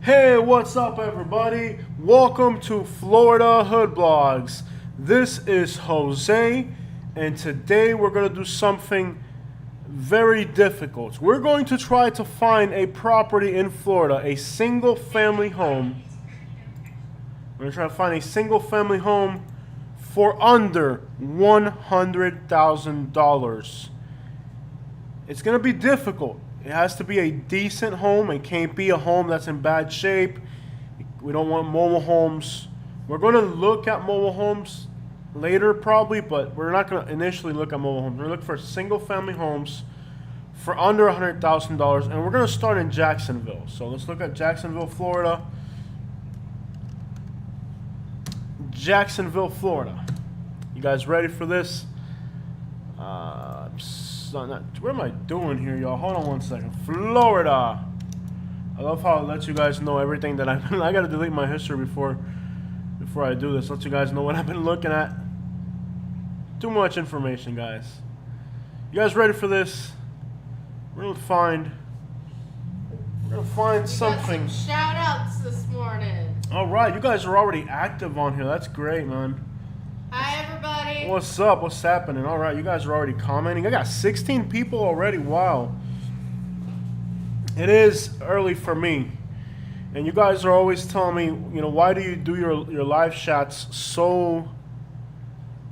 Hey, what's up, everybody? Welcome to Florida Hood Blogs. This is Jose, and today we're going to do something very difficult. We're going to try to find a property in Florida, a single family home. We're going to try to find a single family home for under $100,000. It's going to be difficult. It has to be a decent home. It can't be a home that's in bad shape. We don't want mobile homes. We're going to look at mobile homes later probably, but we're not going to initially look at mobile homes. We're going to look for single family homes for under $100,000, and we're going to start in Jacksonville. So let's look at Jacksonville, Florida. Jacksonville, Florida. You guys ready for this? What am I doing here, y'all? Hold on one second. Florida. I love how it lets you guys know everything that I've been. I gotta delete my history before I do this. Let you guys know what I've been looking at. Too much information, guys. You guys ready for this? We're gonna find something. Got some shout outs this morning. All right, you guys are already active on here. That's great, man. Hi, everybody. What's up? What's happening? All right, you guys are already commenting. I got 16 people already. Wow. It is early for me. And you guys are always telling me, why do you do your live chats so...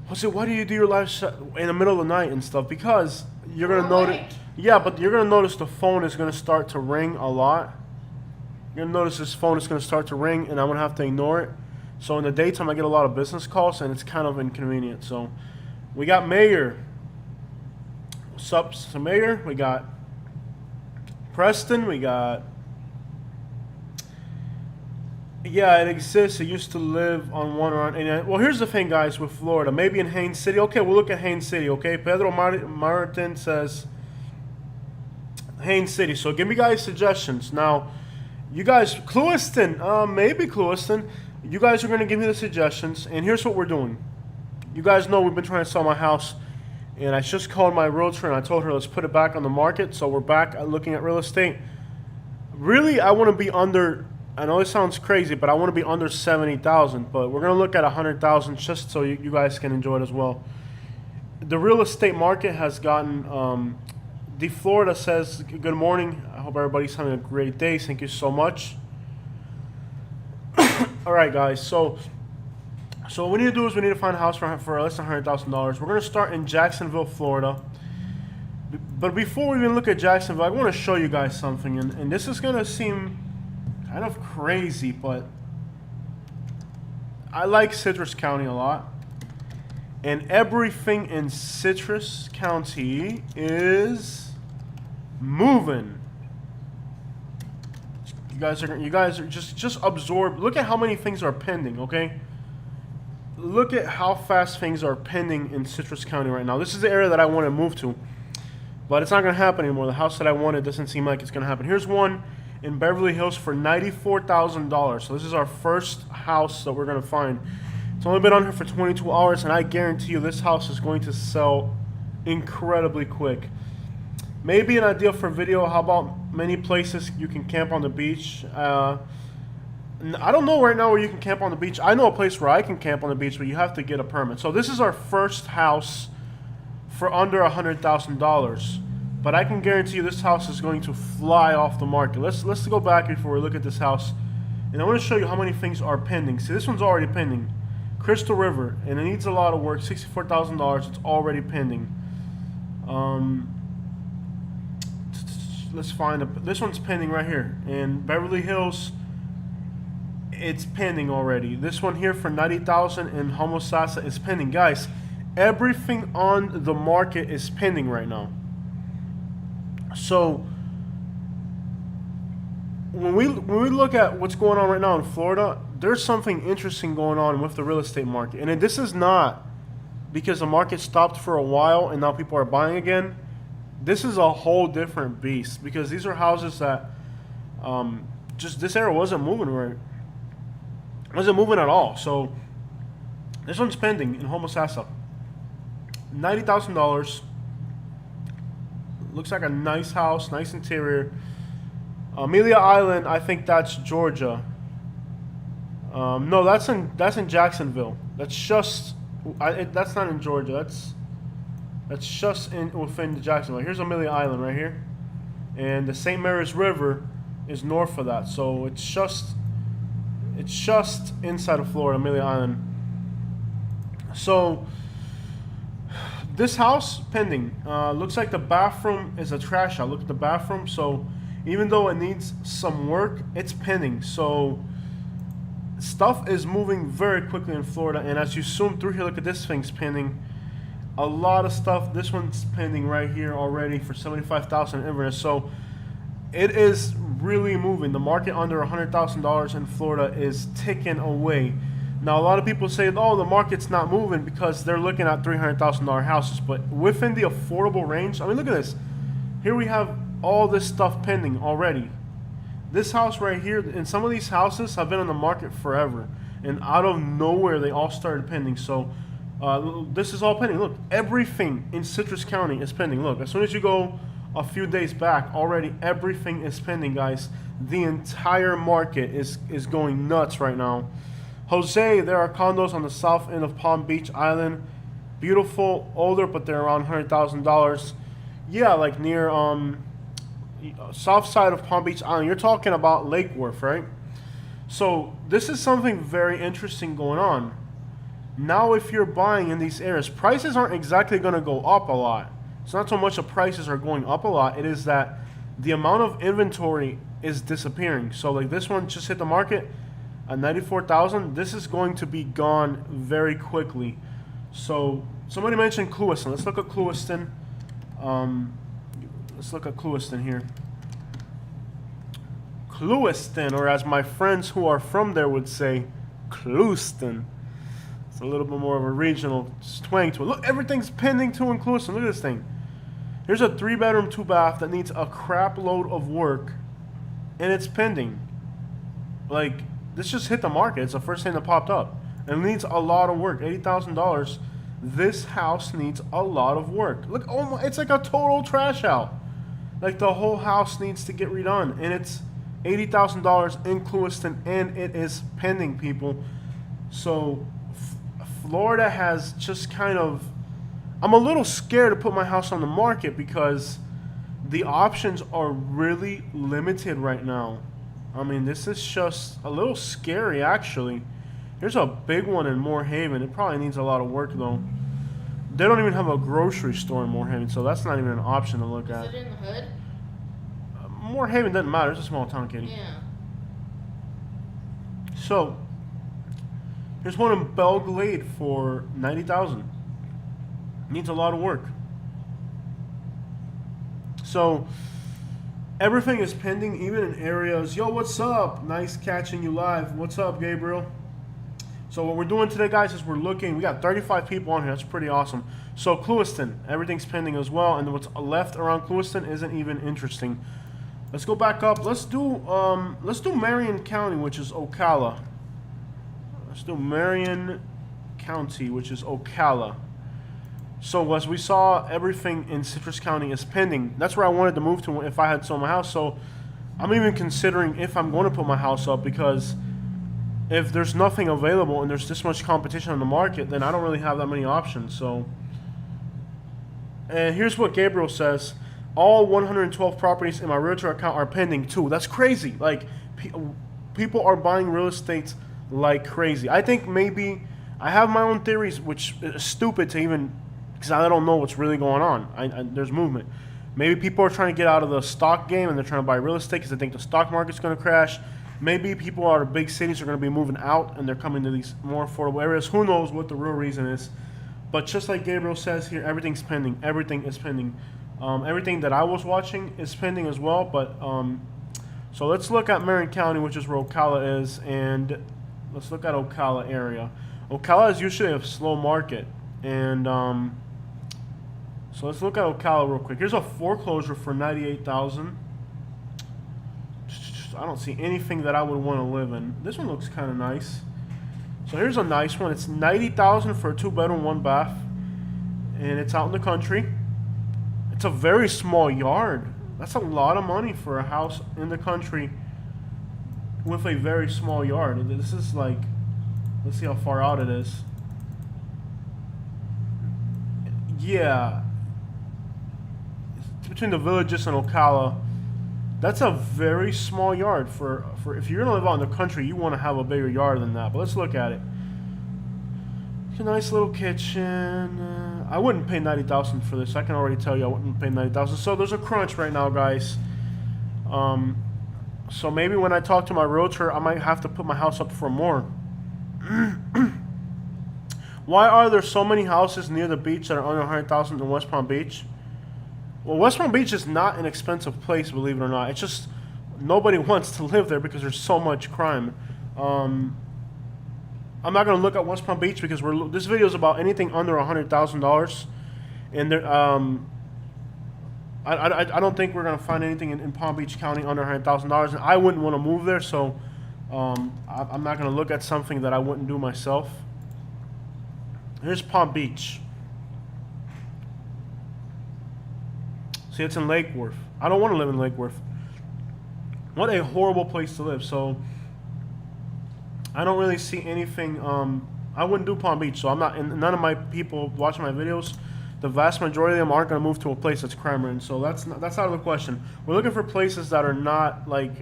Why do you do your live chat in the middle of the night and stuff? Because you're going to notice... Yeah, but you're going to notice the phone is going to start to ring a lot. You're going to notice this phone is going to start to ring, and I'm going to have to ignore it. So in the daytime, I get a lot of business calls, and it's kind of inconvenient. So we got Mayor. What's up, Mayor? We got Preston. We got... Yeah, it exists. It used to live on one around... Well, here's the thing, guys, with Florida. Maybe in Haines City. Okay, we'll look at Haines City, okay? Pedro Martin says Haines City. So give me guys suggestions. Now, you guys... Clewiston. Maybe Clewiston. You guys are going to give me the suggestions, and here's what we're doing. You guys know we've been trying to sell my house, and I just called my realtor, and I told her let's put it back on the market, so we're back at looking at real estate. Really, I want to be under, I know it sounds crazy, but I want to be under 70,000, but we're going to look at 100,000 just so you guys can enjoy it as well. The real estate market has gotten, the Florida says, good morning. I hope everybody's having a great day. Thank you so much. All right, guys. So what we need to do is we need to find a house for less than $100,000. We're going to start in Jacksonville, Florida. But before we even look at Jacksonville, I want to show you guys something. And this is going to seem kind of crazy, but I like Citrus County a lot. And everything in Citrus County is moving. You guys are just absorb. Look at how many things are pending, okay? Look at how fast things are pending in Citrus County right now. This is the area that I want to move to, but it's not going to happen anymore. The house that I wanted doesn't seem like it's going to happen. Here's one in Beverly Hills for $94,000. So this is our first house that we're going to find. It's only been on here for 22 hours, and I guarantee you this house is going to sell incredibly quick. Maybe an idea for video. How about many places you can camp on the beach? I don't know right now where you can camp on the beach. I know a place where I can camp on the beach, but you have to get a permit. So this is our first house for under $100,000. But I can guarantee you this house is going to fly off the market. Let's go back before we look at this house. And I want to show you how many things are pending. See, this one's already pending. Crystal River, and it needs a lot of work. $64,000. It's already pending. Let's find this one's pending right here in Beverly Hills. It's pending already. This one here for $90,000 in Homosassa is pending. Guys, everything on the market is pending right now. So when we look at what's going on right now in Florida, there's something interesting going on with the real estate market. And this is not because the market stopped for a while and now people are buying again. This is a whole different beast because these are houses that just this area wasn't moving right. Wasn't moving at all. So this one's pending in Homosassa. $90,000. Looks like a nice house, nice interior. Amelia Island, I think that's Georgia. No, that's in Jacksonville. That's not in Georgia. That's just within the Jacksonville. Here's Amelia Island right here, and the St. Mary's River is north of that. So it's just inside of Florida, Amelia Island. So this house pending. Looks like the bathroom is a trash out. Look at the bathroom. So even though it needs some work, it's pending. So stuff is moving very quickly in Florida. And as you zoom through here, look at this thing's pending. A lot of stuff. This one's pending right here already for $75,000 in Inverness. So it is really moving. The market under $100,000 in Florida is ticking away. Now, a lot of people say, oh, the market's not moving because they're looking at $300,000 houses. But within the affordable range, I mean, look at this. Here we have all this stuff pending already. This house right here, and some of these houses have been on the market forever. And out of nowhere, they all started pending. So this is all pending. Look, everything in Citrus County is pending. Look, as soon as you go a few days back, already everything is pending, guys. The entire market is going nuts right now. Jose, there are condos on the south end of Palm Beach Island. Beautiful, older, but they're around $100,000. Yeah, like near south side of Palm Beach Island. You're talking about Lake Worth, right? So this is something very interesting going on. Now, if you're buying in these areas, prices aren't exactly going to go up a lot. It's not so much the prices are going up a lot. It is that the amount of inventory is disappearing. So like this one just hit the market at $94,000. This is going to be gone very quickly. So somebody mentioned Clewiston. Let's look at Clewiston. Let's look at Clewiston here. Clewiston, or as my friends who are from there would say, Clewiston. It's a little bit more of a regional twang to it. Look, everything's pending too in Clewiston. Look at this thing. Here's a 3-bedroom, 2-bath that needs a crap load of work, and it's pending. Like, this just hit the market. It's the first thing that popped up. And it needs a lot of work. $80,000. This house needs a lot of work. Look, oh my, it's like a total trash out. Like, the whole house needs to get redone. And it's $80,000 in Clewiston, and it is pending, people. So Florida has just kind of... I'm a little scared to put my house on the market because the options are really limited right now. I mean, this is just a little scary, actually. Here's a big one in Moorhaven. It probably needs a lot of work, though. They don't even have a grocery store in Moorhaven, so that's not even an option to look at. Is it in the hood? Moorhaven doesn't matter. It's a small town, Katie. Yeah. So, here's one in Belle Glade for $90,000. Needs a lot of work. So, everything is pending, even in areas. Yo, what's up? Nice catching you live. What's up, Gabriel? So what we're doing today, guys, is we're looking. We got 35 people on here. That's pretty awesome. So Clewiston, everything's pending as well, and what's left around Clewiston isn't even interesting. Let's go back up. Let's do Marion County, which is Ocala. Let's do Marion County, which is Ocala. So as we saw, everything in Citrus County is pending. That's where I wanted to move to if I had sold my house. So I'm even considering if I'm going to put my house up, because if there's nothing available and there's this much competition on the market, then I don't really have that many options. So, and here's what Gabriel says. All 112 properties in my realtor account are pending too. That's crazy. Like, people are buying real estate like crazy. I think maybe I have my own theories, which is stupid to even, because I don't know what's really going on. There's movement. Maybe people are trying to get out of the stock game and they're trying to buy real estate because they think the stock market's going to crash. Maybe people out of big cities are going to be moving out and they're coming to these more affordable areas. Who knows what the real reason is? But just like Gabriel says here, everything's pending. Everything is pending. Everything that I was watching is pending as well. But so let's look at Marion County, which is where Ocala is, and let's look at Ocala area. Ocala is usually a slow market, and so let's look at Ocala real quick. Here's a foreclosure for $98,000. I don't see anything that I would want to live in. This one looks kind of nice. So here's a nice one. It's $90,000 for a 2-bedroom, 1-bath, and it's out in the country. It's a very small yard. That's a lot of money for a house in the country with a very small yard. This is like, let's see how far out it is. Yeah, it's between the Villages and Ocala. That's a very small yard for if you're gonna live out in the country. You want to have a bigger yard than that. But let's look at it. It's a nice little kitchen. I wouldn't pay $90,000 for this. I can already tell you I wouldn't pay $90,000. So there's a crunch right now, guys. So maybe when I talk to my realtor, I might have to put my house up for more. Why are there so many houses near the beach that are under $100,000 in West Palm Beach? Well, West Palm Beach is not an expensive place, believe it or not. It's just nobody wants to live there because there's so much crime. I'm not going to look at West Palm Beach because this video is about anything under $100,000, and there, I don't think we're going to find anything in Palm Beach County under $100,000, and I wouldn't want to move there, so I'm not going to look at something that I wouldn't do myself. Here's Palm Beach. See, it's in Lake Worth. I don't want to live in Lake Worth. What a horrible place to live. So I don't really see anything. I wouldn't do Palm Beach, so I'm not. And none of my people watching my videos, the vast majority of them aren't going to move to a place that's crime-ridden. So that's out of the question. We're looking for places that are not like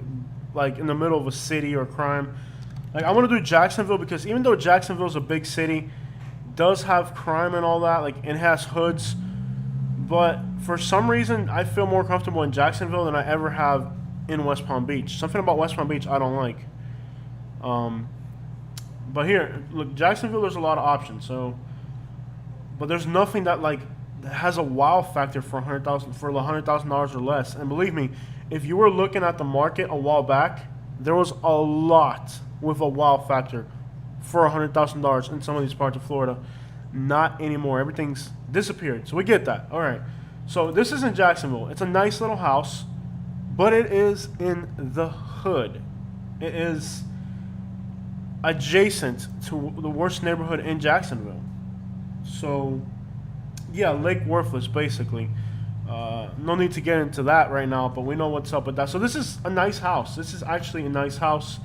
in the middle of a city or crime. Like I want to do Jacksonville because even though Jacksonville is a big city, does have crime and all that, like it has hoods, but for some reason I feel more comfortable in Jacksonville than I ever have in West Palm Beach. Something about West Palm Beach I don't like. But here, look, Jacksonville, there's a lot of options. So, but there's nothing that has a wow factor for $100,000 or less. And believe me, if you were looking at the market a while back, there was a lot with a wow factor for $100,000 in some of these parts of Florida. Not anymore. Everything's disappeared. So we get that. All right. So this is in Jacksonville. It's a nice little house, but it is in the hood. It is adjacent to the worst neighborhood in Jacksonville. So, yeah, Lake Worthless, basically. No need to get into that right now, but we know what's up with that. So this is a nice house. This is actually a nice house.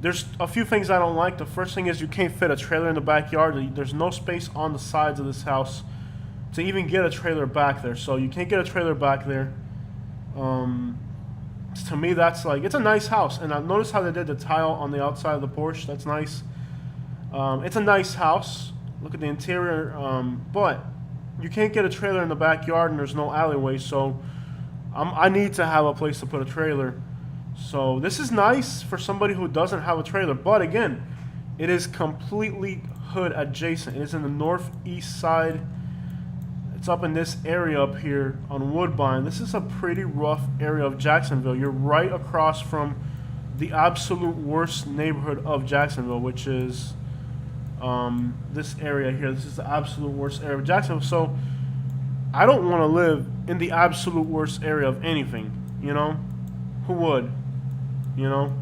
There's a few things I don't like. The first thing is you can't fit a trailer in the backyard. There's no space on the sides of this house to even get a trailer back there. So you can't get a trailer back there. To me, that's it's a nice house. And I noticed how they did the tile on the outside of the porch. That's nice. It's a nice house. Look at the interior. But you can't get a trailer in the backyard and there's no alleyway. So I need to have a place to put a trailer. So this is nice for somebody who doesn't have a trailer. But again, it is completely hood adjacent. It is in the northeast side. It's up in this area up here on Woodbine. This is a pretty rough area of Jacksonville. You're right across from the absolute worst neighborhood of Jacksonville, which is this area here. This is the absolute worst area of Jacksonville. So I don't want to live in the absolute worst area of anything, you know? Who would? You know?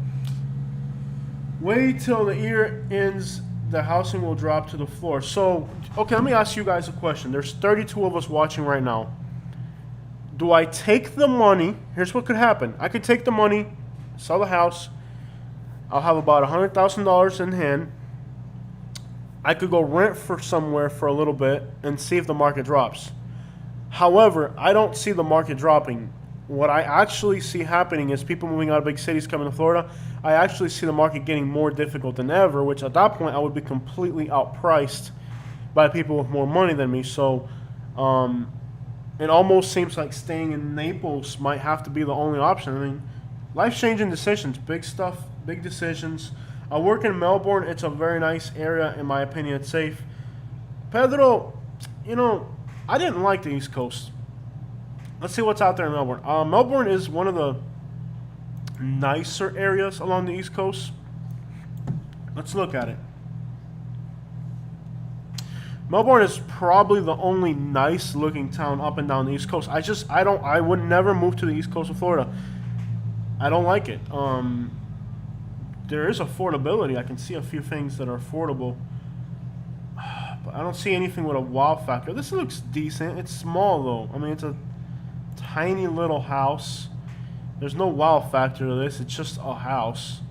Wait till the year ends, the housing will drop to the floor. So, okay, let me ask you guys a question. There's 32 of us watching right now. Do I take the money? Here's what could happen. I could take the money, sell the house. I'll have about $100,000 in hand. I could go rent for somewhere for a little bit and see if the market drops. However, I don't see the market dropping. What I actually see happening is people moving out of big cities coming to Florida. I actually see the market getting more difficult than ever, which at that point I would be completely outpriced by people with more money than me. So it almost seems like staying in Naples might have to be the only option. I mean, life-changing decisions, big stuff, big decisions. I work in Melbourne. It's a very nice area. In my opinion, it's safe. Pedro, you know, I didn't like the East Coast. Let's see what's out there in Melbourne. Melbourne is one of the nicer areas along the East Coast. Let's look at it. Melbourne is probably the only nice looking town up and down the East Coast. I would never move to the East Coast of Florida. I don't like it. There is affordability. I can see a few things that are affordable. But I don't see anything with a wow factor. This looks decent. It's small though. I mean, it's a tiny little house. There's no wow factor to this. It's just a house.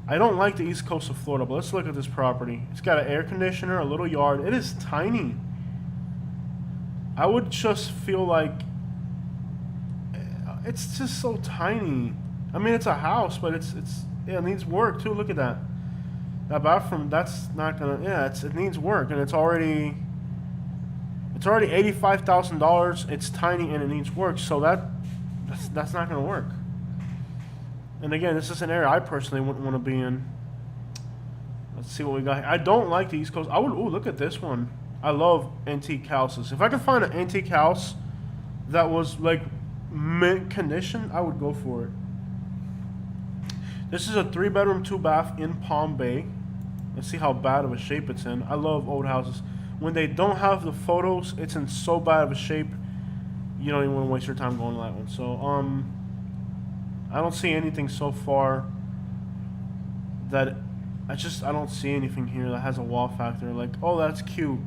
I don't like the east coast of Florida, but let's look at this property. It's got an air conditioner, a little yard. It is tiny. I would just feel like it's just so tiny. I mean, it's a house, but yeah, it needs work too. Look at that. That bathroom, that's not gonna. Yeah, it needs work, and it's already $85,000. It's tiny and it needs work, so that's not gonna work. And again, this is an area I personally wouldn't want to be in. Let's see what we got here. I don't like the East Coast. I would. Ooh, look at this one. I love antique houses. If I could find an antique house that was like mint condition, I would go for it. This is a 3-bedroom, 2-bath in Palm Bay. Let's see how bad of a shape it's in. I love old houses. When they don't have the photos, it's in so bad of a shape, you don't even want to waste your time going to that one. So, I don't see anything so far that I don't see anything here that has a wow factor. Like, oh, that's cute.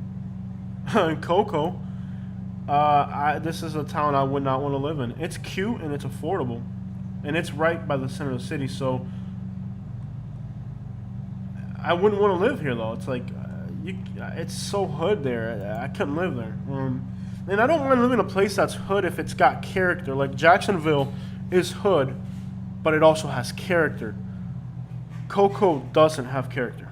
Cocoa. This is a town I would not want to live in. It's cute and it's affordable, and it's right by the center of the city. So I wouldn't want to live here though. It's like it's so hood there. I couldn't live there. And I don't want to live in a place that's hood if it's got character. Like Jacksonville is hood, but it also has character. Cocoa doesn't have character.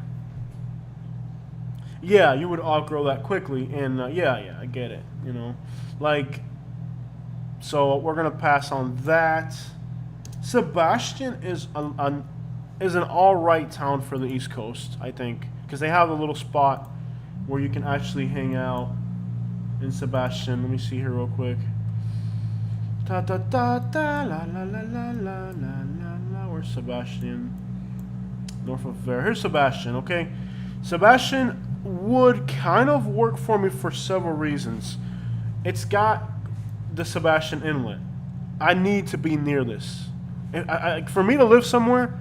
Yeah, you would outgrow that quickly, and yeah, I get it. You know, like, so we're gonna pass on that. Sebastian is an all right town for the East Coast, I think, because they have a little spot where you can actually hang out in Sebastian. Let me see here real quick. Da da da da la la la la la la la. Where's Sebastian? North of there. Here's Sebastian. Okay, Sebastian would kind of work for me for several reasons. It's got the Sebastian Inlet. I need to be near this. For me to live somewhere,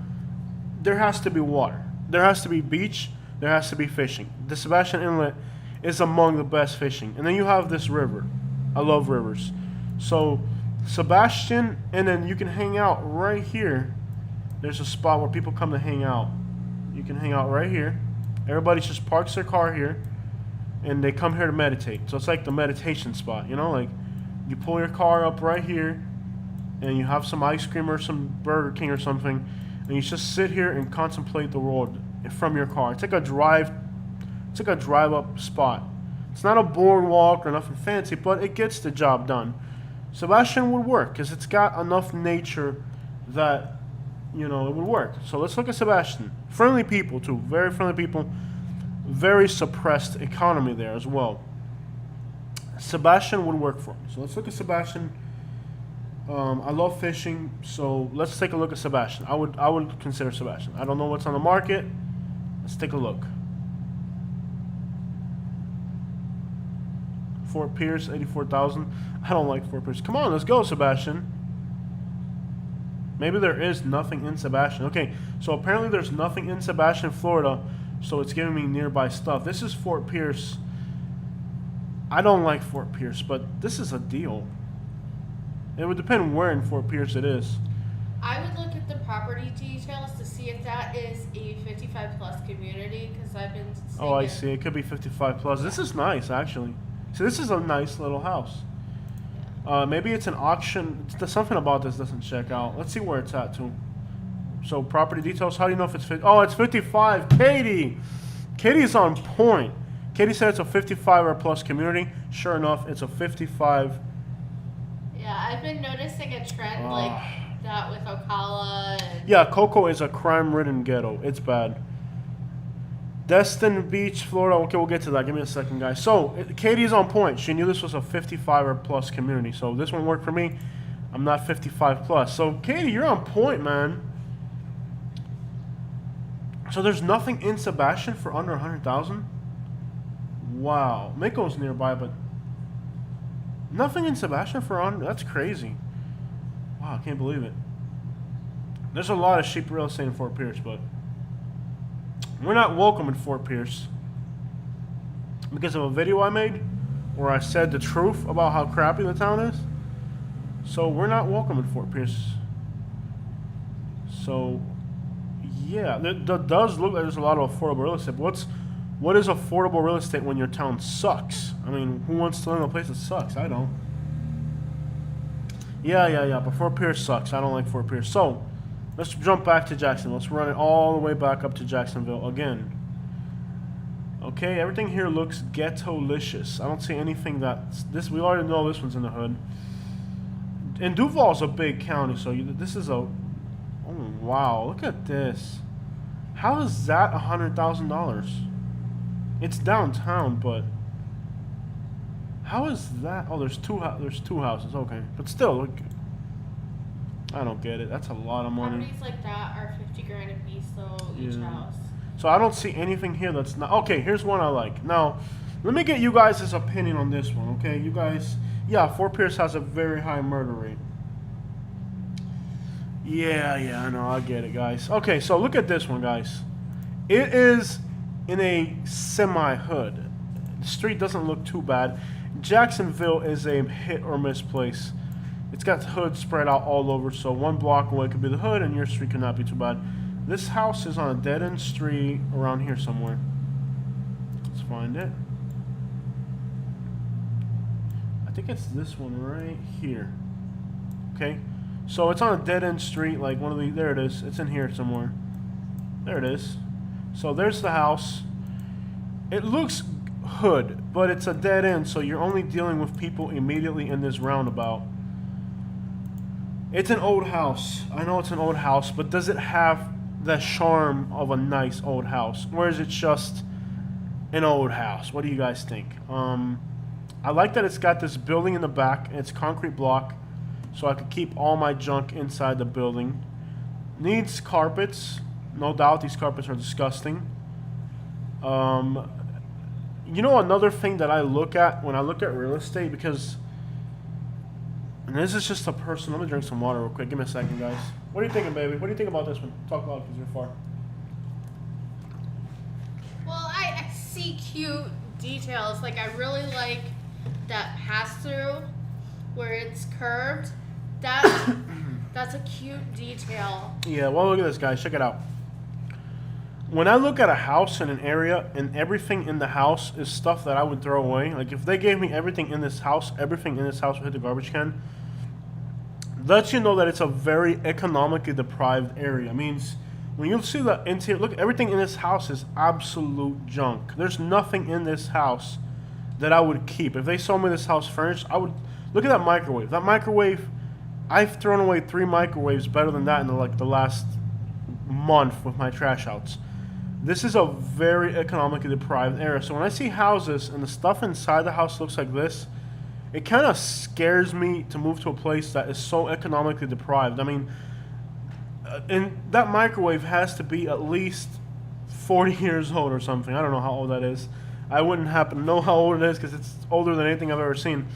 there has to be water. There has to be beach. There has to be fishing. The Sebastian Inlet is among the best fishing. And then you have this river. I love rivers. So Sebastian, and then you can hang out right here. There's a spot where people come to hang out. You can hang out right here. Everybody just parks their car here, and they come here to meditate. So it's like the meditation spot, you know? Like, you pull your car up right here, and you have some ice cream or some Burger King or something, and you just sit here and contemplate the world from your car. It's like a drive-up spot. It's not a boardwalk or nothing fancy, but it gets the job done. Sebastian would work, because it's got enough nature that, you know, it would work. So let's look at Sebastian. Friendly people, too. Very friendly people. Very suppressed economy there as well. Sebastian would work for me. So let's look at Sebastian. I love fishing, so let's take a look at Sebastian. I would consider Sebastian. I don't know what's on the market. Let's take a look. Fort Pierce, 84,000. I don't like Fort Pierce. Come on, let's go, Sebastian. Maybe there is nothing in Sebastian. Okay, so apparently there's nothing in Sebastian, Florida, so it's giving me nearby stuff. This is Fort Pierce. I don't like Fort Pierce, but this is a deal. It would depend where in Fort Pierce it is. I would look at the property details to see if that is a 55+ community, because I've been seeing Oh, I see. It could be 55 plus. This is nice, actually. So this is a nice little house. Maybe it's an auction. There's something about this doesn't check out. Let's see where it's at, too. So, property details. How do you know if it's 50? Oh, it's 55. Katie! Katie's on point. Katie said it's a 55 or plus community. Sure enough, it's a 55. Yeah, I've been noticing a trend like that with Ocala. And Yeah, Cocoa is a crime-ridden ghetto. It's bad. Destin Beach, Florida. Okay, we'll get to that. Give me a second, guys. So, Katie's on point. She knew this was a 55 or plus community. So, this one worked for me. I'm not 55 plus. So, Katie, you're on point, man. So, there's nothing in Sebastian for under 100,000? Wow. Mako's nearby, but nothing in Sebastian for under. That's crazy. Wow, I can't believe it. There's a lot of cheap real estate in Fort Pierce, but we're not welcome in Fort Pierce because of a video I made where I said the truth about how crappy the town is. So we're not welcome in Fort Pierce. So yeah, that does look like there's a lot of affordable real estate. But what is affordable real estate when your town sucks? I mean, who wants to live in a place that sucks? I don't. Yeah. But Fort Pierce sucks. I don't like Fort Pierce. So let's jump back to Jacksonville. Let's run it all the way back up to Jacksonville again. Okay, everything here looks ghetto-licious. I don't see anything that's this. We already know this one's in the hood. And Duval's a big county, so this is a. Oh wow! Look at this. How is that $100,000? It's downtown, but how is that? Oh, there's two houses. Okay, but still, look, I don't get it. That's a lot of money. Properties like that are 50 grand a piece, though, each house. So I don't see anything here that's not. Okay, here's one I like. Now, let me get you guys' opinion on this one, okay? You guys, yeah, Fort Pierce has a very high murder rate. Yeah, I know, I get it, guys. Okay, so look at this one, guys. It is in a semi-hood. The street doesn't look too bad. Jacksonville is a hit or miss place. It's got hoods spread out all over, so one block away could be the hood, and your street could not be too bad. This house is on a dead-end street around here somewhere. Let's find it. I think it's this one right here. Okay, so it's on a dead-end street, like one of the. There it is. It's in here somewhere. There it is. So there's the house. It looks hood, but it's a dead end, so you're only dealing with people immediately in this roundabout. It's an old house. I know it's an old house, but does it have the charm of a nice old house, or is it just an old house? What do you guys think? I like that it's got this building in the back, and it's concrete block, so I could keep all my junk inside the building. Needs carpets, no doubt. These carpets are disgusting. You know, another thing that I look at when I look at real estate, because, and this is just a personal. Let me drink some water real quick. Give me a second, guys. What are you thinking, baby? What do you think about this one? Talk about it because you're far. Well, I see cute details. Like, I really like that pass-through where it's curved. That's a cute detail. Yeah, well, look at this, guys. Check it out. When I look at a house in an area and everything in the house is stuff that I would throw away, like if they gave me everything in this house would hit the garbage can. Lets you know that it's a very economically deprived area. It means when you see the interior, look, everything in this house is absolute junk. There's nothing in this house that I would keep. If they sold me this house furnished, I would look at that microwave. That microwave, I've thrown away 3 microwaves better than that in the last month with my trash outs. This is a very economically deprived area. So when I see houses and the stuff inside the house looks like this, it kind of scares me to move to a place that is so economically deprived. I mean, and that microwave has to be at least 40 years old or something. I don't know how old that is. I wouldn't happen to know how old it is because it's older than anything I've ever seen.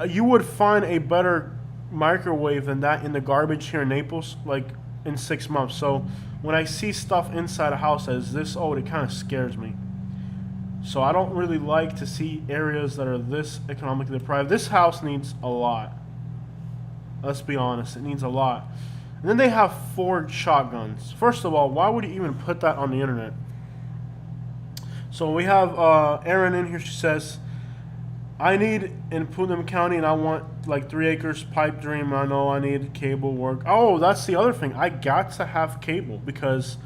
You would find a better microwave than that in the garbage here in Naples, like in 6 months. So when I see stuff inside a house that is this old, it kind of scares me. So I don't really like to see areas that are this economically deprived. This house needs a lot. Let's be honest, it needs a lot. And then they have Ford shotguns. First of all, why would you even put that on the internet? So we have Erin in here. She says, I need in Putnam County, and I want like 3 acres, pipe dream. I know I need cable work. Oh, that's the other thing. I got to have cable because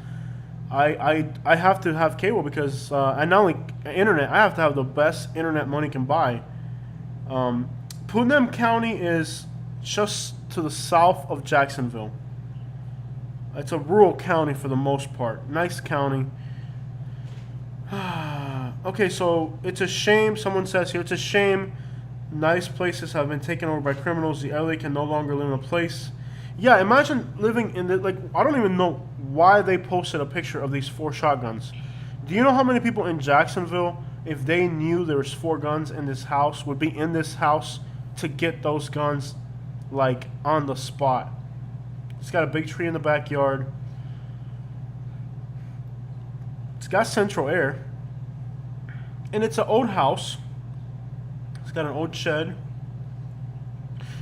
I have to have cable because and not only internet, I have to have the best internet money can buy. Putnam County is just to the south of Jacksonville. It's a rural county for the most part. Nice county. Okay, so it's a shame. Someone says here, it's a shame nice places have been taken over by criminals. The LA can no longer live in a place. Yeah, imagine living in the, like, I don't even know why they posted a picture of these 4 shotguns. Do you know how many people in Jacksonville, if they knew there was 4 guns in this house, would be in this house to get those guns, like, on the spot? It's got a big tree in the backyard. It's got central air. And it's an old house. It's got an old shed.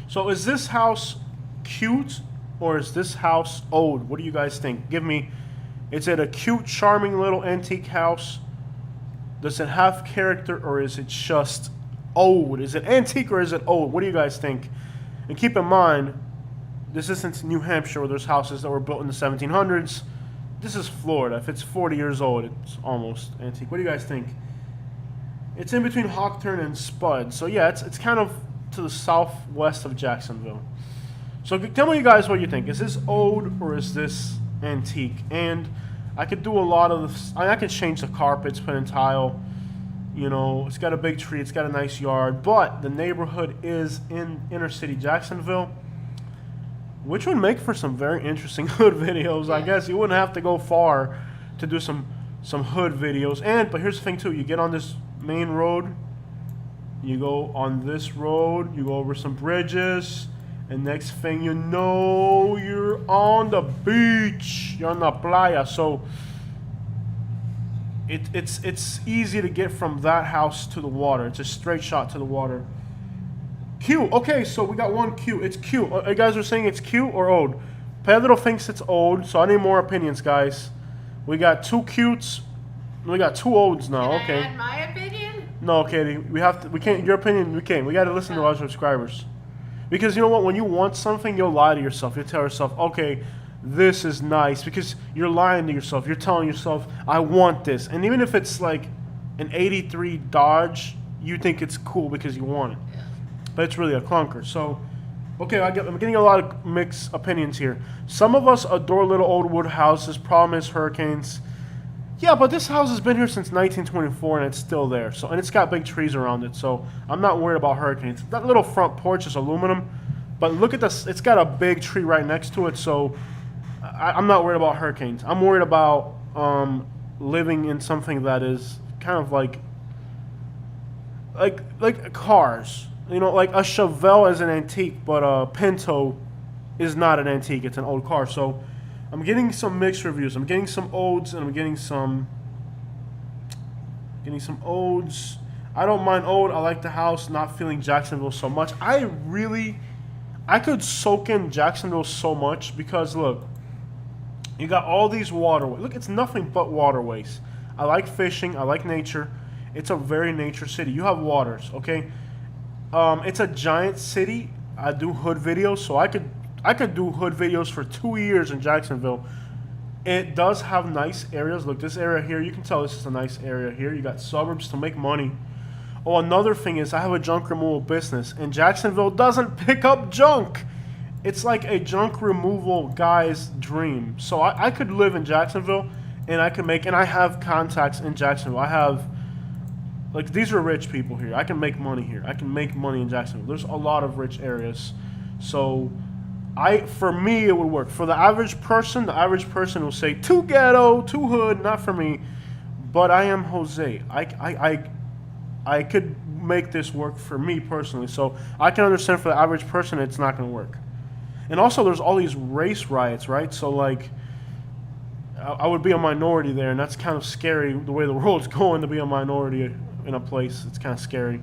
So is this house cute or is this house old? What do you guys think? Give me, is it a cute, charming little antique house? Does it have character or is it just old? Is it antique or is it old? What do you guys think? And keep in mind, this isn't New Hampshire where there's houses that were built in the 1700s. This is Florida. If it's 40 years old, it's almost antique. What do you guys think? It's in between Hawkturn and Spud. So yeah, it's kind of to the southwest of Jacksonville. So tell me, you guys, what you think. Is this old or is this antique? And I could do a lot of this. I could change the carpets, put in tile. You know, it's got a big tree. It's got a nice yard. But the neighborhood is in inner city Jacksonville, which would make for some very interesting hood videos. Yeah. I guess you wouldn't have to go far to do some hood videos. But here's the thing too. You get on this main road. You go on this road. You go over some bridges. And next thing you know, you're on the beach. You're on the playa. So it's easy to get from that house to the water. It's a straight shot to the water. Cute. Okay, so we got one cute. It's cute. You guys are saying it's cute or old? Pedro thinks it's old, so I need more opinions, guys. We got two cutes. We got two olds now. Can okay. I add my opinion? No, Katie. We have to. We can't. Your opinion. We can't. We got to listen to our subscribers. Because you know what? When you want something, you'll lie to yourself. You'll tell yourself, okay, this is nice. Because you're lying to yourself. You're telling yourself, I want this. And even if it's like an 83 Dodge, you think it's cool because you want it. Yeah. But it's really a clunker. So, okay, I'm getting a lot of mixed opinions here. Some of us adore little old wood houses. Problem is hurricanes. Yeah, but this house has been here since 1924 and it's still there. So, and it's got big trees around it. So I'm not worried about hurricanes. That little front porch is aluminum, but look at this. It's got a big tree right next to it. So I'm not worried about hurricanes. I'm worried about living in something that is kind of like cars. You know, like a Chevelle is an antique, but a Pinto is not an antique. It's an old car. So I'm getting some mixed reviews. I'm getting some olds and I'm getting some olds. I don't mind old. I like the house. Not feeling Jacksonville so much. I could soak in Jacksonville so much because look, you got all these waterways. Look, it's nothing but waterways. I like fishing. I like nature. It's a very nature city. You have waters, okay? It's a giant city. I do hood videos, so I could do hood videos for 2 years in Jacksonville. It does have nice areas. Look, this area here, you can tell this is a nice area here. You got suburbs to make money. Oh, another thing is I have a junk removal business, and Jacksonville doesn't pick up junk. It's like a junk removal guy's dream. So I could live in Jacksonville, and I have contacts in Jacksonville. I have, like, these are rich people here. I can make money here. I can make money in Jacksonville. There's a lot of rich areas. So for me, it would work. For the average person will say, too ghetto, too hood, not for me. But I am Jose. I could make this work for me personally. So I can understand for the average person, it's not going to work. And also, there's all these race riots, right? So, like, I would be a minority there, and that's kind of scary the way the world's going to be a minority in a place. It's kind of scary.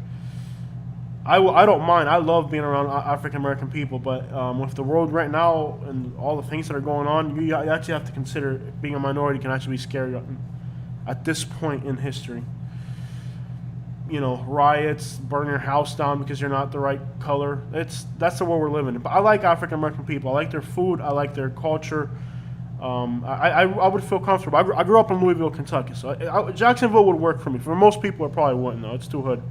I don't mind. I love being around African American people, but with the world right now and all the things that are going on, you actually have to consider being a minority can actually be scary at this point in history. You know, riots, burn your house down because you're not the right color. That's the world we're living in. But I like African American people. I like their food. I like their culture. I would feel comfortable. I grew up in Louisville, Kentucky, so Jacksonville would work for me. For most people, it probably wouldn't, though. It's too hood.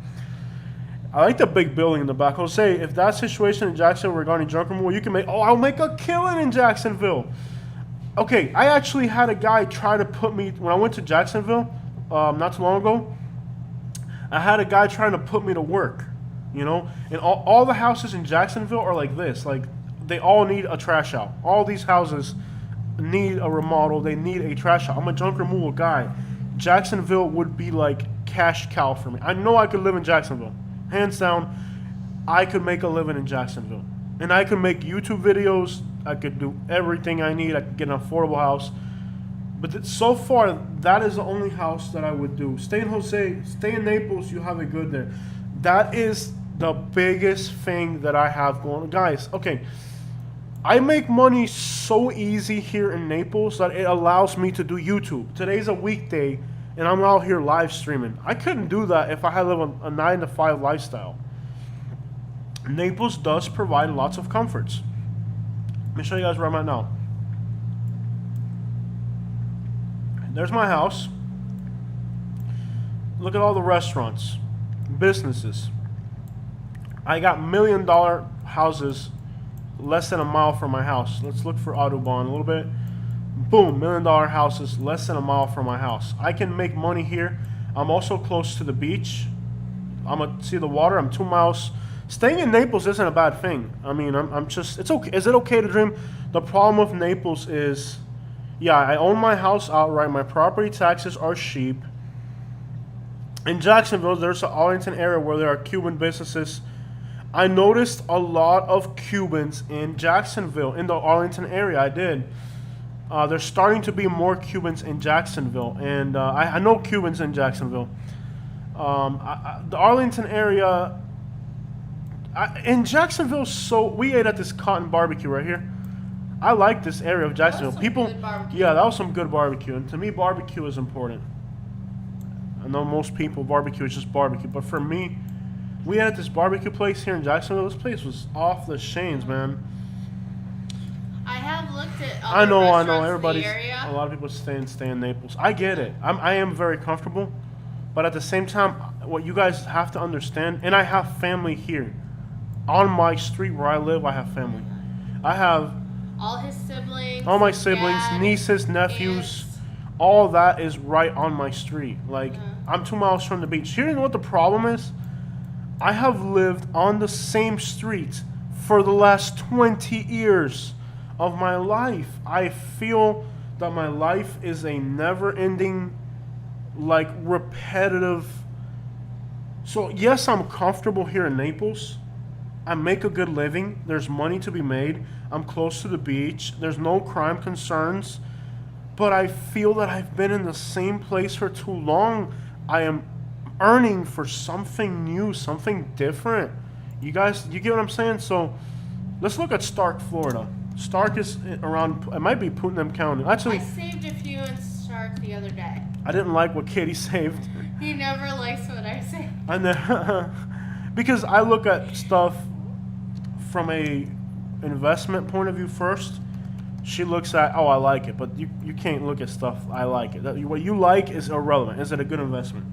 I like the big building in the back. Jose, if that situation in Jacksonville regarding junk removal, you can make... Oh, I'll make a killing in Jacksonville. Okay, I actually had a guy try to put me... When I went to Jacksonville not too long ago, I had a guy trying to put me to work, you know? And all the houses in Jacksonville are like this. Like, they all need a trash out. All these houses need a remodel. They need a trash out. I'm a junk removal guy. Jacksonville would be like cash cow for me. I know I could live in Jacksonville. Hands down, I could make a living in Jacksonville. And I could make YouTube videos. I could do everything I need. I could get an affordable house. But so far, that is the only house that I would do. Stay in Naples, you have it good there. That is the biggest thing that I have going, guys. Okay, I make money so easy here in Naples that it allows me to do YouTube. Today's a weekday, and I'm out here live streaming. I couldn't do that if I had lived a 9 to 5 lifestyle. Naples does provide lots of comforts. Let me show you guys where I'm at now. There's my house. Look at all the restaurants, businesses. I got $1 million houses less than a mile from my house. Let's look for Audubon a little bit. Boom, $1 million houses less than a mile from my house. I can make money here. I'm also close to the beach. I'm gonna see the water. I'm 2 miles. Staying in Naples isn't a bad thing. I mean, I'm just, it's okay. Is it okay to dream? The problem with Naples is, yeah, I own my house outright. My property taxes are cheap. In Jacksonville, there's an Arlington area where there are Cuban businesses. I noticed a lot of Cubans in Jacksonville, in the Arlington area. I did. There's starting to be more Cubans in Jacksonville, and I know Cubans in Jacksonville. The Arlington area, in Jacksonville, so we ate at this Cotton Barbecue right here. I like this area of Jacksonville. Some People, good barbecue. yeah, that was some good barbecue, and to me, barbecue is important. I know most people barbecue is just barbecue, but for me, we had this barbecue place here in Jacksonville. This place was off the chains, man. I have looked at I other know. restaurants Everybody's, in the area. a lot of people stay in Naples. I get it. I am very comfortable, but at the same time, what you guys have to understand, and I have family here, on my street where I live. I have family. I have All his siblings. all my his siblings, dad, nieces, nephews. aunts. All that is right on my street. Like, Yeah. I'm 2 miles from the beach. Here, you know what the problem is? I have lived on the same street for the last 20 years of my life. I feel that my life is a never-ending, like, repetitive. So, yes, I'm comfortable here in Naples. I make a good living. There's money to be made. I'm close to the beach. There's no crime concerns. But I feel that I've been in the same place for too long. I am earning for something new, something different. You guys, you get what I'm saying? So let's look at Stark, Florida. Stark is around, it might be Putnam County. Actually, I saved a few in Stark the other day. I didn't like what Katie saved. He never likes what I say. And then, because I look at stuff from a investment point of view first. She looks at, oh, I like it, but you can't look at stuff, I like it. What you like is irrelevant. Is it a good investment?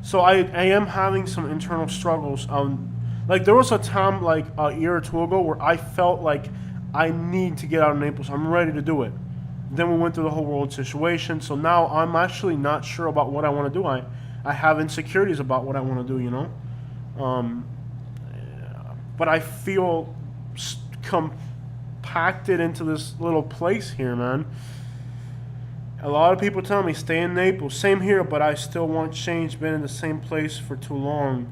So I am having some internal struggles. Like, there was a time, like a year or two ago, where I felt like I need to get out of Naples. I'm ready to do it. Then we went through the whole world situation. So now I'm actually not sure about what I want to do. I have insecurities about what I want to do, you know? But I feel compacted into this little place here, man. A lot of people tell me stay in Naples. Same here, but I still want change. Been in the same place for too long.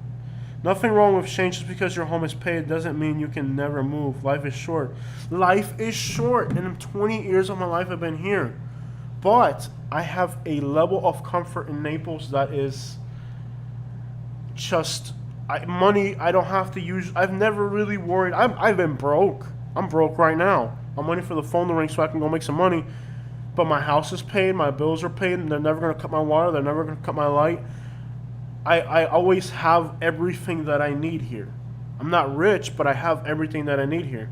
Nothing wrong with change. Just because your home is paid doesn't mean you can never move. Life is short. Life is short, and in 20 years of my life I've been here. But I have a level of comfort in Naples that is just money I don't have to use. I've never really worried. I've been broke. I'm broke right now. I'm waiting for the phone to ring so I can go make some money. But my house is paid, my bills are paid, and they're never going to cut my water, they're never going to cut my light. I always have everything that I need here. I'm not rich, but I have everything that I need here.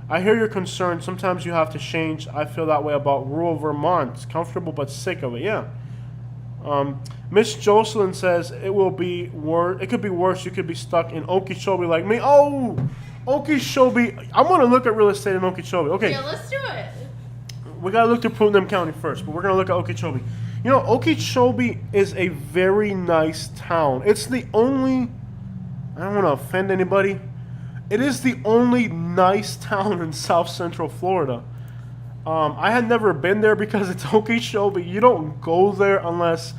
I hear your concern. Sometimes you have to change. I feel that way about rural Vermont. It's comfortable but sick of it. Yeah. Miss Jocelyn says it will be worse. It could be worse. You could be stuck in Okeechobee like me. Oh, Okeechobee. I want to look at real estate in Okeechobee. Okay. Yeah, let's do it. We gotta look to Putnam County first, but we're gonna look at Okeechobee. You know, Okeechobee is a very nice town. It's the only, I don't want to offend anybody, it is the only nice town in South Central Florida. I had never been there because it's Okeechobee. You don't go there unless,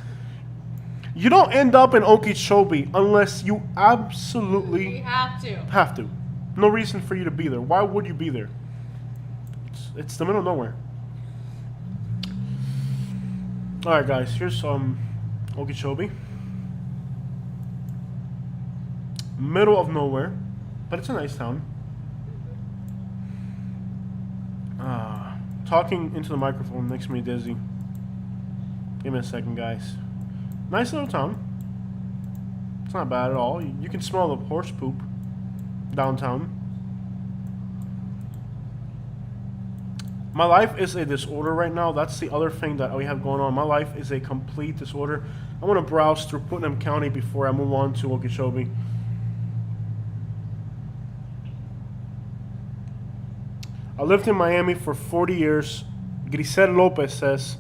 you don't end up in Okeechobee unless you absolutely We have to. have to. No reason for you to be there. Why would you be there? It's the middle of nowhere. Alright guys, here's Okeechobee. middle of nowhere, but it's a nice town. Talking into the microphone makes me dizzy. Give me a second, guys. Nice little town. It's not bad at all. You can smell the horse poop downtown. My life is a disorder right now. That's the other thing that we have going on. My life is a complete disorder. I want to browse through Putnam County before I move on to Okeechobee. I lived in Miami for 40 years. Grisel Lopez says,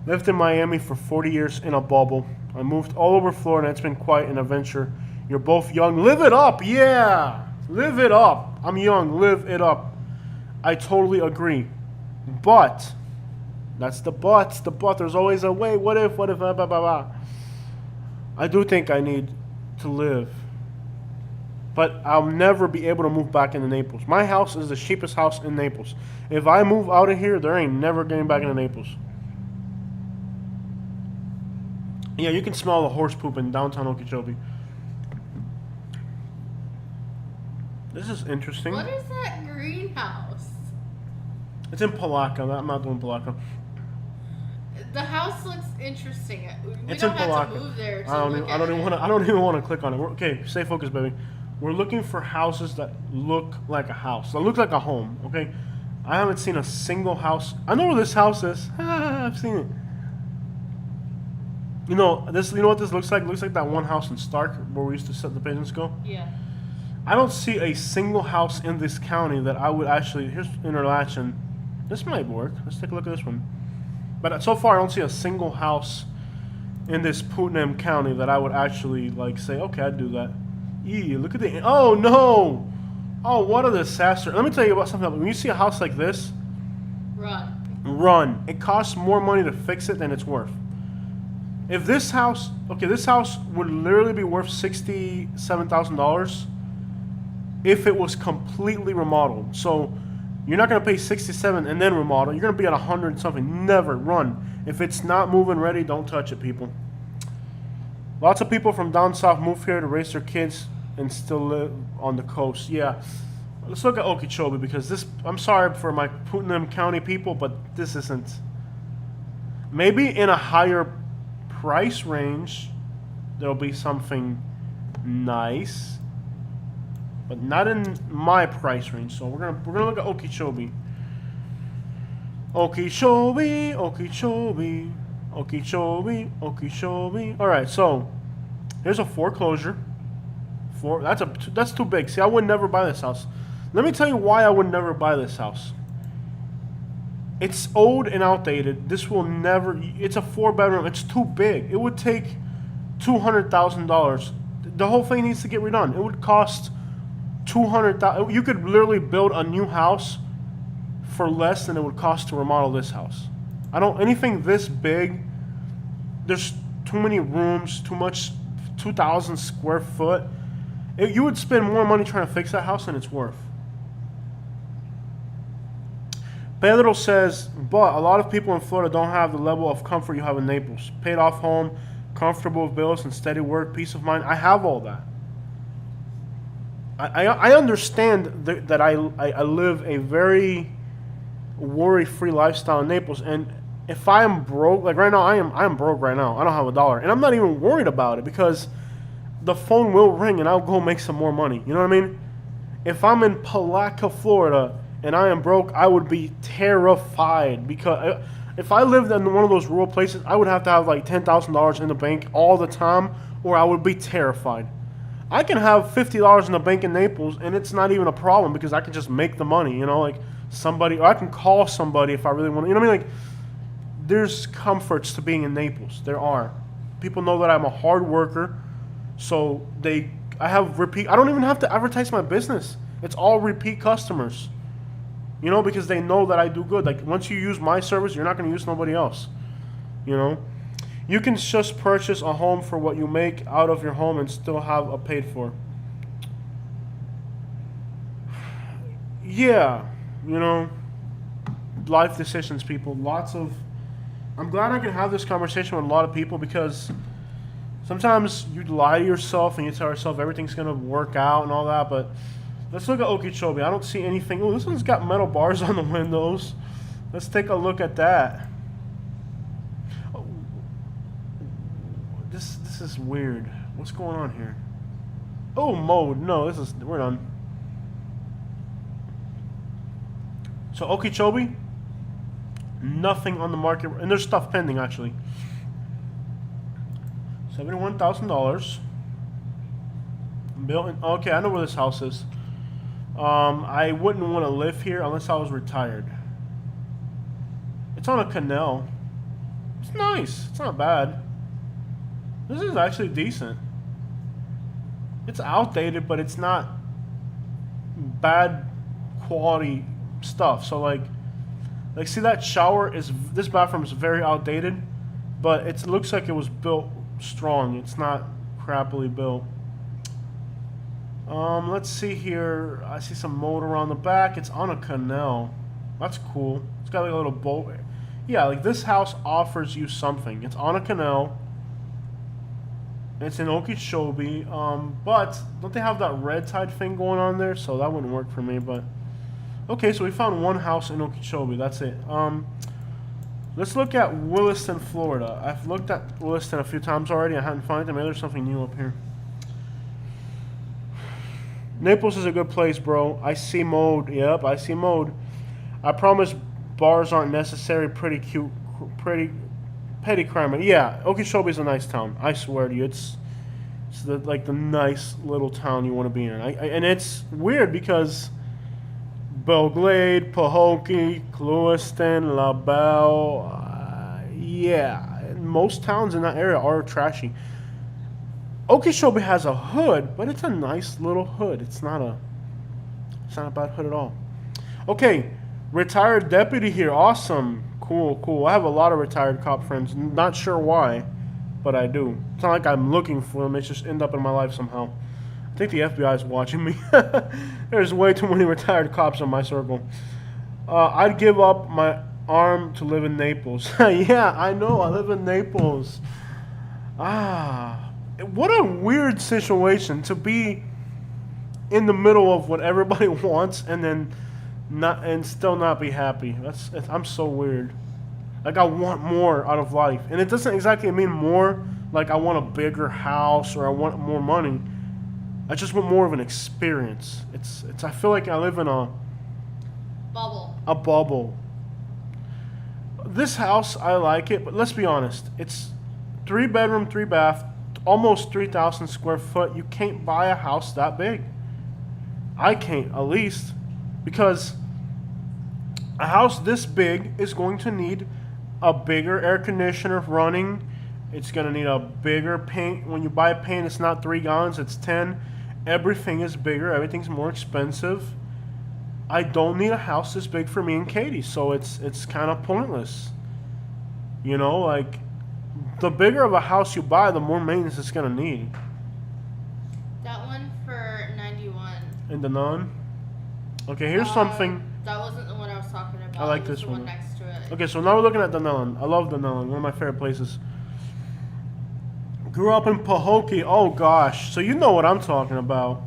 lived in Miami for 40 years in a bubble. I moved all over Florida. It's been quite an adventure. You're both young. Live it up. Yeah. Live it up. I'm young. Live it up. I totally agree. But, that's the but. The but. There's always a way. What if, blah, blah, blah, blah. I do think I need to live. But I'll never be able to move back into Naples. My house is the cheapest house in Naples. If I move out of here, there ain't never getting back into Naples. Yeah, you can smell the horse poop in downtown Okeechobee. This is interesting. What is that greenhouse? It's in Palaca. I'm not doing Palaca. The house looks interesting. We It's don't in have Palaca. to move there to I don't look even want to click on it. Okay, stay focused, baby. We're looking for houses that look like a house. That look like a home. Okay, I haven't seen a single house. I know where this house is. I've seen it. You know this. You know what this looks like? It looks like that one house in Stark where we used to set the pigeons go. Yeah. I don't see a single house in this county that I would actually. Here's Interlachen. This might work. Let's take a look at this one. But so far, I don't see a single house in this Putnam County that I would actually like say, okay, I'd do that. Look at the. Oh no! Oh, what a disaster! Let me tell you about something. When you see a house like this, run. It costs more money to fix it than it's worth. If this house, okay, this house would literally be worth $67,000 if it was completely remodeled. So you're not gonna pay 67 and then remodel. You're gonna be at 100 something. Never run. If it's not moving ready, don't touch it, people. Lots of people from down south move here to raise their kids and still live on the coast. Yeah. Let's look at Okeechobee because this, I'm sorry for my Putnam County people, but this isn't. Maybe in a higher price range, there'll be something nice, but not in my price range. So we're gonna look at Okeechobee. Okeechobee, Okeechobee. Okeechobee, Okeechobee. All right, so here's a foreclosure. That's too big. See, I would never buy this house. Let me tell you why I would never buy this house. It's old and outdated. This will never. It's a 4-bedroom. It's too big. It would take $200,000. The whole thing needs to get redone. It would cost $200,000. You could literally build a new house for less than it would cost to remodel this house. Anything this big, there's too many rooms, too much, 2,000 square foot. You would spend more money trying to fix that house than it's worth. Pedro says, but a lot of people in Florida don't have the level of comfort you have in Naples. Paid off home, comfortable with bills and steady work, peace of mind. I have all that. I understand that I live a very worry-free lifestyle in Naples, and if I am broke, like right now, I am broke right now. I don't have a dollar, and I'm not even worried about it because the phone will ring, and I'll go make some more money. You know what I mean? If I'm in Palaca, Florida, and I am broke, I would be terrified because if I lived in one of those rural places, I would have to have like $10,000 in the bank all the time, or I would be terrified. I can have $50 in the bank in Naples, and it's not even a problem because I can just make the money. You know, like somebody, or I can call somebody if I really want to. You know what I mean? Like, there's comforts to being in Naples. There are. People know that I'm a hard worker, so I have repeat. I don't even have to advertise my business. It's all repeat customers. You know, because they know that I do good. Like, once you use my service, you're not going to use nobody else. You know? You can just purchase a home for what you make out of your home and still have a paid for. Yeah. You know, life decisions, people. I'm glad I can have this conversation with a lot of people because Sometimes you lie to yourself and you tell yourself everything's gonna work out and all that, but let's look at Okeechobee. I don't see anything. Oh, this one's got metal bars on the windows. Let's take a look at that. Oh, this is weird. What's going on here? Oh, mode. No, we're done. So Okeechobee, nothing on the market, and there's stuff pending actually. $71,000. Built in, okay, I know where this house is. I wouldn't want to live here unless I was retired. It's on a canal. It's nice. It's not bad. This is actually decent. It's outdated, but it's not bad quality stuff. So like see that shower is, this bathroom is very outdated, but it looks like it was built strong. It's not crappily built. Let's see here. I see some mold around the back. It's on a canal. That's cool. It's got like a little boat. Yeah, like this house offers you something. It's on a canal. It's in Okeechobee. But don't they have that red tide thing going on there? So that wouldn't work for me. But okay, so we found one house in Okeechobee. That's it. Let's look at Williston, Florida. I've looked at Williston a few times already. I haven't found it. Maybe there's something new up here. Naples is a good place, bro. I see mode. Yep, I see mode. I promise bars aren't necessary. Pretty cute. Pretty petty crime. Yeah, Okeechobee is a nice town. I swear to you. It's like the nice little town you want to be in. And it's weird because Belle Glade, Pahokee, Clewiston, LaBelle, yeah, most towns in that area are trashy. Okeechobee has a hood, but it's a nice little hood. It's not a bad hood at all. Okay, retired deputy here. Awesome. Cool. I have a lot of retired cop friends. Not sure why, but I do. It's not like I'm looking for them. It's just end up in my life somehow. I think the FBI is watching me. There's way too many retired cops in my circle. I'd give up my arm to live in Naples. Yeah, I know. I live in Naples. What a weird situation to be in the middle of what everybody wants and then still not be happy. I'm so weird. Like I want more out of life, and it doesn't exactly mean more. Like I want a bigger house or I want more money. I just want more of an experience. I feel like I live in a bubble. This house, I like it, but let's be honest. It's 3-bedroom, 3-bath, almost 3,000 square foot. You can't buy a house that big. I can't, at least, because a house this big is going to need a bigger air conditioner running. It's going to need a bigger paint. When you buy paint, it's not 3 gallons, it's 10. Everything is bigger. Everything's more expensive. I don't need a house this big for me and Katie, so it's kind of pointless. You know, like, the bigger of a house you buy, the more maintenance it's going to need. That one for 91. In the Nun? Okay, here's something. That wasn't the one I was talking about. I like It was this the one. next to it. Okay, so now we're looking at the Nun. I love the Nun. One of my favorite places. Grew up in Pahokee. Oh, gosh. So you know what I'm talking about.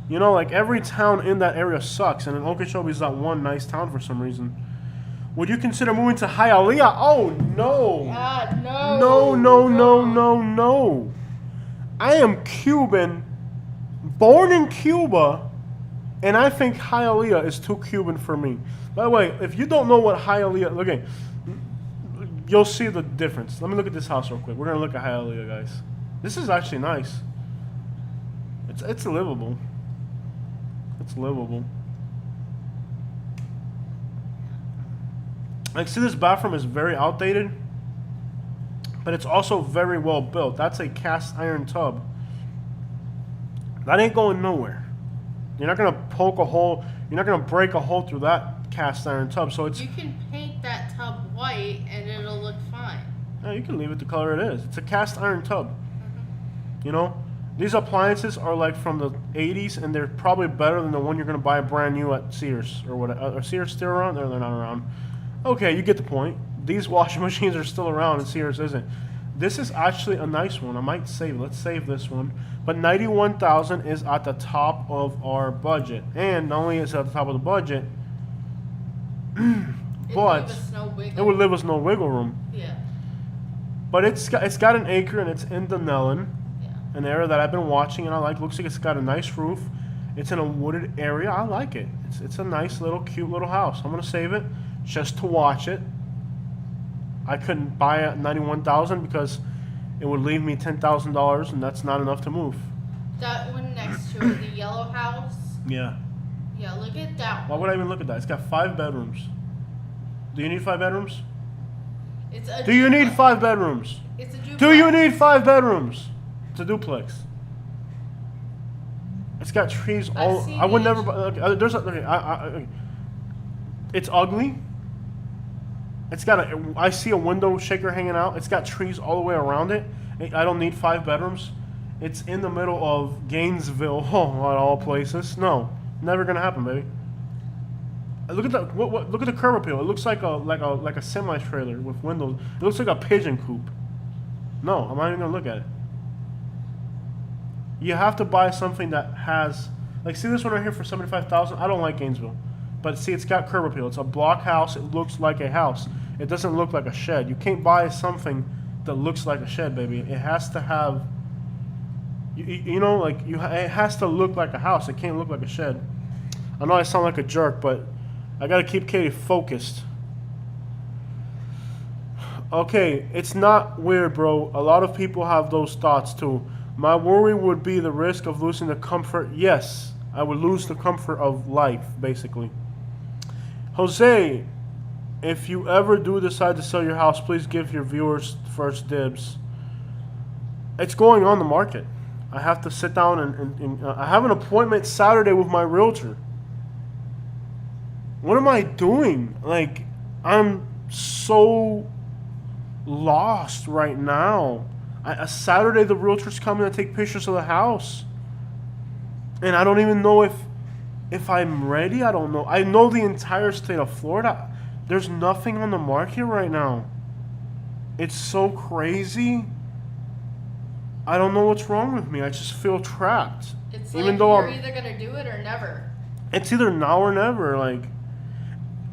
You know, like, every town in that area sucks, and then Okeechobee is that one nice town for some reason. Would you consider moving to Hialeah? Oh, no. No. I am Cuban, born in Cuba, and I think Hialeah is too Cuban for me. By the way, if you don't know what Hialeah... Okay, you'll see the difference. Let me look at this house real quick. We're going to look at Hialeah, guys. This is actually nice. It's livable. It's livable. Like, see, this bathroom is very outdated, but it's also very well built. That's a cast iron tub. That ain't going nowhere. You're not gonna poke a hole. You're not gonna break a hole through that cast iron tub. So it's. You can paint that tub white and it'll look fine. Yeah, you can leave it the color it is. It's a cast iron tub. Mm-hmm. You know, these appliances are like from the 80s, and they're probably better than the one you're gonna buy brand new at Sears or what? Are Sears still around? They're not around. Okay, you get the point. These washing machines are still around and Sears isn't. This is actually a nice one. I might save. Let's save this one. But 91,000 is at the top of our budget, and not only is it at the top of the budget, but it would leave us no wiggle room. Yeah. But it's got an acre and it's in Dunellen, Yeah. an area that I've been watching and I like. Looks like it's got a nice roof. It's in a wooded area. I like it. It's a nice little cute little house. I'm gonna save it just to watch it. I couldn't buy it at 91,000 because it would leave me $10,000 and that's not enough to move. That one next to it, the yellow house. Yeah. Yeah, look at that Why one. would I even look at that? It's got 5 bedrooms. Do you need 5 bedrooms? It's a Do you need duplex. 5 bedrooms? It's a duplex. Do you need 5 bedrooms? It's a duplex. It's got trees all. seen I would these. never. There's a. Okay, it's ugly. It's got a. I see a window shaker hanging out. It's got trees all the way around it. I don't need 5 bedrooms. It's in the middle of Gainesville, of all places. No, never gonna happen, baby. Look at that. Look at the curb appeal. It looks like a semi trailer with windows. It looks like a pigeon coop. No, I'm not even gonna look at it. You have to buy something that has, like, see this one right here for 75,000. I don't like Gainesville, but see, it's got curb appeal. It's a block house. It looks like a house. It doesn't look like a shed. You can't buy something that looks like a shed, baby. It has to have, you know, like it has to look like a house. It can't look like a shed. I know I sound like a jerk, but I gotta keep Katie focused. Okay, it's not weird, bro. A lot of people have those thoughts too. My worry would be the risk of losing the comfort. Yes, I would lose the comfort of life, basically. Jose, if you ever do decide to sell your house, please give your viewers first dibs. It's going on the market. I have to sit down and I have an appointment Saturday with my realtor. What am I doing? Like, I'm so lost right now. A Saturday, the realtor's coming to take pictures of the house, and I don't even know if I'm ready. I don't know. I know the entire state of Florida. There's nothing on the market right now. It's so crazy. I don't know what's wrong with me. I just feel trapped. It's Even like though you're I'm, either gonna do it or never. it's either now or never. Like,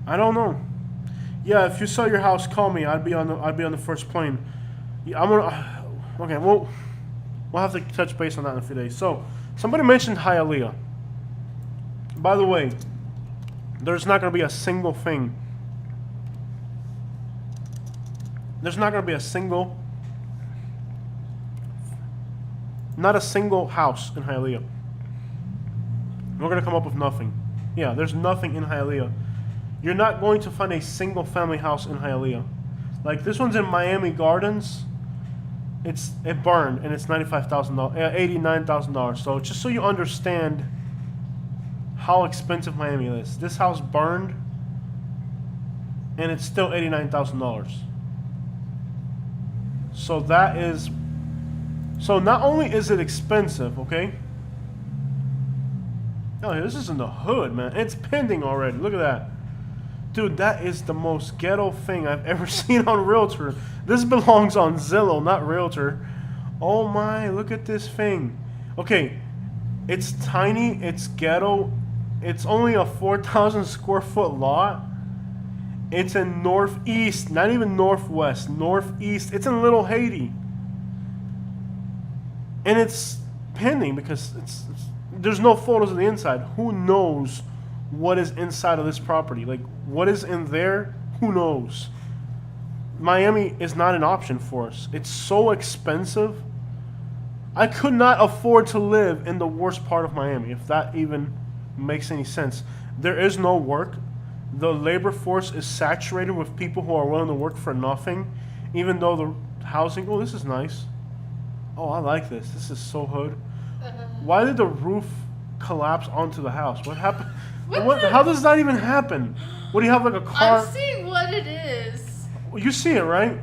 I don't know. Yeah, if you sell your house, call me. I'd be on the first plane. Yeah, I'm gonna. Okay, we'll have to touch base on that in a few days. So, somebody mentioned Hialeah. By the way, there's not going to be a single thing. There's not going to be not a single house in Hialeah. We're going to come up with nothing. Yeah, there's nothing in Hialeah. You're not going to find a single family house in Hialeah. Like, this one's in Miami Gardens. It burned and it's $95,000, $89,000. So just so you understand how expensive Miami is, this house burned and it's still $89,000. So that is, so not only is it expensive, okay? Oh, this is in the hood, man. It's pending already. Look at that. Dude, that is the most ghetto thing I've ever seen on Realtor. This belongs on Zillow, not Realtor. Oh my, look at this thing. Okay, it's tiny, it's ghetto. It's only a 4,000 square foot lot. It's in northeast, not even northwest, northeast. It's in Little Haiti. And it's pending because there's no photos of the inside. Who knows what is inside of this property? Like, what is in there? Who knows? Miami is not an option for us. It's so expensive. I could not afford to live in the worst part of Miami, if that even makes any sense. There is no work. The labor force is saturated with people who are willing to work for nothing, even though the housing, oh, this is nice. Oh, I like this. This is so hood. Why did the roof collapse onto the house? What happened? How does that even happen? What do you have, like a car? I'm seeing what it is. You see it, right?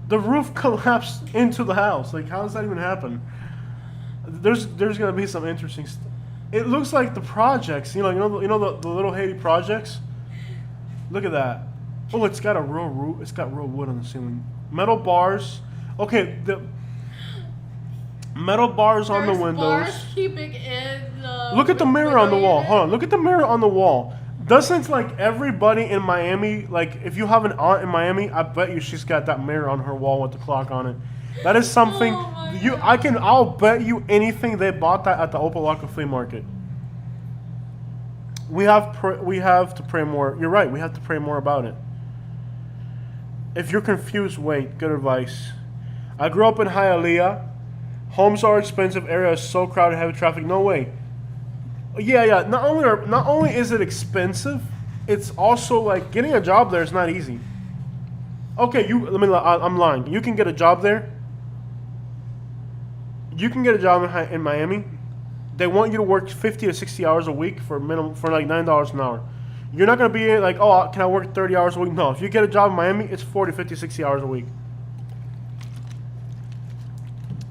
The roof collapsed into the house. Like, how does that even happen? There's gonna be some interesting stuff. It looks like the projects. You know the Little Haiti projects. Look at that. Oh, it's got a real roof. It's got real wood on the ceiling. Metal bars. Okay, the metal bars on the There's windows. bars keeping in the Look at the mirror window on the wall. unit. Hold on. Look at the mirror on the wall. Doesn't like everybody in Miami, like if you have an aunt in Miami, I bet you she's got that mirror on her wall with the clock on it. That is something Oh my I'll bet you anything they bought that at the Opelika flea market. We have to pray more. You're right. We have to pray more about it. If you're confused, wait. Good advice. I grew up in Hialeah. Homes are expensive. Area is so crowded, heavy traffic. No way. Yeah. Not only is it expensive, it's also like getting a job there is not easy. Okay, I'm lying. You can get a job there. You can get a job in Miami. They want you to work 50 to 60 hours a week for like $9 an hour. You're not going to be like, oh, can I work 30 hours a week? No, if you get a job in Miami, it's 40, 50, 60 hours a week.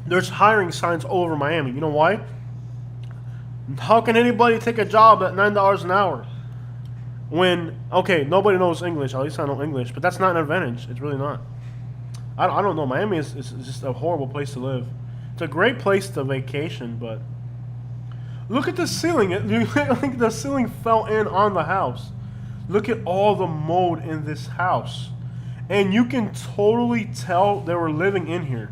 There's hiring signs all over Miami. You know why? How can anybody take a job at $9 an hour? When, okay, nobody knows English. At least I know English. But that's not an advantage. It's really not. I don't know. Miami is just a horrible place to live. It's a great place to vacation, but... Look at the ceiling. Like the ceiling fell in on the house. Look at all the mold in this house. And you can totally tell they were living in here.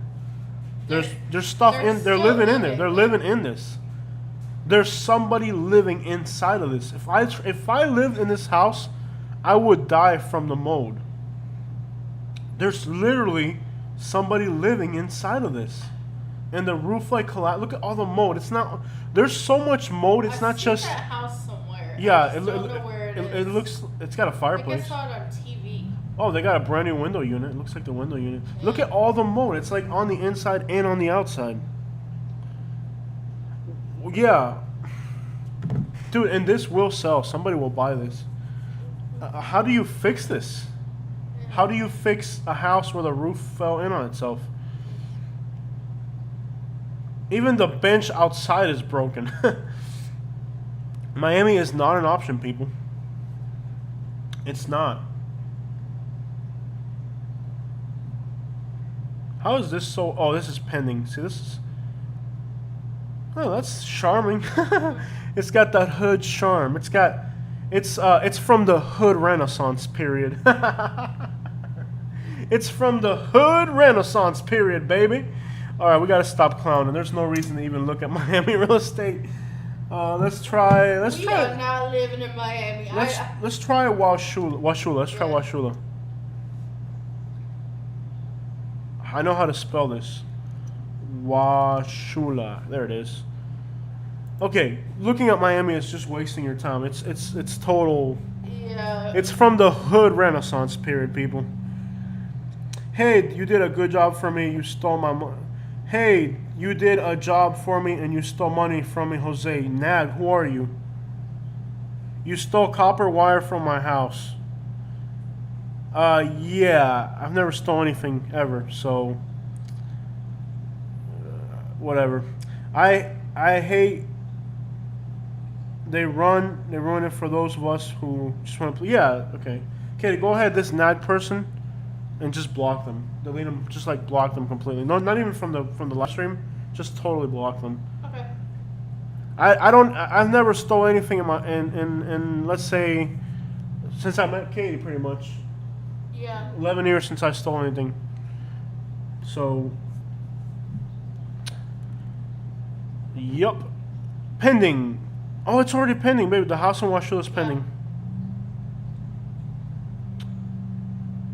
There's stuff in. They're living in there. They're living in this. There's somebody living inside of this. If I lived in this house, I would die from the mold. There's literally somebody living inside of this. And the roof like collapsed. Look at all the mold. It's not. There's so much mold. It's not just. That house somewhere. Yeah, I just don't know where it is. it looks. It's got a fireplace. I saw it on TV. Oh, they got a brand new window unit. It looks like the window unit. Look at all the mold. It's like on the inside and on the outside. Yeah. Dude, and this will sell. Somebody will buy this. How do you fix this? How do you fix a house where the roof fell in on itself? Even the bench outside is broken. Miami is not an option, people. It's not. How is this so... Oh, this is pending. See, this is... Oh, that's charming. It's got that hood charm. It's got... It's from the hood Renaissance period. It's from the hood Renaissance period, baby. All right, we got to stop clowning. There's no reason to even look at Miami real estate. Let's try... We are not living in Miami. Let's try Washula. Let's try Washula. I know how to spell this. Washula. There it is. Okay, looking at Miami is just wasting your time. It's total. Yeah. It's from the hood Renaissance period, people. Hey, you did a good job for me. You stole my money. Hey, you did a job for me and you stole money from me, Jose. Nag, who are you? You stole copper wire from my house. Yeah, I've never stolen anything ever, so whatever. I hate they ruin it for those of us who just want to. Yeah, okay. Okay, go ahead, this nag person, and just block them. Delete them. Just like block them completely. No, not even from the live stream. Just totally block them. Okay. I've never stole anything in let's say since I met Katie, pretty much. Yeah. 11 years since I stole anything. So, yup. Pending. Oh, it's already pending, baby. The house in Washula is pending.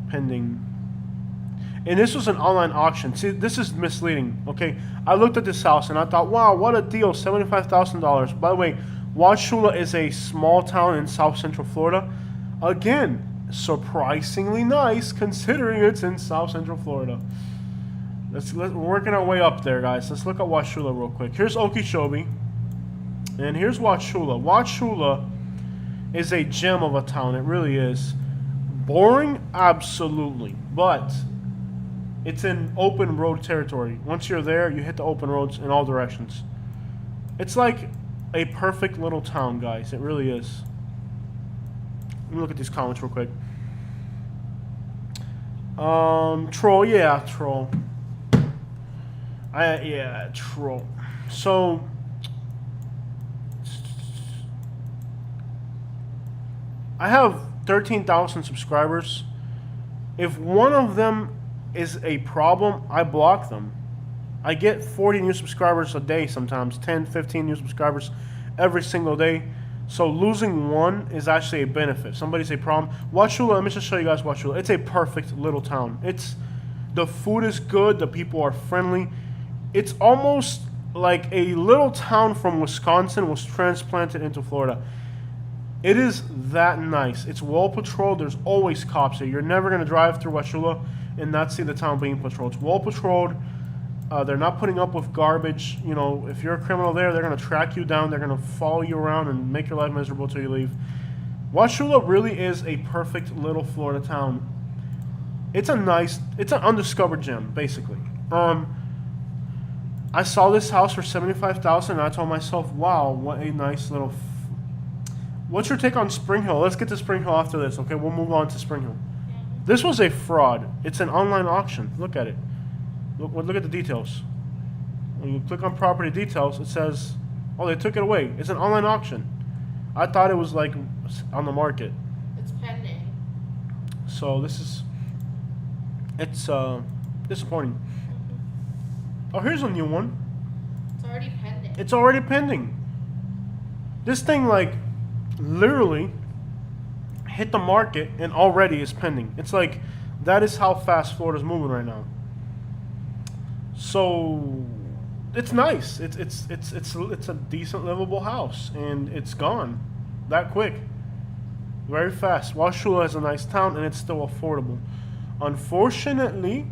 Pending. And this was an online auction. See, this is misleading, okay? I looked at this house and I thought, wow, what a deal, $75,000. By the way, Washula is a small town in South Central Florida. Again, surprisingly nice considering it's in South Central Florida. We're working our way up there, guys. Let's look at Washula real quick. Here's Okeechobee, and here's Washula. Washula is a gem of a town. It really is. Boring, absolutely, but it's in open road territory. Once you're there, you hit the open roads in all directions. It's like a perfect little town, guys. It really is. Let me look at these comments real quick. Troll, yeah, troll. Yeah, true. So I have 13,000 subscribers. If one of them is a problem, I block them. I get 40 new subscribers a day sometimes, 10, 15 new subscribers every single day. So losing one is actually a benefit. Somebody's a problem. Wauchula, let me just show you guys Wauchula. It's a perfect little town. The food is good, the people are friendly. It's almost like a little town from Wisconsin was transplanted into Florida. It is that nice. It's well patrolled. There's always cops here. You're never going to drive through Wauchula and not see the town being patrolled. It's well patrolled. They're not putting up with garbage. You know, if you're a criminal there, they're going to track you down. They're going to follow you around and make your life miserable till you leave. Wauchula really is a perfect little Florida town. It's an undiscovered gem, basically. I saw this house for $75,000 and I told myself, wow, what a nice little... What's your take on Spring Hill? Let's get to Spring Hill after this, okay? We'll move on to Spring Hill. This was a fraud. It's an online auction. Look at it. Look at the details. When you click on property details, it says, oh, they took it away. It's an online auction. I thought it was like on the market. It's pending. So it's disappointing. Oh, here's a new one. It's already pending. It's already pending. This thing like literally hit the market and already is pending. It's like that is how fast Florida's moving right now. So it's nice. It's a decent livable house and it's gone that quick. Very fast. Wauchula is a nice town and it's still affordable. Unfortunately,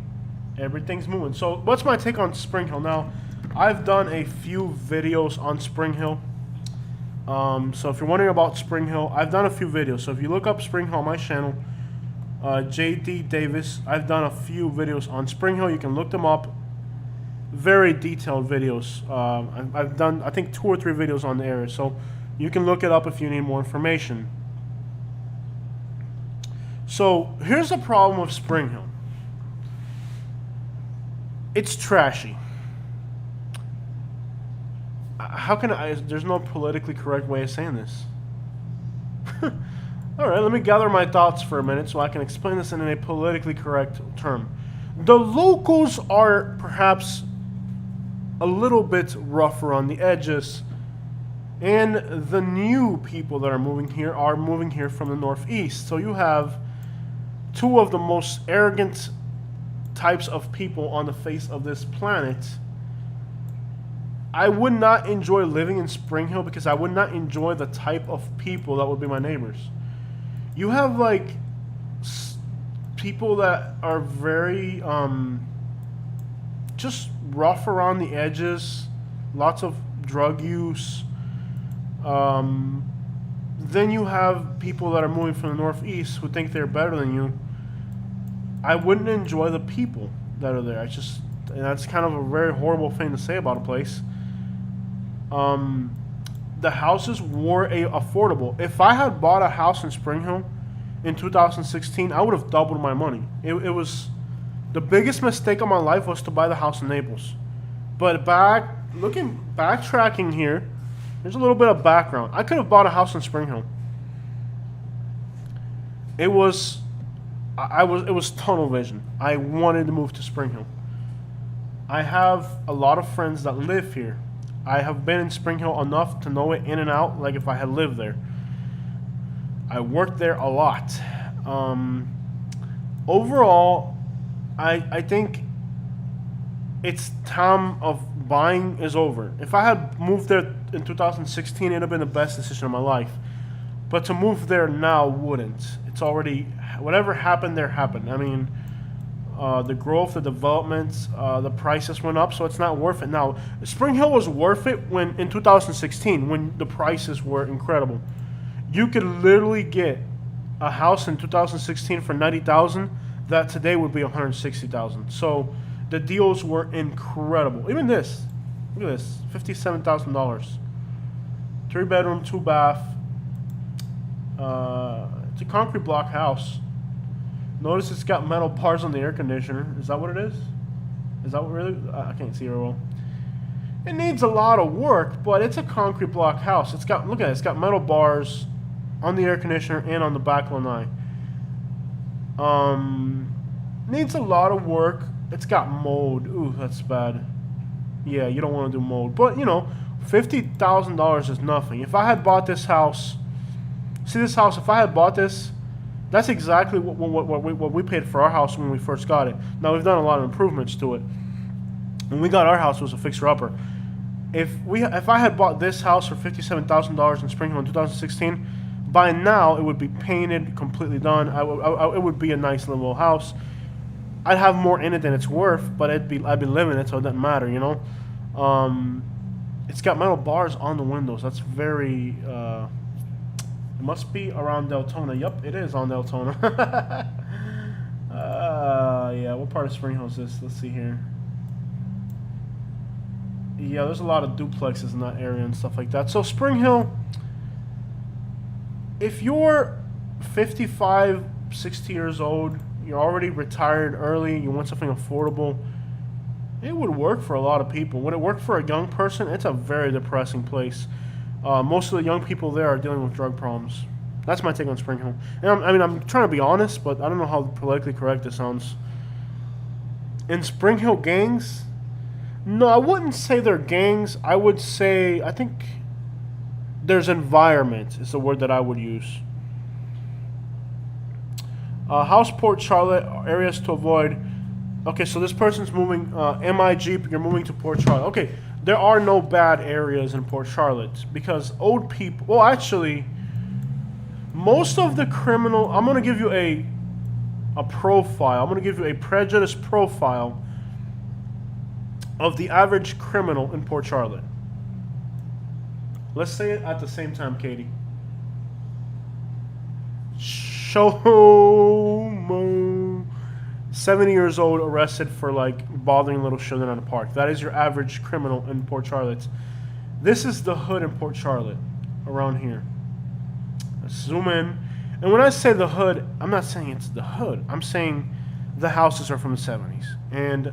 everything's moving. So what's my take on Spring Hill? Now, I've done a few videos on Spring Hill. So if you're wondering about Spring Hill, I've done a few videos. So if you look up Spring Hill on my channel, JD Davis, I've done a few videos on Spring Hill. You can look them up. Very detailed videos. I've done, I think, 2 or 3 videos on the area. So you can look it up if you need more information. So here's the problem with Spring Hill. It's trashy. How can there's no politically correct way of saying this. Alright, let me gather my thoughts for a minute so I can explain this in a politically correct term. The locals are perhaps a little bit rougher on the edges, and the new people that are moving here from the northeast. So you have 2 of the most arrogant types of people on the face of this planet. I would not enjoy living in Spring Hill because I would not enjoy the type of people that would be my neighbors. You have like people that are very just rough around the edges, lots of drug use. Then you have people that are moving from the northeast who think they're better than you. I wouldn't enjoy the people that are there. And that's kind of a very horrible thing to say about a place. The houses were affordable. If I had bought a house in Spring Hill in 2016, I would have doubled my money. It was the biggest mistake of my life was to buy the house in Naples. But backtracking here, there's a little bit of background. I could have bought a house in Spring Hill. It was tunnel vision. I wanted to move to Spring Hill. I have a lot of friends that live here. I have been in Spring Hill enough to know it in and out, like if I had lived there. I worked there a lot. Overall, I think its time of buying is over. If I had moved there in 2016, it would have been the best decision of my life. But to move there now wouldn't. It's already, whatever happened there happened. I mean, the growth, the development, the prices went up, so it's not worth it now. Spring Hill was worth it in 2016 when the prices were incredible. You could literally get a house in 2016 for $90,000 that today would be $160,000. So the deals were incredible. Even this, look at this, $57,000. 3-bedroom, 2-bath. It's a concrete block house. Notice it's got metal bars on the air conditioner. Is that what it is? Is that what really? I can't see very well. It needs a lot of work, but it's a concrete block house. It's got, look at it, it's got metal bars on the air conditioner and on the back lanai. Needs a lot of work. It's got mold. Ooh, that's bad. Yeah, you don't want to do mold. But, you know, $50,000 is nothing. If I had bought this house, see this house, if I had bought this, that's exactly what we paid for our house when we first got it. Now, we've done a lot of improvements to it. When we got our house, it was a fixer-upper. If I had bought this house for $57,000 in Spring Hill in 2016, by now it would be painted, completely done. It would be a nice little house. I'd have more in it than it's worth, but I'd be living in it, so it doesn't matter, you know. It's got metal bars on the windows. That's very. It must be around Deltona. Yep, it is on Deltona. Yeah. What part of Spring Hill is this? Let's see here. Yeah, there's a lot of duplexes in that area and stuff like that. So Spring Hill, if you're 55, 60 years old, you're already retired early, you want something affordable, it would work for a lot of people. Would it work for a young person? It's a very depressing place. Most of the young people there are dealing with drug problems. That's my take on Spring Hill. And I'm trying to be honest, but I don't know how politically correct this sounds. In Spring Hill gangs, no, I wouldn't say they're gangs. I would say, I think there's environment is the word that I would use. House Port Charlotte, areas to avoid. Okay, so this person's moving, MIG, you're moving to Port Charlotte. Okay, there are no bad areas in Port Charlotte because old people, well, actually, most of the criminal, I'm going to give you a profile. I'm going to give you a prejudice profile of the average criminal in Port Charlotte. Let's say it at the same time, Katie. Shomo, 70 years old, arrested for like bothering little children at a park. That is your average criminal in Port Charlotte. This is the hood in Port Charlotte, around here. Let's zoom in. And when I say the hood, I'm not saying it's the hood. I'm saying the houses are from the 70s. And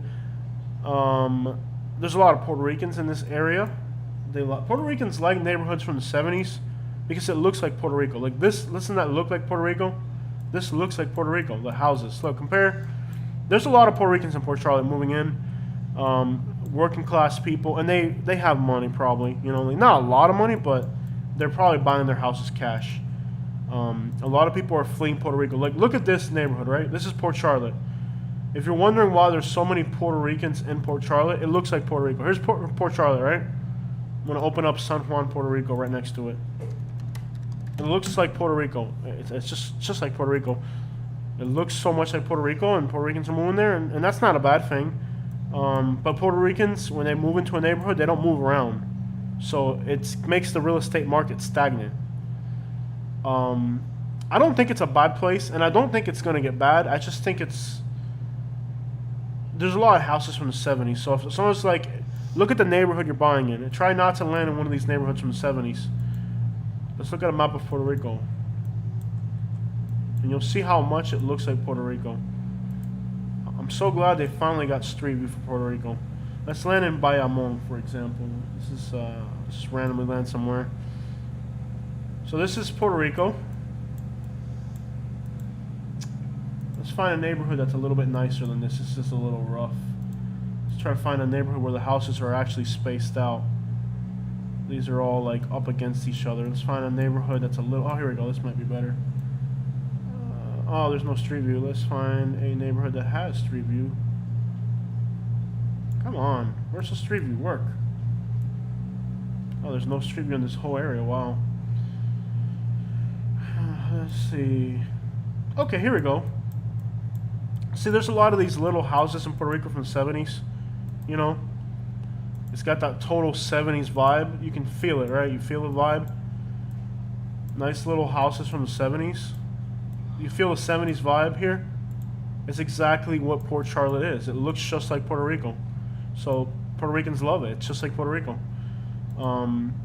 there's a lot of Puerto Ricans in this area. Puerto Ricans like neighborhoods from the 70s because it looks like Puerto Rico. Like this, doesn't that look like Puerto Rico? This looks like Puerto Rico, the houses. Look, compare. There's a lot of Puerto Ricans in Port Charlotte moving in, working class people, and they have money probably. You know, like not a lot of money, but they're probably buying their houses cash. A lot of people are fleeing Puerto Rico. Like, look at this neighborhood, right? This is Port Charlotte. If you're wondering why there's so many Puerto Ricans in Port Charlotte, it looks like Puerto Rico. Here's Port Charlotte, right? I'm going to open up San Juan, Puerto Rico right next to it. It looks like Puerto Rico. It's just like Puerto Rico. It looks so much like Puerto Rico, and Puerto Ricans are moving there, and that's not a bad thing. But Puerto Ricans, when they move into a neighborhood, they don't move around. So it makes the real estate market stagnant. I don't think it's a bad place, and I don't think it's going to get bad. I just think there's a lot of houses from the 70s. So if someone's like, look at the neighborhood you're buying in, and try not to land in one of these neighborhoods from the 70s. Let's look at a map of Puerto Rico. And you'll see how much it looks like Puerto Rico. I'm so glad they finally got street view for Puerto Rico. Let's land in Bayamon, for example. This is just randomly land somewhere. So this is Puerto Rico. Let's find a neighborhood that's a little bit nicer than this. It's just a little rough. Let's try to find a neighborhood where the houses are actually spaced out. These are all like up against each other. Let's find a neighborhood that's a little... Oh, here we go. This might be better. Oh, there's no street view. Let's find a neighborhood that has street view. Come on. Where's the street view work? Oh, there's no street view in this whole area. Wow. Let's see. Okay, here we go. See, there's a lot of these little houses in Puerto Rico from the 70s. You know? It's got that total 70s vibe. You can feel it, right? You feel the vibe. Nice little houses from the 70s. You feel the 70s vibe here? It's exactly what Port Charlotte is. It looks just like Puerto Rico. So Puerto Ricans love it. It's just like Puerto Rico.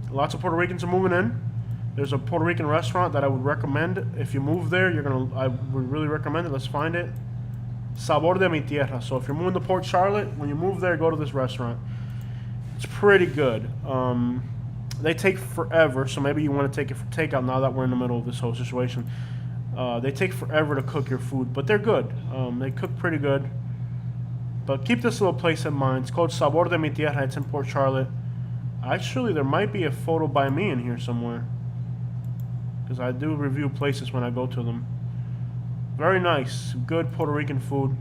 Lots of Puerto Ricans are moving in. There's a Puerto Rican restaurant that I would recommend. If you move there, I would really recommend it. Let's find it. Sabor de mi tierra. So if you're moving to Port Charlotte, when you move there, go to this restaurant. It's pretty good. They take forever, so maybe you want to take it for takeout now that we're in the middle of this whole situation. They take forever to cook your food, but they're good. They cook pretty good. But keep this little place in mind. It's called Sabor de mi tierra. It's in Port Charlotte. Actually, there might be a photo by me in here somewhere, because I do review places when I go to them. Very nice. Good Puerto Rican food.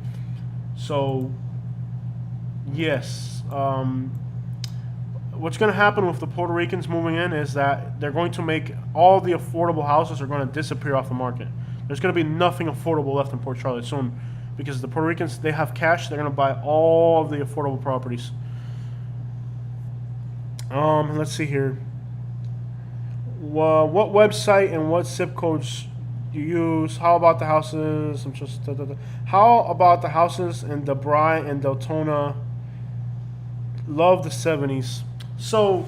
So, yes. What's going to happen with the Puerto Ricans moving in is that they're going to make all the affordable houses are going to disappear off the market. There's going to be nothing affordable left in Port Charlotte soon, because the Puerto Ricans, they have cash. They're going to buy all of the affordable properties. Let's see here. What website and what zip codes you use? How about the houses? How about the houses in Debray and Deltona? Love the 70s. So,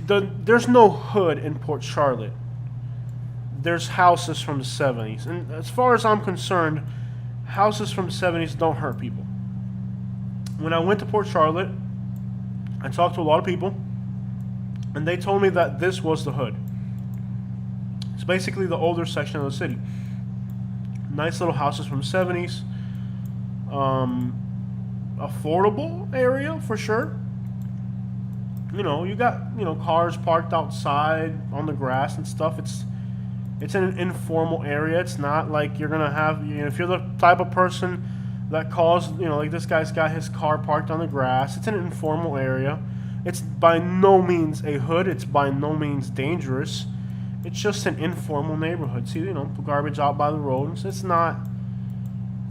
there's no hood in Port Charlotte. There's houses from the 70s. And as far as I'm concerned, houses from the 70s don't hurt people. When I went to Port Charlotte, I talked to a lot of people, and they told me that this was the hood. It's basically the older section of the city. Nice little houses from the 70s. Affordable area for sure. You know, you got, you know, cars parked outside on the grass and stuff. It's an informal area. It's not like you're gonna have, you know, if you're the type of person that calls, you know, like this guy's got his car parked on the grass. It's an informal area. It's by no means a hood. It's by no means dangerous. It's just an informal neighborhood. See, you know, garbage out by the road. It's not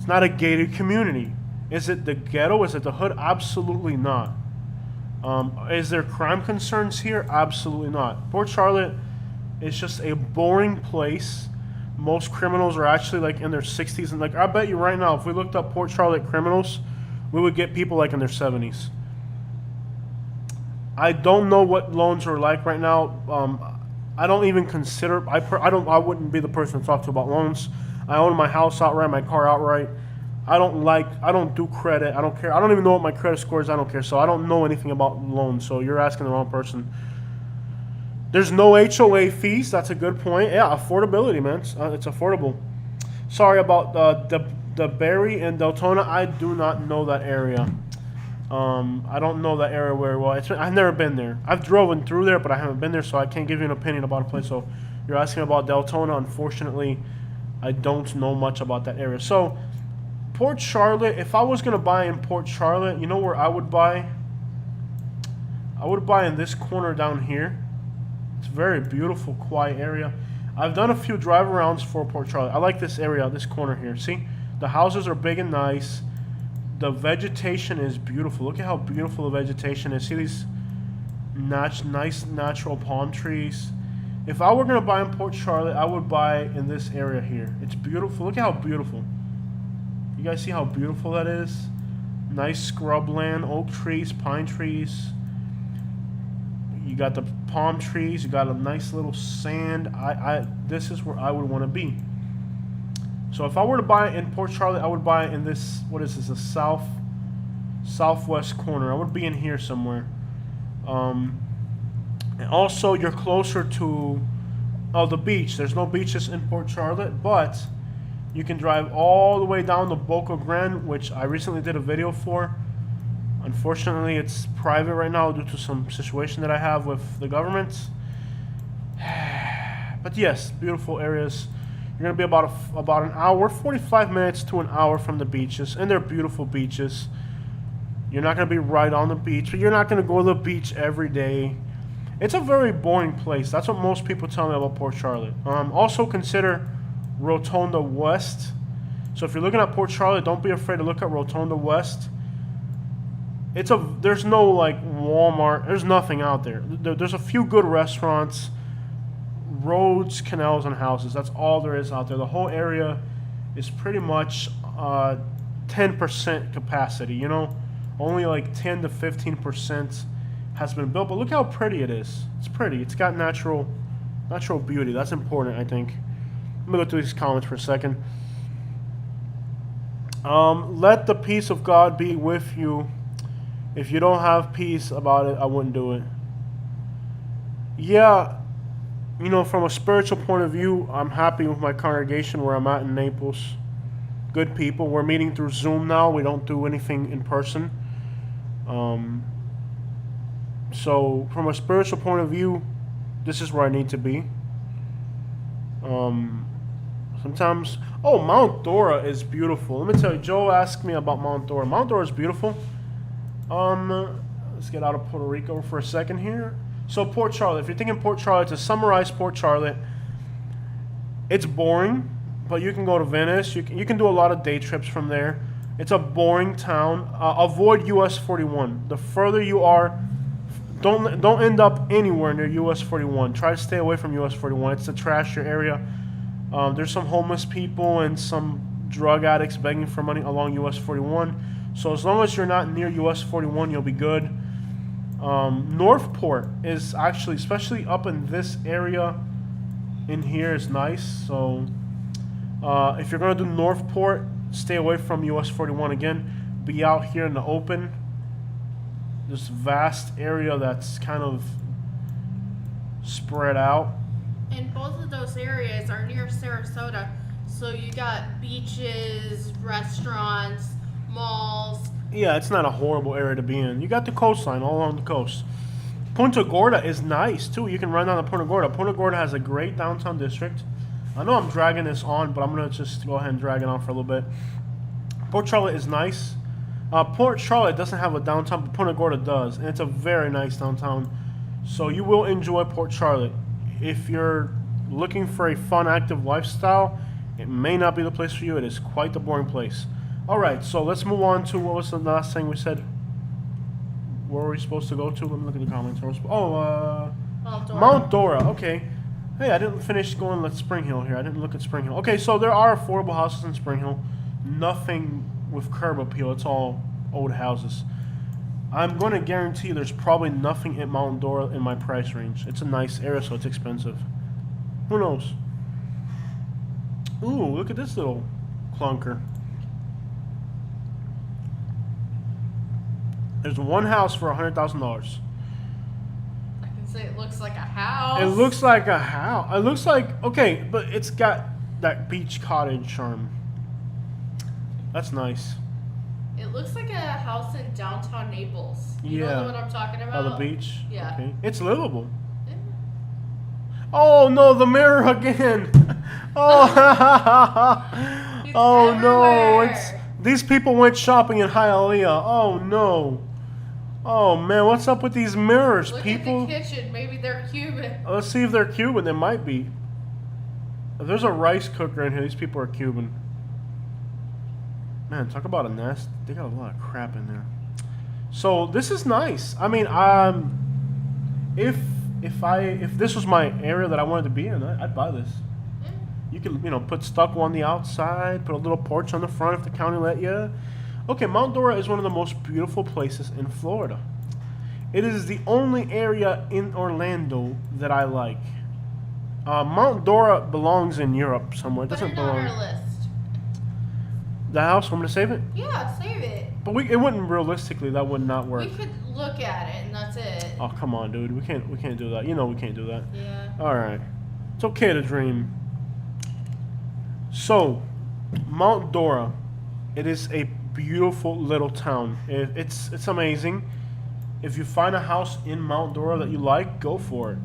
a gated community. Is it the ghetto? Is it the hood? Absolutely not. Is there crime concerns here? Absolutely not. Port Charlotte is just a boring place. Most criminals are actually like in their 60s, and like I bet you right now, if we looked up Port Charlotte criminals, we would get people like in their 70s. I don't know what loans are like right now. I don't even consider. I wouldn't be the person to talk to about loans. I own my house outright, my car outright. I don't do credit. I don't care. I don't even know what my credit score is. I don't care. So I don't know anything about loans. So you're asking the wrong person. There's no HOA fees. That's a good point. Yeah, affordability, man. It's affordable. Sorry about the Berry and Deltona. I do not know that area. I don't know that area very well. I've never been there. I've driven through there, but I haven't been there, so I can't give you an opinion about a place. So you're asking about Deltona. Unfortunately, I don't know much about that area. So Port Charlotte, if I was going to buy in Port Charlotte, you know where I would buy? I would buy in this corner down here. It's a very beautiful, quiet area. I've done a few drive-arounds for Port Charlotte. I like this area, this corner here. See? The houses are big and nice. The vegetation is beautiful. Look at how beautiful the vegetation is. See these nice natural palm trees? If I were going to buy in Port Charlotte, I would buy in this area here. It's beautiful. Look at how beautiful. You guys see how beautiful that is? Nice scrubland, oak trees, pine trees. You got the palm trees. You got a nice little sand. This is where I would want to be. So if I were to buy in Port Charlotte, I would buy in this, what is this, a southwest corner. I would be in here somewhere. And also, you're closer to the beach. There's no beaches in Port Charlotte, but you can drive all the way down to Boca Grande, which I recently did a video for. Unfortunately, it's private right now due to some situation that I have with the government. But yes, beautiful areas. You're going to be about an hour, 45 minutes to an hour from the beaches, and they're beautiful beaches. You're not going to be right on the beach, but you're not going to go to the beach every day. It's a very boring place. That's what most people tell me about Port Charlotte. Also consider Rotonda West. So if you're looking at Port Charlotte, don't be afraid to look at Rotonda West. There's no like Walmart. There's nothing out there. There's a few good restaurants, roads, canals, and houses. That's all there is out there. The whole area is pretty much 10% capacity. You know, only like 10 to 15% has been built. But look how pretty it is. It's pretty. It's got natural beauty. That's important, I think. Let me go through these comments for a second. Let the peace of God be with you. If you don't have peace about it, I wouldn't do it. Yeah, from a spiritual point of view, I'm happy with my congregation where I'm at in Naples. Good people. We're meeting through Zoom now. We don't do anything in person. So from a spiritual point of view, this is where I need to be. Sometimes, Mount Dora is beautiful. Let me tell you, Joe asked me about Mount Dora. Mount Dora is beautiful. Let's get out of Puerto Rico for a second here. So Port Charlotte, if you're thinking Port Charlotte, to summarize Port Charlotte, it's boring, but you can go to Venice. You can do a lot of day trips from there. It's a boring town. Avoid US 41. The further you are, don't end up anywhere near US 41. Try to stay away from US 41. It's a trashier area. There's some homeless people and some drug addicts begging for money along US 41. So as long as you're not near US 41, you'll be good. Northport is actually, especially up in this area in here, is nice. So if you're going to do Northport, stay away from US 41 again. Be out here in the open. This vast area that's kind of spread out. And both of those areas are near Sarasota. So you got beaches, restaurants, malls. Yeah, it's not a horrible area to be in. You got the coastline all along the coast. Punta Gorda is nice too. You can run down to Punta Gorda. Punta Gorda has a great downtown district. I know I'm dragging this on, but I'm going to just go ahead and drag it on for a little bit. Port Charlotte is nice. Port Charlotte doesn't have a downtown, but Punta Gorda does. And it's a very nice downtown. So you will enjoy Port Charlotte. If you're looking for a fun, active lifestyle, it may not be the place for you. It is quite the boring place. All right, so let's move on to what was the last thing we said? Where were we supposed to go to? Let me look at the comments. Mount Dora. Okay. Hey, I didn't finish going to Spring Hill here. I didn't look at Spring Hill. Okay, so there are affordable houses in Spring Hill. Nothing with curb appeal. It's all old houses. I'm going to guarantee there's probably nothing at Mount Dora in my price range. It's a nice area, so it's expensive. Who knows? Ooh, look at this little clunker. There's one house for $100,000. I can say it looks like a house. It looks like a house. It looks like, okay, but it's got that beach cottage charm. That's nice. It looks like a house in downtown Naples. You Yeah. know what I'm talking about? Oh, the beach? Yeah. Okay. It's livable. Yeah. Oh, no, the mirror again. Oh, It's oh no. everywhere. These people went shopping in Hialeah. Oh, no. Oh, man, what's up with these mirrors, Look people? at the kitchen. Maybe they're Cuban. Let's see if they're Cuban. They might be. If there's a rice cooker in here, these people are Cuban. Man, talk about a nest. They got a lot of crap in there. So this is nice. I mean, if this was my area that I wanted to be in, I'd buy this. Yeah. You can, put stucco on the outside, put a little porch on the front if the county let you. Okay, Mount Dora is one of the most beautiful places in Florida. It is the only area in Orlando that I like. Mount Dora belongs in Europe somewhere. It Put doesn't it on belong. our list. The house, I'm gonna save it. Yeah, save it. But it wouldn't realistically. That would not work. We could look at it and that's it. Oh, come on, dude. We can't do that. We can't do that. Yeah. All right. It's okay to dream. So, Mount Dora, it is a beautiful little town. It's amazing. If you find a house in Mount Dora that you like, go for it.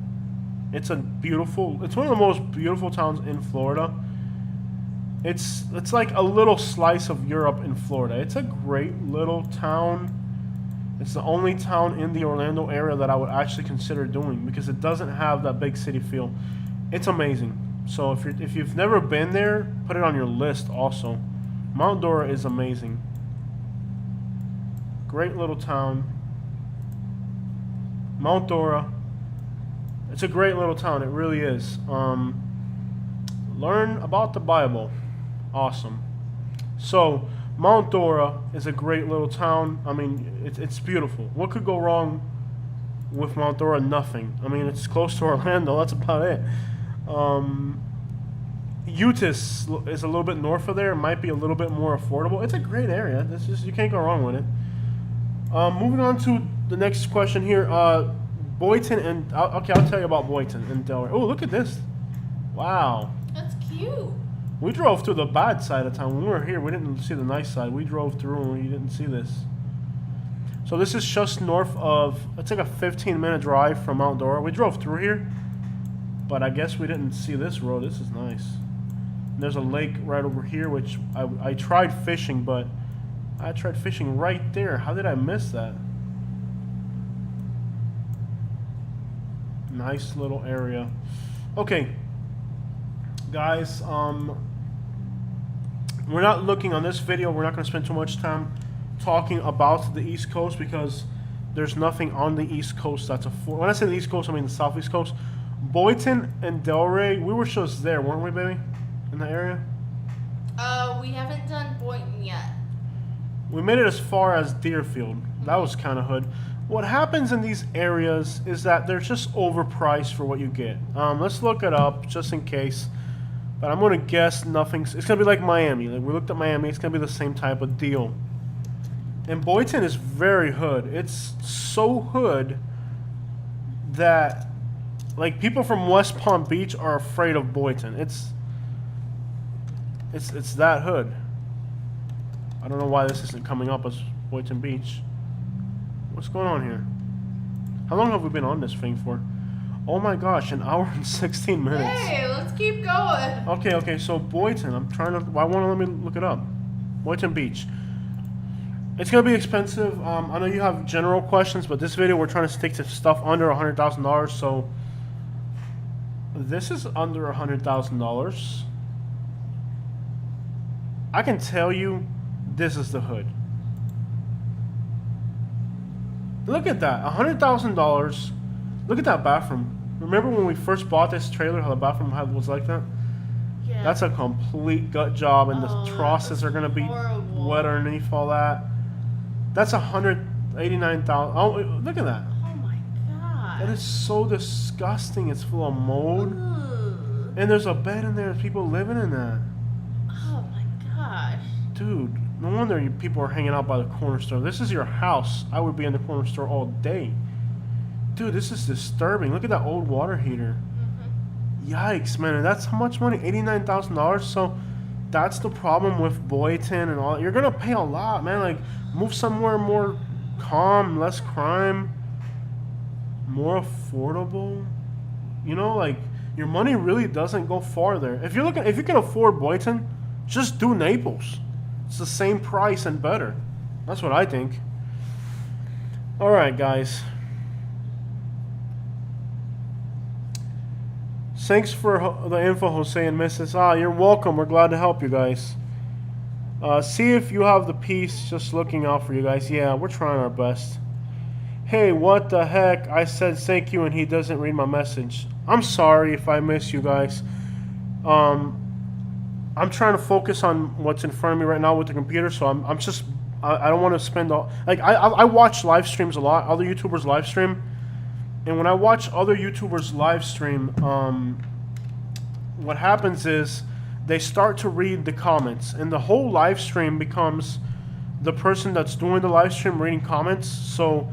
It's one of the most beautiful towns in Florida. It's like a little slice of Europe in Florida. It's a great little town. It's the only town in the Orlando area that I would actually consider doing because it doesn't have that big city feel. It's amazing. So if you've never been there, put it on your list also. Mount Dora is amazing. Great little town. Mount Dora. It's a great little town. It really is. Learn about the Bible. Awesome. So, Mount Dora is a great little town. I mean, it's beautiful. What could go wrong with Mount Dora? Nothing. I mean, it's close to Orlando. That's about it. Utis is a little bit north of there. It might be a little bit more affordable. It's a great area. It's just, you can't go wrong with it. Moving on to the next question here. Boynton and okay, I'll tell you about Boynton and Delray. Oh, look at this! Wow, That's cute. we drove through the bad side of town when we were here. We didn't see the nice side. We drove through and we didn't see this. So this is just north of. It's like a 15-minute drive from Mount Dora. We drove through here, but I guess we didn't see this road. This is nice. There's a lake right over here, which I tried fishing, but I tried fishing right there. How did I miss that? Nice little area. Okay, guys, we're not looking on this video. We're not going to spend too much time talking about the East Coast because there's nothing on the East Coast that's when I say the East Coast, I mean the Southeast Coast. Boynton and Delray, we were just there, weren't we, baby? In the area? We haven't done Boynton yet. We made it as far as Deerfield. That was kind of hood. What happens in these areas is that they're just overpriced for what you get. Let's look it up just in case. But I'm going to guess nothing's... It's going to be like Miami. Like we looked at Miami. It's going to be the same type of deal. And Boynton is very hood. It's so hood that like people from West Palm Beach are afraid of Boynton. It's that hood. I don't know why this isn't coming up as Boynton Beach. What's going on here? How long have we been on this thing for? Oh my gosh, an hour and 16 minutes. Hey, let's keep going. Okay, so Boynton, I'm trying to, why won't it let me look it up? Boynton Beach. It's going to be expensive. I know you have general questions, but this video we're trying to stick to stuff under $100,000, so this is under $100,000. I can tell you, this is the hood. Look at that, $100,000. Look at that bathroom. Remember when we first bought this trailer, how the bathroom was like that? Yeah. That's a complete gut job, and the trusses are gonna be horrible. wet underneath all that. That's $189,000. Oh, look at that. Oh my god. That is so disgusting. It's full of mold, Ugh. and there's a bed in there. There's people living in that. Oh my gosh. Dude, no wonder people are hanging out by the corner store. This is your house. I would be in the corner store all day. Dude, this is disturbing. Look at that old water heater. Yikes, man. And that's how much money? $89,000. So that's the problem with Boynton and all. You're going to pay a lot, man. Like, move somewhere more calm, less crime, more affordable. You know, like, your money really doesn't go far there. If you can afford Boynton, just do Naples. It's the same price and better. That's what I think. All right, guys. Thanks for the info, Jose and Mrs. You're welcome. We're glad to help you guys. See if you have the piece. Just looking out for you guys. Yeah, we're trying our best. Hey, what the heck? I said thank you and he doesn't read my message. I'm sorry if I miss you guys. I'm trying to focus on what's in front of me right now with the computer, so I don't want to spend all... Like, I watch live streams a lot. Other YouTubers live stream. And when I watch other YouTubers live stream, what happens is they start to read the comments, and the whole live stream becomes the person that's doing the live stream reading comments. So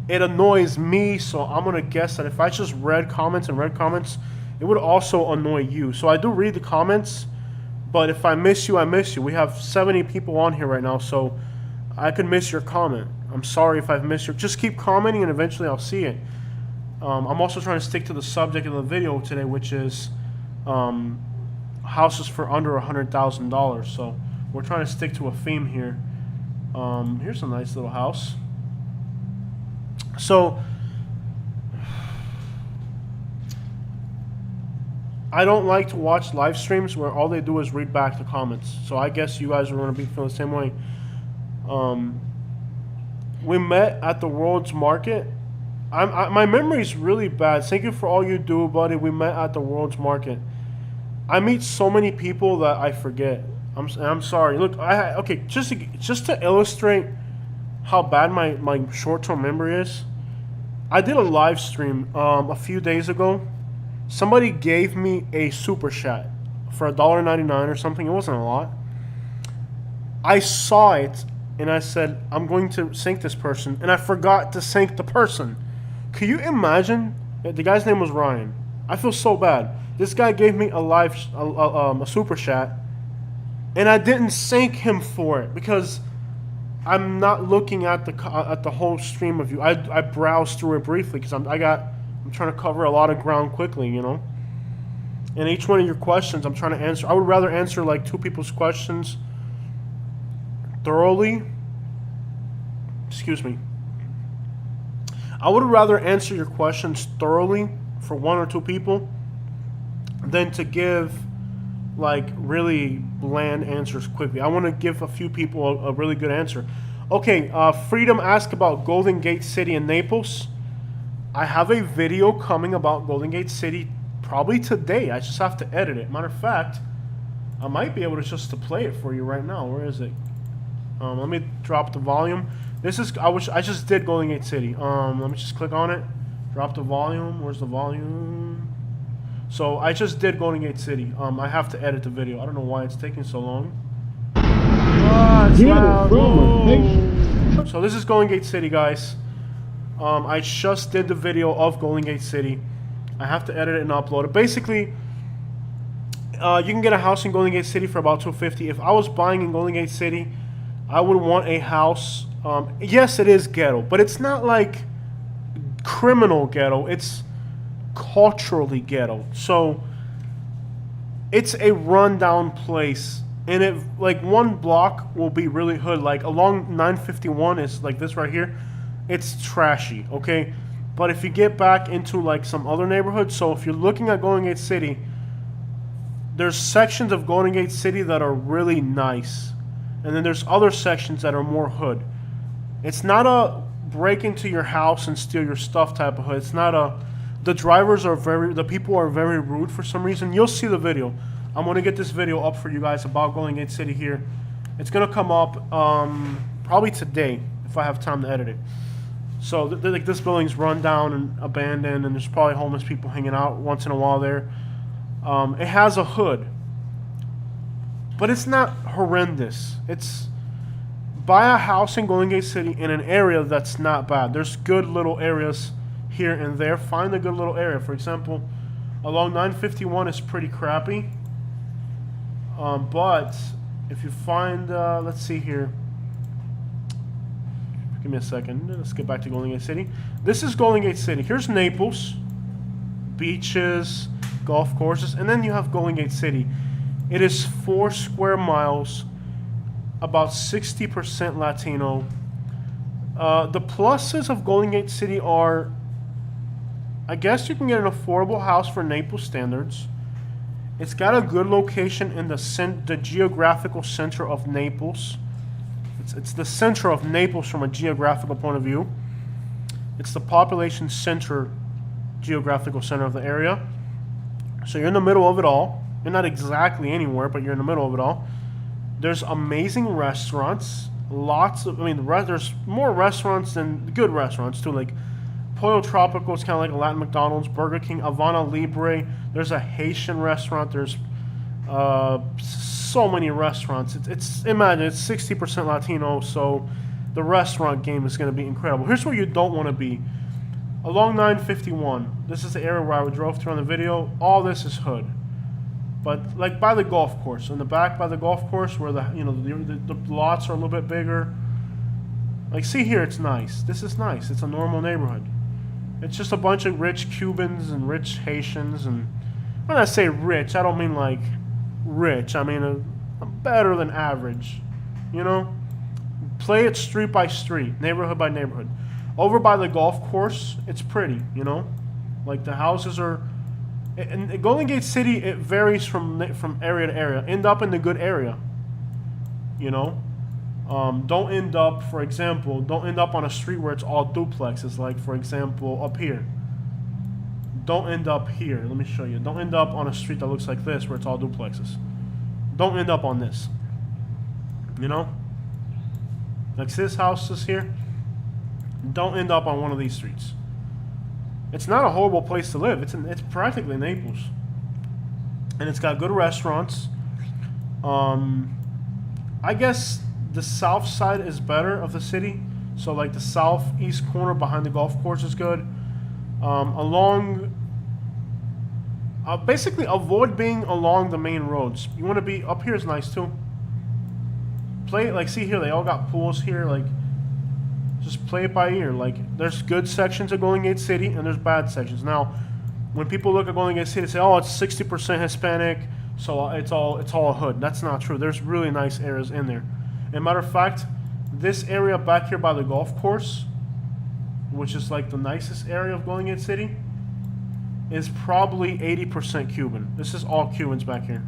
it annoys me. So I'm gonna guess that if I just read comments, it would also annoy you. So I do read the comments, but if I miss you, I miss you. We have 70 people on here right now, so I could miss your comment. I'm sorry if I've missed your... Just keep commenting, and eventually I'll see it. I'm also trying to stick to the subject of the video today, which is houses for under $100,000. So we're trying to stick to a theme here. Here's a nice little house. So I don't like to watch live streams where all they do is read back the comments. So I guess you guys are going to be feeling the same way. We met at the World's Market. My memory's really bad. Thank you for all you do, buddy. We met at the World's Market. I meet so many people that I forget. I'm sorry. Look, okay, just to illustrate how bad my short-term memory is, I did a live stream a few days ago. Somebody gave me a super chat for $1.99 or something. It wasn't a lot. I saw it and I said, I'm going to sink this person, and I forgot to sink the person. Can you imagine? The guy's name was Ryan. I feel so bad. This guy gave me a super chat, and I didn't sink him for it because I'm not looking at the whole stream of you. I browsed through it briefly because I'm trying to cover a lot of ground quickly, you know. And each one of your questions, I'm trying to answer. I would rather answer like 2 people's questions thoroughly. Excuse me. I would rather answer your questions thoroughly for 1 or 2 people than to give like really bland answers quickly. I want to give a few people a really good answer. Okay, Freedom asked about Golden Gate City in Naples. I have a video coming about Golden Gate City probably today. I just have to edit it. Matter of fact, I might be able to just to play it for you right now. Where is it? Let me drop the volume. This is I just did Golden Gate City. Let me just click on it. Drop the volume. Where's the volume? So I just did Golden Gate City. I have to edit the video. I don't know why it's taking so long. It's loud. Oh. So this is Golden Gate City, guys. I just did the video of Golden Gate City. I have to edit it and upload it. Basically, you can get a house in Golden Gate City for about $250. If I was buying in Golden Gate City, I would want a house. Yes, it is ghetto, but it's not like criminal ghetto. It's culturally ghetto. So it's a rundown place, and it like one block will be really hood. Like along 951 is like this right here. It's trashy, okay? But if you get back into like some other neighborhoods, so if you're looking at Golden Gate City, there's sections of Golden Gate City that are really nice. And then there's other sections that are more hood. It's not a break into your house and steal your stuff type of hood. It's not a... The people are very rude for some reason. You'll see the video. I'm going to get this video up for you guys about Golden Gate City here. It's going to come up probably today if I have time to edit it. So like this building's run down and abandoned, and there's probably homeless people hanging out once in a while there. It has a hood, but it's not horrendous. It's buy a house in Golden Gate City in an area that's not bad. There's good little areas here and there. Find a good little area. For example, along 951 is pretty crappy. But if you find, let's see here. Give me a second. Let's get back to Golden Gate City. This is Golden Gate City. Here's Naples. Beaches, golf courses, and then you have Golden Gate City. It is 4 square miles, about 60% Latino. The pluses of Golden Gate City are, I guess you can get an affordable house for Naples standards. It's got a good location in the geographical center of Naples. It's the center of Naples from a geographical point of view. It's the population center, geographical center of the area. So you're in the middle of it all. You're not exactly anywhere, but you're in the middle of it all. There's amazing restaurants. There's more restaurants than good restaurants too. Like Pollo Tropical is kind of like a Latin McDonald's. Burger King, Havana Libre. There's a Haitian restaurant. There's so many restaurants. Imagine it's 60% Latino, so the restaurant game is going to be incredible. Here's where you don't want to be. Along 951. This is the area where I drove through on the video. All this is hood. But like by the golf course, in the back by the golf course where the lots are a little bit bigger. Like see here, it's nice. This is nice. It's a normal neighborhood. It's just a bunch of rich Cubans and rich Haitians, and when I say rich, I don't mean like rich. I mean better than average. You know? Play it street by street, neighborhood by neighborhood. Over by the golf course, it's pretty, you know? Like the houses are... In Golden Gate City, it varies from area to area. End up in the good area, you know? Don't end up, for example, don't end up on a street where it's all duplexes. Like, for example, up here. Don't end up here. Let me show you. Don't end up on a street that looks like this where it's all duplexes. Don't end up on this. You know? Like this house is here. Don't end up on one of these streets. It's not a horrible place to live. It's practically Naples. and it's got good restaurants. I guess the south side is better of the city. So like the southeast corner behind the golf course is good. Basically avoid being along the main roads. You want to be up here is nice too. Play it like, see here, they all got pools here. Like, just play it by ear. Like, there's good sections of Golden Gate City and there's bad sections. Now, when people look at Golden Gate City, they say, "Oh, it's 60% Hispanic, so it's all a hood." That's not true. There's really nice areas in there. And matter of fact, this area back here by the golf course, which is like the nicest area of Golden Gate City, is probably 80% Cuban. This is all Cubans back here.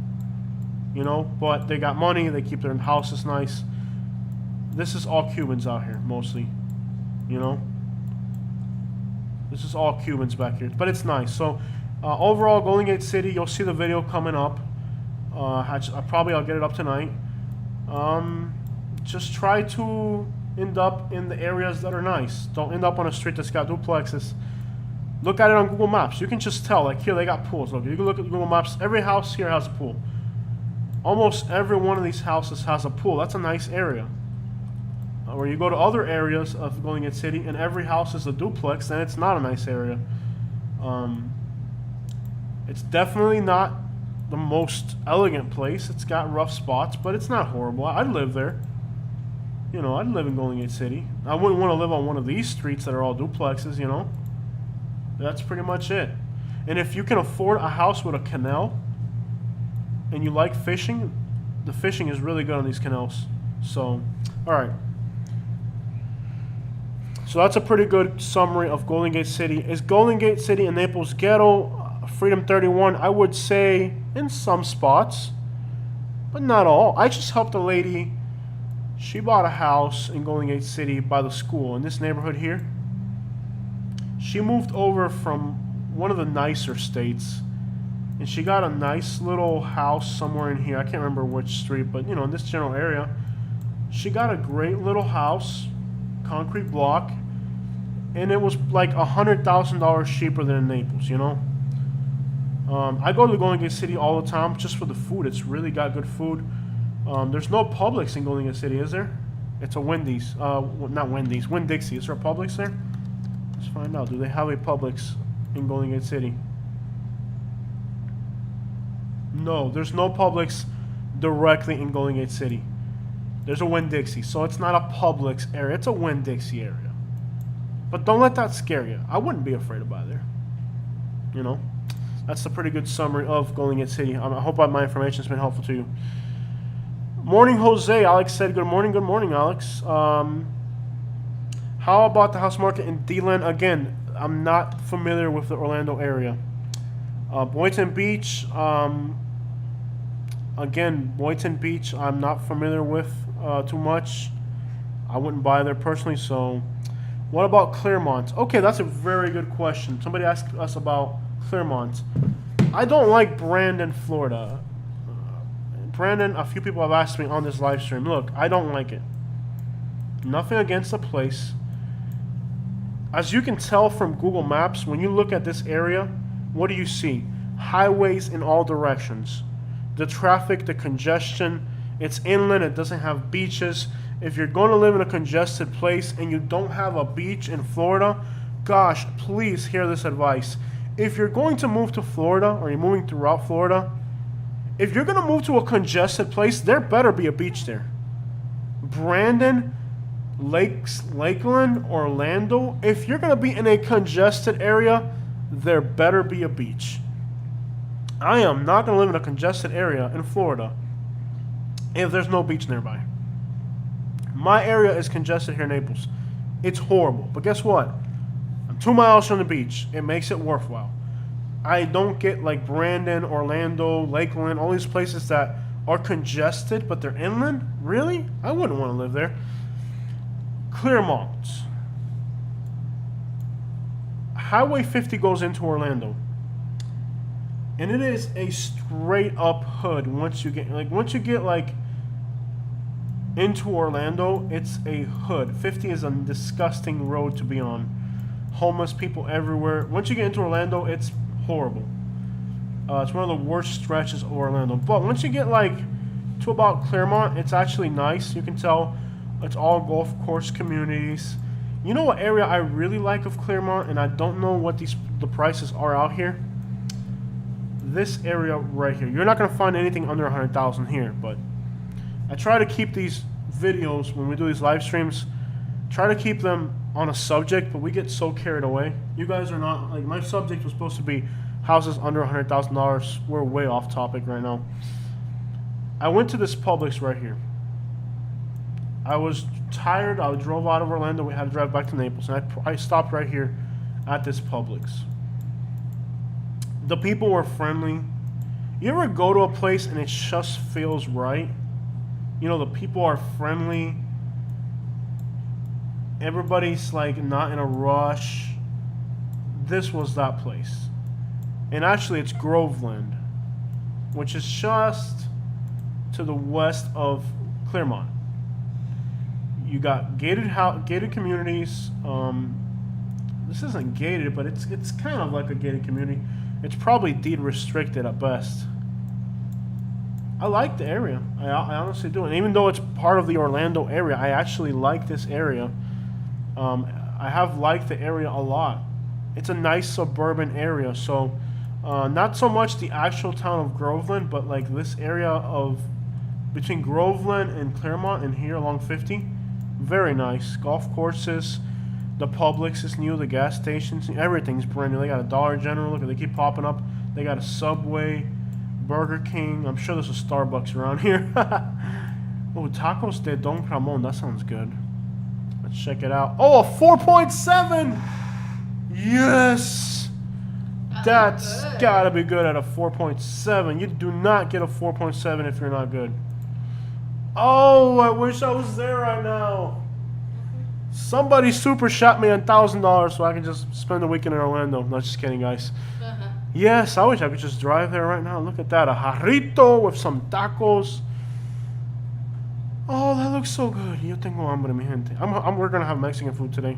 You know, but they got money, they keep their houses nice. This is all Cubans out here, mostly. You know? This is all Cubans back here. But it's nice. So, overall, Golden Gate City, you'll see the video coming up. I'll get it up tonight. Just try to end up in the areas that are nice. Don't end up on a street that's got duplexes. Look at it on Google Maps. You can just tell. Like here, they got pools. Look, you can look at Google Maps. Every house here has a pool. Almost every one of these houses has a pool. That's a nice area. Where you go to other areas of Golden Gate City and every house is a duplex, then it's not a nice area. It's definitely not the most elegant place. It's got rough spots, but it's not horrible. I'd live there. You know, I'd live in Golden Gate City. I wouldn't want to live on one of these streets that are all duplexes, you know. That's pretty much it. And if you can afford a house with a canal and you like fishing, the fishing is really good on these canals. So, alright. So that's a pretty good summary of Golden Gate City. Is Golden Gate City and Naples ghetto? Freedom 31, I would say in some spots, but not all. I just helped a lady. She bought a house in Golden Gate City by the school in this neighborhood here. She moved over from one of the nicer states, and she got a nice little house somewhere in here. I can't remember which street, but you know, in this general area. She got a great little house, concrete block, and it was like $100,000 cheaper than in Naples, you know. I go to Golden Gate City all the time just for the food. It's really got good food. There's no Publix in Golden Gate City, is there? It's a Wendy's. Not Wendy's. Winn-Dixie. Is there a Publix there? Let's find out. Do they have a Publix in Golden Gate City? No, there's no Publix directly in Golden Gate City. There's a Winn-Dixie, so it's not a Publix area. It's a Winn-Dixie area. But don't let that scare you. I wouldn't be afraid to buy there. You know? That's a pretty good summary of Golden Gate City. I hope my information has been helpful to you. Morning, Jose. Alex said, good morning, Alex. How about the house market in D-Land? Again, I'm not familiar with the Orlando area. Boynton Beach, again, Boynton Beach, I'm not familiar with too much. I wouldn't buy there personally, so. What about Clermont? Okay, that's a very good question. Somebody asked us about Clermont. I don't like Brandon, Florida. Brandon, a few people have asked me on this live stream. Look, I don't like it. Nothing against the place. As you can tell from Google Maps, when you look at this area, what do you see? Highways in all directions. The traffic, the congestion, it's inland, it doesn't have beaches. If you're going to live in a congested place and you don't have a beach in Florida, gosh, please hear this advice. If you're going to move to Florida or you're moving throughout Florida, if you're going to move to a congested place, there better be a beach there. Brandon, Lakeland, Orlando, if you're going to be in a congested area, there better be a beach. I am not going to live in a congested area in Florida if there's no beach nearby. My area is congested here in Naples. It's horrible. But guess what? I'm 2 miles from the beach. It makes it worthwhile. I don't get like Brandon, Orlando, Lakeland, all these places that are congested, but they're inland. Really? I wouldn't want to live there. Clermont. Highway 50 goes into Orlando. And it is a straight up hood once you get into Orlando, it's a hood. 50 is a disgusting road to be on. Homeless people everywhere. Once you get into Orlando, it's horrible. It's one of the worst stretches of Orlando. But once you get like to about Claremont, it's actually nice. You can tell it's all golf course communities. You know what area I really like of Claremont, and I don't know what the prices are out here? This area right here. You're not going to find anything under 100,000 here, but I try to keep these videos, when we do these live streams, try to keep them on a subject, but we get so carried away. You guys are not, like, my subject was supposed to be houses under $100,000. We're way off topic right now. I went to this Publix right here. I was tired. I drove out of Orlando. We had to drive back to Naples, and I stopped right here at this Publix. The people were friendly. You ever go to a place and it just feels right? You know, the people are friendly. Everybody's like not in a rush. This was that place. And actually it's Groveland, which is just to the west of Claremont. You got gated communities. This isn't gated, but it's kind of like a gated community. It's probably deed restricted at best. I like the area. I honestly do. And even though it's part of the Orlando area, I actually like this area. I have liked the area a lot. It's a nice suburban area. So not so much the actual town of Groveland, but like this area of between Groveland and Claremont and here along 50. Very nice. Golf courses. The Publix is new. The gas stations. Everything's brand new. They got a Dollar General. Look, they keep popping up. They got a Subway, Burger King. I'm sure there's a Starbucks around here. Oh, Tacos de Don Ramon. That sounds good. Let's check it out. Oh, a 4.7! Yes! That's gotta be good at a 4.7. You do not get a 4.7 if you're not good. Oh, I wish I was there right now. Somebody super shot me $1,000 so I can just spend the weekend in Orlando. No, just kidding, guys. Yes, I wish I could just drive there right now. Look at that. A jarrito with some tacos. Oh, that looks so good. Yo tengo hambre, mi gente. We're going to have Mexican food today.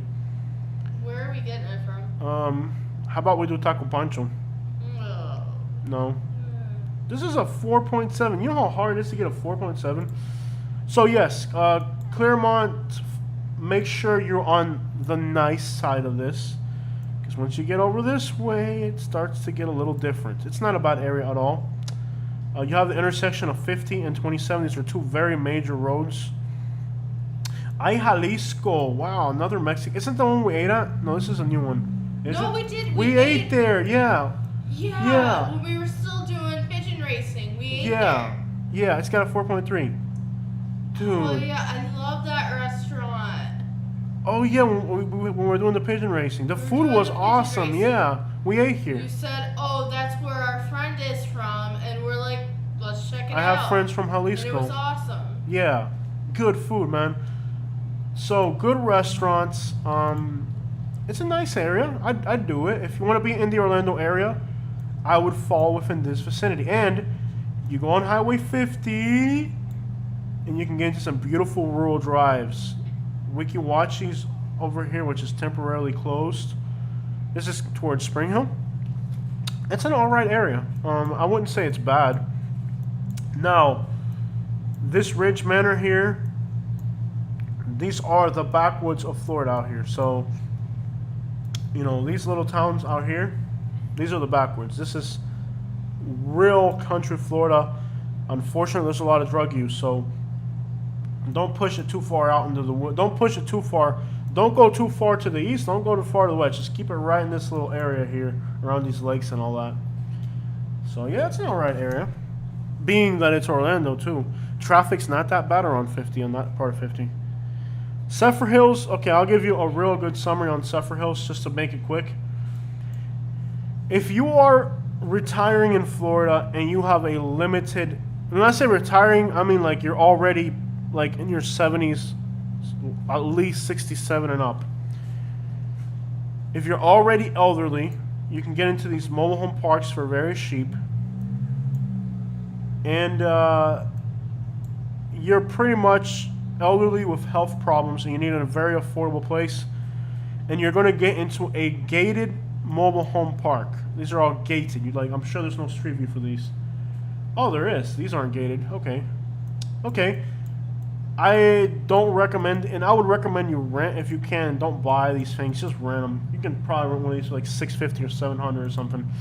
Where are we getting it from? How about we do taco pancho? No. This is a 4.7. You know how hard it is to get a 4.7? So, yes, Claremont, make sure you're on the nice side of this. Because once you get over this way, it starts to get a little different. It's not a bad area at all. You have the intersection of 50 and 27. These are two very major roads. Ay Jalisco. Wow, another Mexican. Isn't the one we ate at? No, this is a new one. Is no, it? we did. We ate there, yeah. Yeah. When we were still doing pigeon racing, we ate there. Yeah, it's got a 4.3. Dude. Oh, yeah, I love that restaurant. Oh, yeah, when we were doing the pigeon racing. The food was awesome, yeah. We ate here. You said, oh, that's where our friend is from, and we're like, let's check it out. I have friends from Jalisco. And it was awesome. Yeah, good food, man. So, good restaurants. It's a nice area. I'd do it. If you want to be in the Orlando area, I would fall within this vicinity. And you go on Highway 50, and you can get into some beautiful rural drives. Wikiwachi's over here, which is temporarily closed. This is towards Spring Hill. It's an alright area. I wouldn't say it's bad. Now, this Ridge Manor here, these are the backwoods of Florida out here. So, you know, these little towns out here, these are the backwoods. This is real country Florida. Unfortunately, there's a lot of drug use, so don't push it too far out into the wood. Don't push it too far. Don't go too far to the east. Don't go too far to the west. Just keep it right in this little area here, around these lakes and all that. So, yeah, it's an alright area. Being that it's Orlando, too. Traffic's not that bad around 50 on that part of 50. Zephyr Hills, okay, I'll give you a real good summary on Zephyr Hills just to make it quick. If you are retiring in Florida and you have a limited, when I say retiring, I mean like you're already like in your 70s, at least 67 and up. If you're already elderly, you can get into these mobile home parks for very cheap. And you're pretty much elderly with health problems and you need a very affordable place. And you're going to get into a gated mobile home park. These are all gated. I'm sure there's no street view for these. Oh, there is. These aren't gated. Okay. Okay. I don't recommend, and I would recommend you rent if you can. Don't buy these things. Just rent them. You can probably rent one of these for like $650 or $700 or something.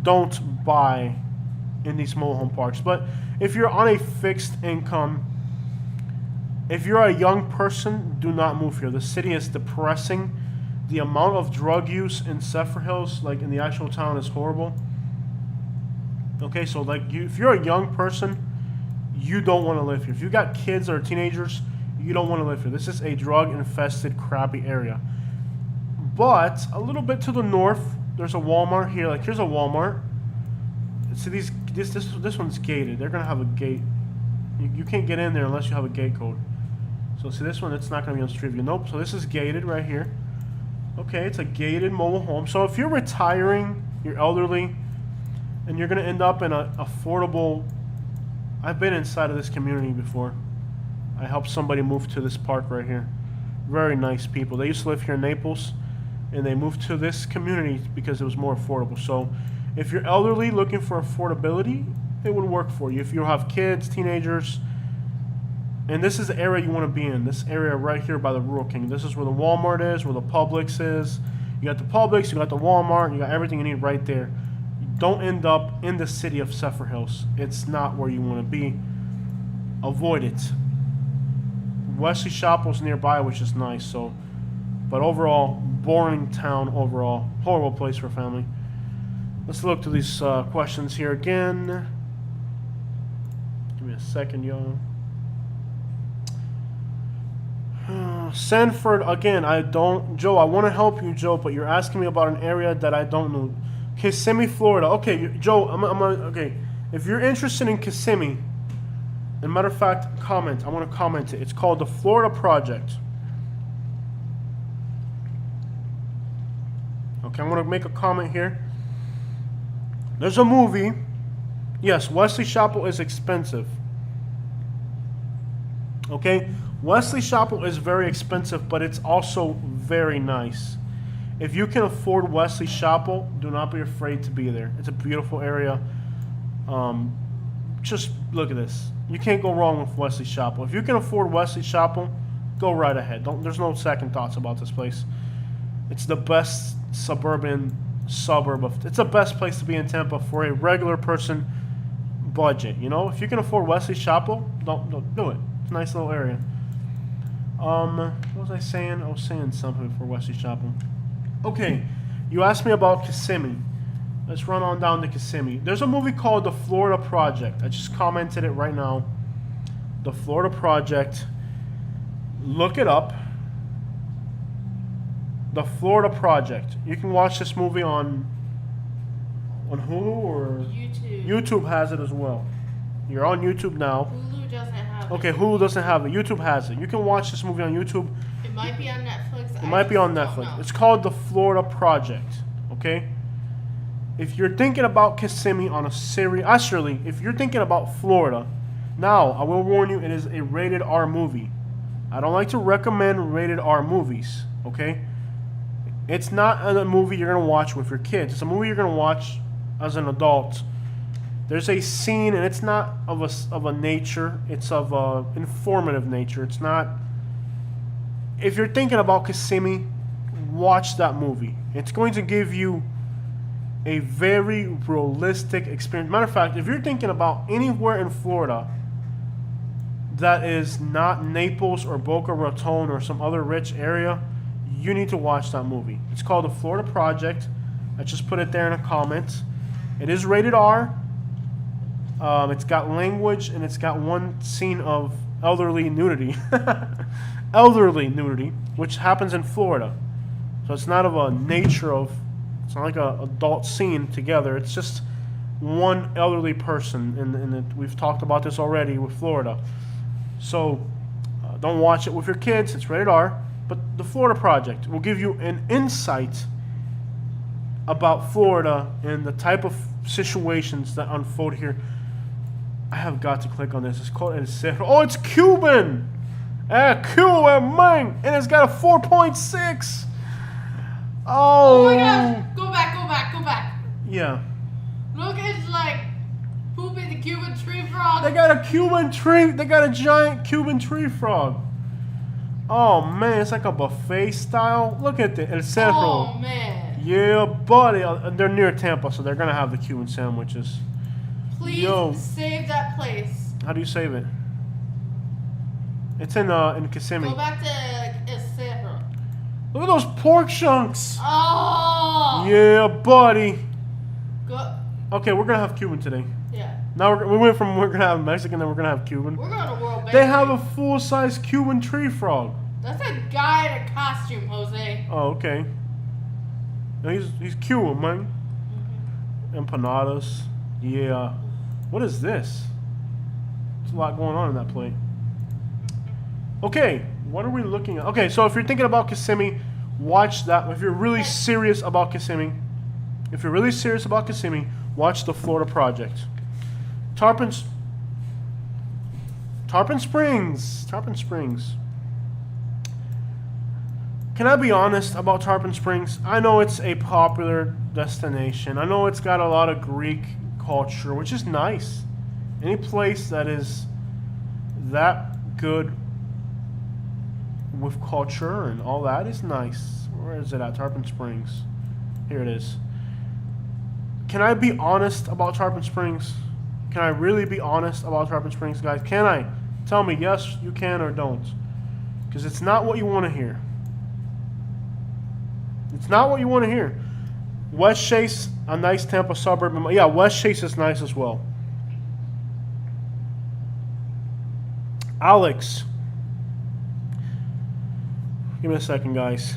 Don't buy in these mobile home parks. But if you're on a fixed income, if you're a young person, do not move here. The city is depressing. The amount of drug use in Zephyrhills, like in the actual town, is horrible. Okay, so if you're a young person, you don't want to live here. If you got kids or teenagers, you don't want to live here. This is a drug-infested, crappy area. But a little bit to the north, there's a Walmart here. Like, here's a Walmart. See, this one's gated. They're gonna have a gate. You can't get in there unless you have a gate code. So see, this one, it's not gonna be on street view. Nope. So this is gated right here. Okay, it's a gated mobile home. So if you're retiring, you're elderly, and you're gonna end up in an affordable. I've been inside of this community before. I helped somebody move to this park right here. Very nice people. They used to live here in Naples, and they moved to this community because it was more affordable. So if you're elderly looking for affordability, it would work for you. If you have kids, teenagers, and this is the area you want to be in. This area right here by the Rural King. This is where the Walmart is, where the Publix is. You got the Publix, you got the Walmart, you got everything you need right there. Don't end up in the city of Zephyrhills. It's not where you want to be. Avoid it. Wesley Chapel's nearby, which is nice. So, but overall, boring town. Overall, horrible place for a family. Let's look to these questions here again. Give me a second, y'all. Sanford again. Joe, I want to help you, Joe, but you're asking me about an area that I don't know. Kissimmee, Florida. Okay, Joe, okay. If you're interested in Kissimmee, as a matter of fact, comment. I want to comment it. It's called the Florida Project. Okay, I'm going to make a comment here. There's a movie. Yes, Wesley Chapel is expensive. Okay, Wesley Chapel is very expensive, but it's also very nice. If you can afford Wesley Chapel, do not be afraid to be there. It's a beautiful area. Just look at this. You can't go wrong with Wesley Chapel. If you can afford Wesley Chapel, go right ahead. There's no second thoughts about this place. It's the best suburban suburb of. It's the best place to be in Tampa for a regular person budget. You know, if you can afford Wesley Chapel, don't do it. It's a nice little area. What was I saying? I was saying something for Wesley Chapel. Okay, you asked me about Kissimmee. Let's run on down to Kissimmee. There's a movie called The Florida Project. I just commented it right now. The Florida Project. Look it up. The Florida Project. You can watch this movie on Hulu or YouTube. YouTube has it as well. You're on YouTube now. Hulu doesn't have it. Okay, Hulu doesn't have it. YouTube has it. You can watch this movie on YouTube. It might be on Netflix. It might be on Netflix. It's called The Florida Project. Okay? If you're thinking about Kissimmee on a series, actually, if you're thinking about Florida, now I will warn you, it is a rated R movie. I don't like to recommend rated R movies. Okay? It's not a movie you're gonna watch with your kids. It's a movie you're gonna watch as an adult. There's a scene, and it's not of a nature. It's of a informative nature. It's not. If you're thinking about Kissimmee, watch that movie. It's going to give you a very realistic experience. Matter of fact, if you're thinking about anywhere in Florida that is not Naples or Boca Raton or some other rich area, you need to watch that movie. It's called The Florida Project. I just put it there in a comment. It is rated R. It's got language, and it's got one scene of elderly nudity. Elderly nudity, which happens in Florida. So it's not of a nature of, it's not like an adult scene together. It's just one elderly person, and we've talked about this already with Florida. So don't watch it with your kids. It's rated R. But the Florida Project will give you an insight about Florida and the type of situations that unfold here. I have got to click on this. It's called. Oh, it's Cuban. Cuban, and it's got a 4.6. Oh my gosh! Go back. Go back. Yeah. Look, it's like pooping the Cuban tree frog. They got a Cuban tree. They got a giant Cuban tree frog. Oh man, it's like a buffet style. Look at the El Cerro. Oh man. Yeah, buddy. They're near Tampa, so they're gonna have the Cuban sandwiches. Please save that place. How do you save it? It's in Kissimmee. Go back to El Cerro. Look at those pork chunks. Oh. Yeah, buddy. Go. Okay, we're gonna have Cuban today. Yeah. Now we went from we're gonna have Mexican, then we're gonna have Cuban. We're going to World Bank. They have a full-size Cuban tree frog. That's a guy in a costume, Jose. Oh, okay. No, he's Cuban, man. Empanadas. Yeah. What is this? There's a lot going on in that plate. Okay, what are we looking at? Okay, so if you're thinking about Kissimmee, watch that. If you're really serious about Kissimmee, watch the Florida Project. Tarpon Springs. Can I be honest about Tarpon Springs? I know it's a popular destination. I know it's got a lot of Greek culture, which is nice. Any place that is that good with culture and all that is nice. Where is it at? Tarpon Springs. Here it is. Can I be honest about Tarpon Springs? Can I really be honest about Tarpon Springs, guys? Can I? Tell me yes, you can, or don't. Because it's not what you want to hear. It's not what you want to hear. West Chase, a nice Tampa suburb. Yeah, West Chase is nice as well. Alex. Give me a second, guys.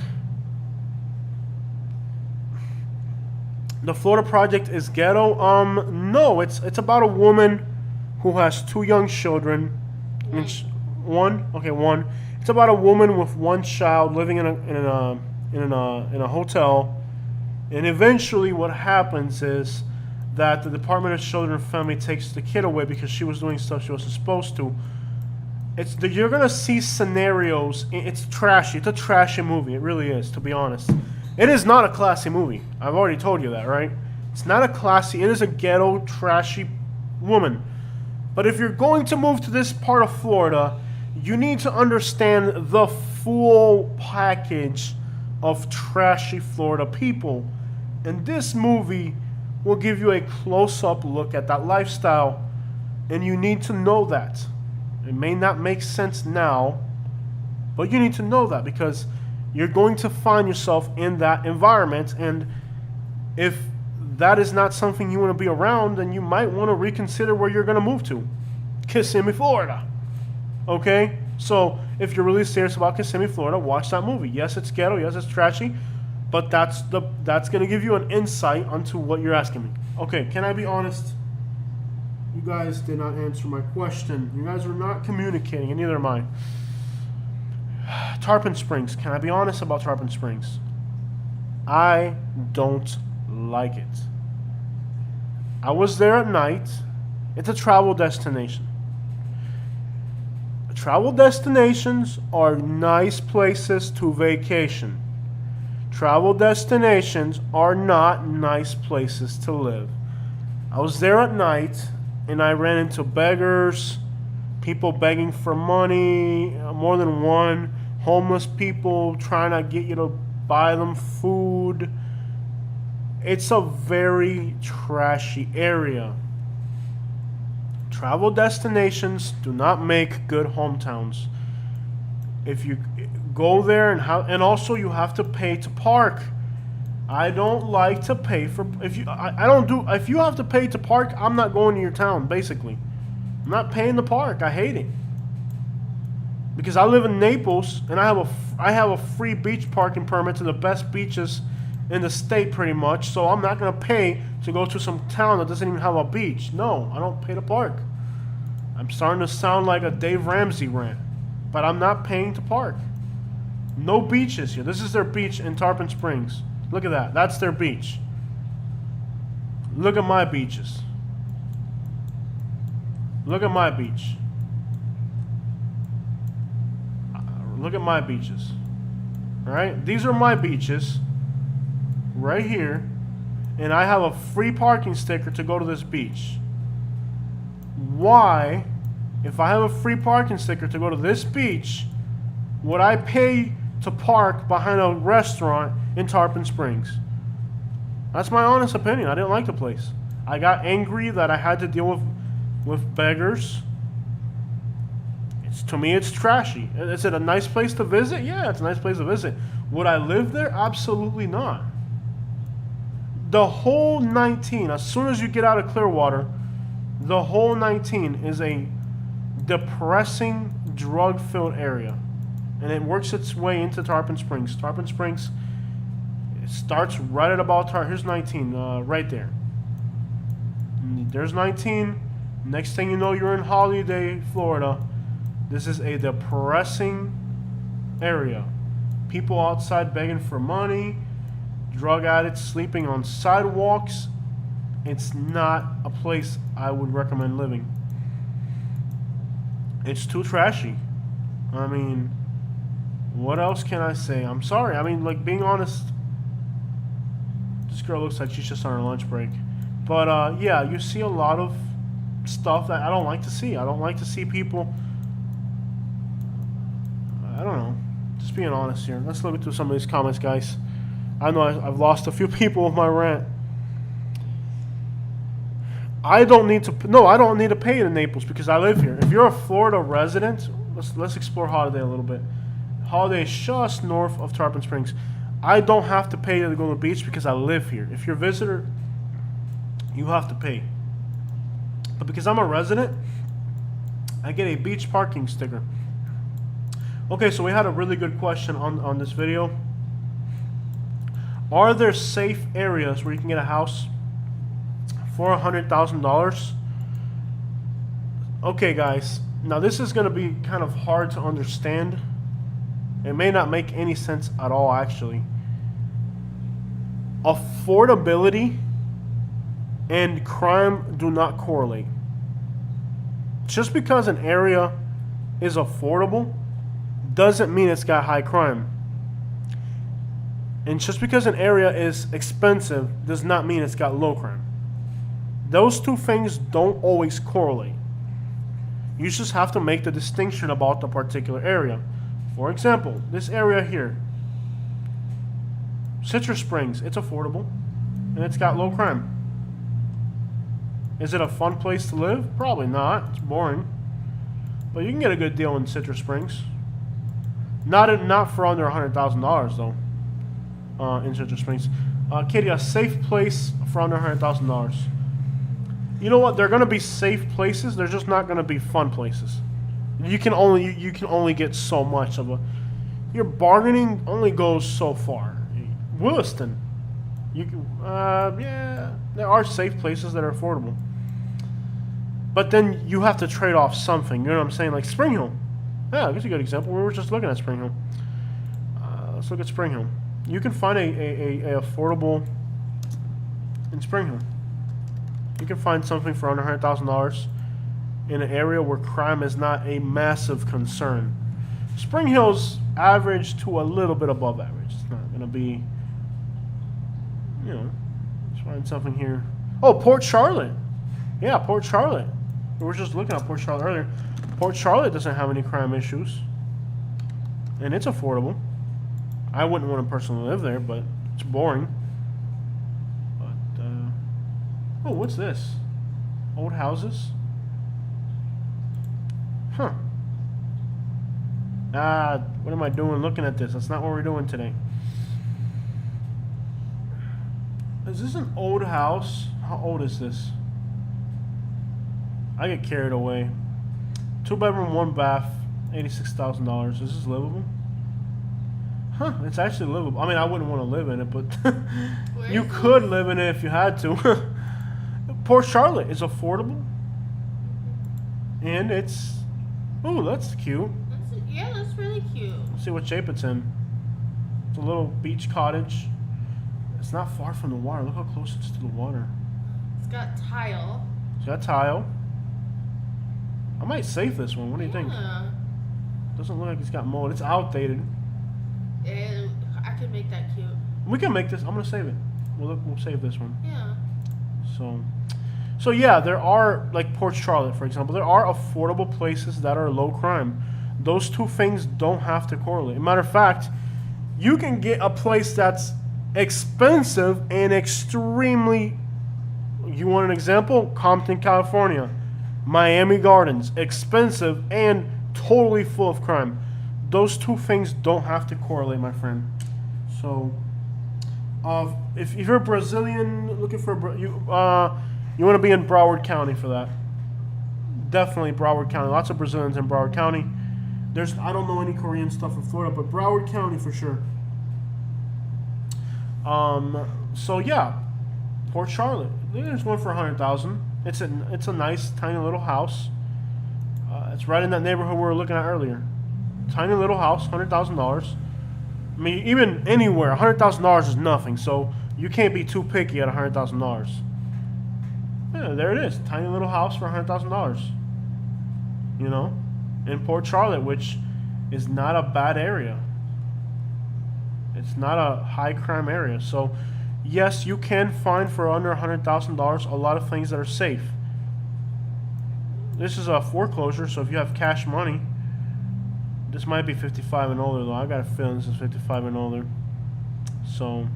The Florida Project is ghetto. No, it's about a woman who has 2 young children. One. It's about a woman with 1 child living in a hotel, and eventually what happens is that the Department of Children and Family takes the kid away because she was doing stuff she wasn't supposed to. You're gonna see scenarios. It's trashy. It's a trashy movie. It really is, to be honest. It is not a classy movie. I've already told you that, right? It's not a classy. It is a ghetto, trashy woman. But if you're going to move to this part of Florida, you need to understand the full package of trashy Florida people. And this movie will give you a close-up look at that lifestyle. And you need to know that. It may not make sense now, but you need to know that because you're going to find yourself in that environment. And if that is not something you want to be around, then you might want to reconsider where you're going to move to. Kissimmee, Florida. Okay? So if you're really serious about Kissimmee, Florida, watch that movie. Yes, it's ghetto. Yes, it's trashy. But that's going to give you an insight onto what you're asking me. Okay, can I be honest? You guys did not answer my question. You guys are not communicating, and neither am I. Tarpon Springs. Can I be honest about Tarpon Springs? I don't like it. I was there at night. It's a travel destination. Travel destinations are nice places to vacation. Travel destinations are not nice places to live. I was there at night and I ran into beggars, people begging for money, more than one, homeless people trying to get you to buy them food. It's a very trashy area. Travel destinations do not make good hometowns. If you go there and also you have to pay to park. I don't like to pay for if you have to pay to park, I'm not going to your town, basically. I'm not paying to park. I hate it. Because I live in Naples and I have a free beach parking permit to the best beaches in the state pretty much, so I'm not going to pay to go to some town that doesn't even have a beach. No, I don't pay to park. I'm starting to sound like a Dave Ramsey rant, but I'm not paying to park. No beaches here. This is their beach in Tarpon Springs. Look at that. That's their beach. Look at my beaches. Look at my beach. Look at my beaches. All right? These are my beaches right here. and I have a free parking sticker to go to this beach, why, if I have a free parking sticker to go to this beach, would I pay to park behind a restaurant in Tarpon Springs? That's my honest opinion. I didn't like the place. I got angry that I had to deal with beggars. To me, it's trashy. Is it a nice place to visit? Yeah, it's a nice place to visit. Would I live there? Absolutely not. The whole 19, as soon as you get out of Clearwater, the whole 19 is a depressing, drug-filled area. And it works its way into Tarpon Springs. Tarpon Springs, it starts right at about here's 19, right there. There's 19. Next thing you know, you're in Holiday, Florida. This is a depressing area. People outside begging for money, drug addicts sleeping on sidewalks. It's not a place I would recommend living. It's too trashy. I mean, what else can I say? I'm sorry. I mean, like, being honest, this girl looks like she's just on her lunch break. But, yeah, you see a lot of stuff that I don't like to see. I don't like to see people... I don't know. Just being honest here. Let's look through some of these comments, guys. I know I've lost a few people with my rant. I don't need to pay in Naples because I live here. If you're a Florida resident, let's explore Holiday a little bit. Holiday is just north of Tarpon Springs. I don't have to pay to go to the beach because I live here. If you're a visitor, you have to pay. But because I'm a resident, I get a beach parking sticker. Okay, so we had a really good question on this video. Are there safe areas where you can get a house for $100,000? Okay, guys. Now, this is going to be kind of hard to understand. It may not make any sense at all, actually. Affordability and crime do not correlate. Just because an area is affordable doesn't mean it's got high crime. And just because an area is expensive does not mean it's got low crime. Those two things don't always correlate. You just have to make the distinction about the particular area. For example, this area here, Citrus Springs, it's affordable and it's got low crime. Is it a fun place to live? Probably not. It's boring. But you can get a good deal in Citrus Springs. Not for under $100,000 though. In Citrus Springs, Katie, a safe place for under $100,000. You know what? They're gonna be safe places. They're just not gonna be fun places. You can only get so much of a. Your bargaining only goes so far. Clewiston, yeah, there are safe places that are affordable. But then you have to trade off something. You know what I'm saying? Like Spring Hill. Yeah, that's a good example. We were just looking at Spring Hill. Let's look at Spring Hill. You can find a affordable in Spring Hill. You can find something for under $100,000 in an area where crime is not a massive concern. Spring Hill's average to a little bit above average. It's not going to be, you know, let's find something here. Oh, Port Charlotte. Yeah, Port Charlotte. We were just looking at Port Charlotte earlier. Port Charlotte doesn't have any crime issues. And it's affordable. I wouldn't want to personally live there, but it's boring. But, oh, what's this? Old houses? Huh. What am I doing looking at this? That's not what we're doing today. Is this an old house? How old is this? I get carried away. 2-bedroom, 1 bath, $86,000. Is this livable? Huh, it's actually livable. I mean, I wouldn't want to live in it, but you could live in it if you had to. Port Charlotte is affordable. And it's... Ooh, that's cute. Yeah, that's really cute. Let's see what shape it's in. It's a little beach cottage. It's not far from the water. Look how close it is to the water. It's got tile. It's got tile. I might save this one. What do you think? Doesn't look like it's got mold. It's outdated. I could make that cute. We can make this. I'm going to save it. We'll save this one. Yeah. So yeah, there are, like Port Charlotte, for example, there are affordable places that are low crime. Those two things don't have to correlate. Matter of fact, you can get a place that's expensive and extremely. You want an example? Compton, California, Miami Gardens, expensive and totally full of crime. Those two things don't have to correlate, my friend. So, if you're a Brazilian looking for you want to be in Broward County for that. Definitely Broward County. Lots of Brazilians in Broward County. I don't know any Korean stuff in Florida, but Broward County for sure. So yeah, Port Charlotte. There's one for $100,000. It's a nice tiny little house. It's right in that neighborhood we were looking at earlier. Tiny little house, $100,000. I mean, even anywhere, $100,000 is nothing. So you can't be too picky at $100,000. Yeah, there it is. Tiny little house for $100,000. You know, in Port Charlotte, which is not a bad area. It's not a high crime area. So, yes, you can find for under $100,000 a lot of things that are safe. This is a foreclosure, so if you have cash money, this might be 55 and older, though. I got a feeling this is 55 and older. So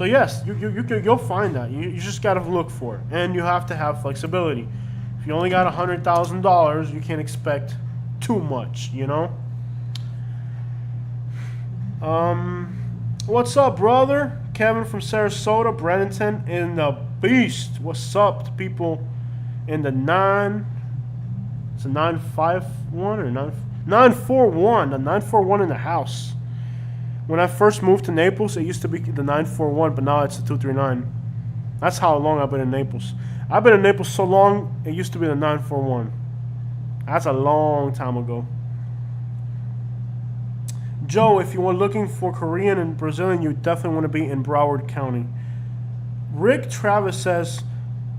yes, you'll find that. You just got to look for it, and you have to have flexibility. If you only got $100,000, you can't expect too much, you know. What's up, brother? Kevin from Sarasota, Bradenton in the beast. What's up to people in the 9? It's a 951 or 941. The 941 in the house. When I first moved to Naples, it used to be the 941, but now it's the 239. That's how long I've been in Naples. I've been in Naples so long, it used to be the 941. That's a long time ago. Joe, if you were looking for Korean and Brazilian, you definitely want to be in Broward County. Rick Travis says,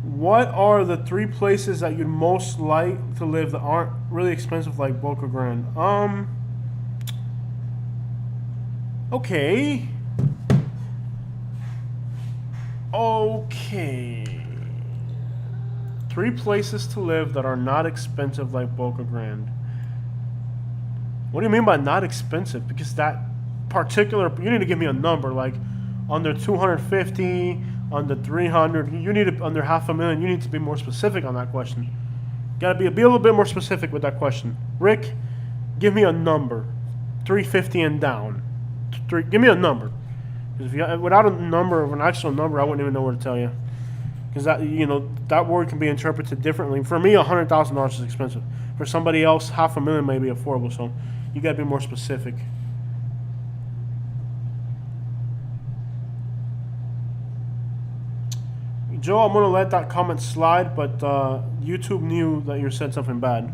what are the 3 places that you'd most like to live that aren't really expensive like Boca Grande? Okay. 3 places to live that are not expensive like Boca Grande. What do you mean by not expensive? Because that particular, you need to give me a number, like under 250, under 300. You need to, under $500,000. You need to be more specific on that question. Got to be a little bit more specific with that question. Rick, give me a number. 350 and down. Give me a number. Because without a number, an actual number, I wouldn't even know what to tell you. Because that, that word can be interpreted differently. For me, $100,000 is expensive. For somebody else, $500,000 may be affordable. So you got to be more specific. Joe, I'm going to let that comment slide, but YouTube knew that you said something bad.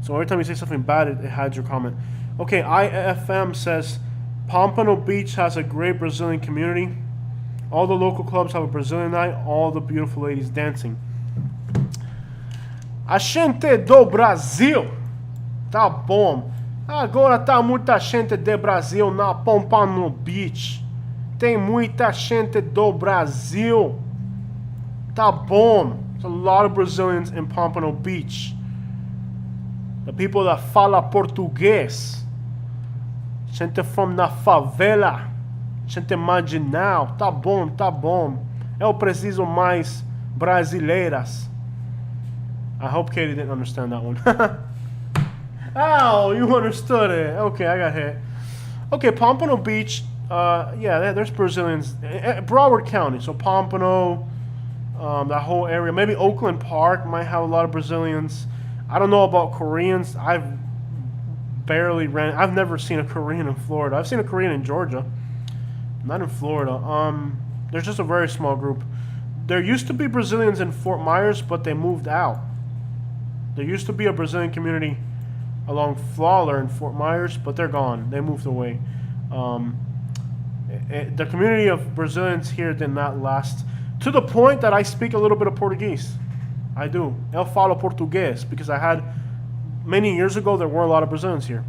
So every time you say something bad, it hides your comment. Okay, IFM says, Pompano Beach has a great Brazilian community. All the local clubs have a Brazilian night, all the beautiful ladies dancing. A gente do Brasil. Tá bom. Agora tá muita gente de Brasil na Pompano Beach. Tem muita gente do Brasil. Tá bom. There's a lot of Brazilians in Pompano Beach. The people that fala português. Gente from na favela. Gente marginal. Tá bom, tá bom. Eu preciso mais brasileiras. I hope Katie didn't understand that one. Oh, you understood it. Okay, I got hit. Okay, Pompano Beach. Yeah, there's Brazilians. Broward County. So Pompano, that whole area. Maybe Oakland Park might have a lot of Brazilians. I don't know about Koreans. I've never seen a Korean in Florida. I've seen a Korean in Georgia. Not in Florida. There's just a very small group. There used to be Brazilians in Fort Myers, but they moved out. There used to be a Brazilian community along Flawler in Fort Myers, but they're gone. They moved away. The community of Brazilians here did not last, to the point that I speak a little bit of Portuguese. I do. Eu falo português, because I had, many years ago, there were a lot of Brazilians here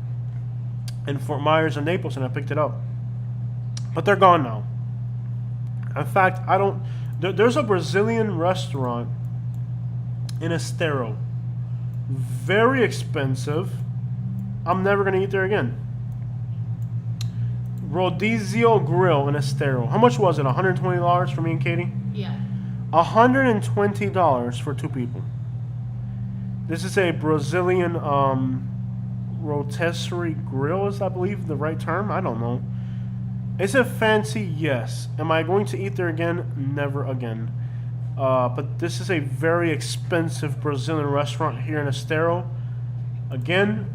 in Fort Myers and Naples, and I picked it up. But they're gone now. In fact, I don't. There's a Brazilian restaurant in Estero. Very expensive. I'm never gonna eat there again. Rodizio Grill in Estero. How much was it? $120 for me and Katie? Yeah. $120 for 2 people. This is a Brazilian rotisserie grill, is I believe the right term? I don't know. Is it fancy? Yes. Am I going to eat there again? Never again. But this is a very expensive Brazilian restaurant here in Estero. Again,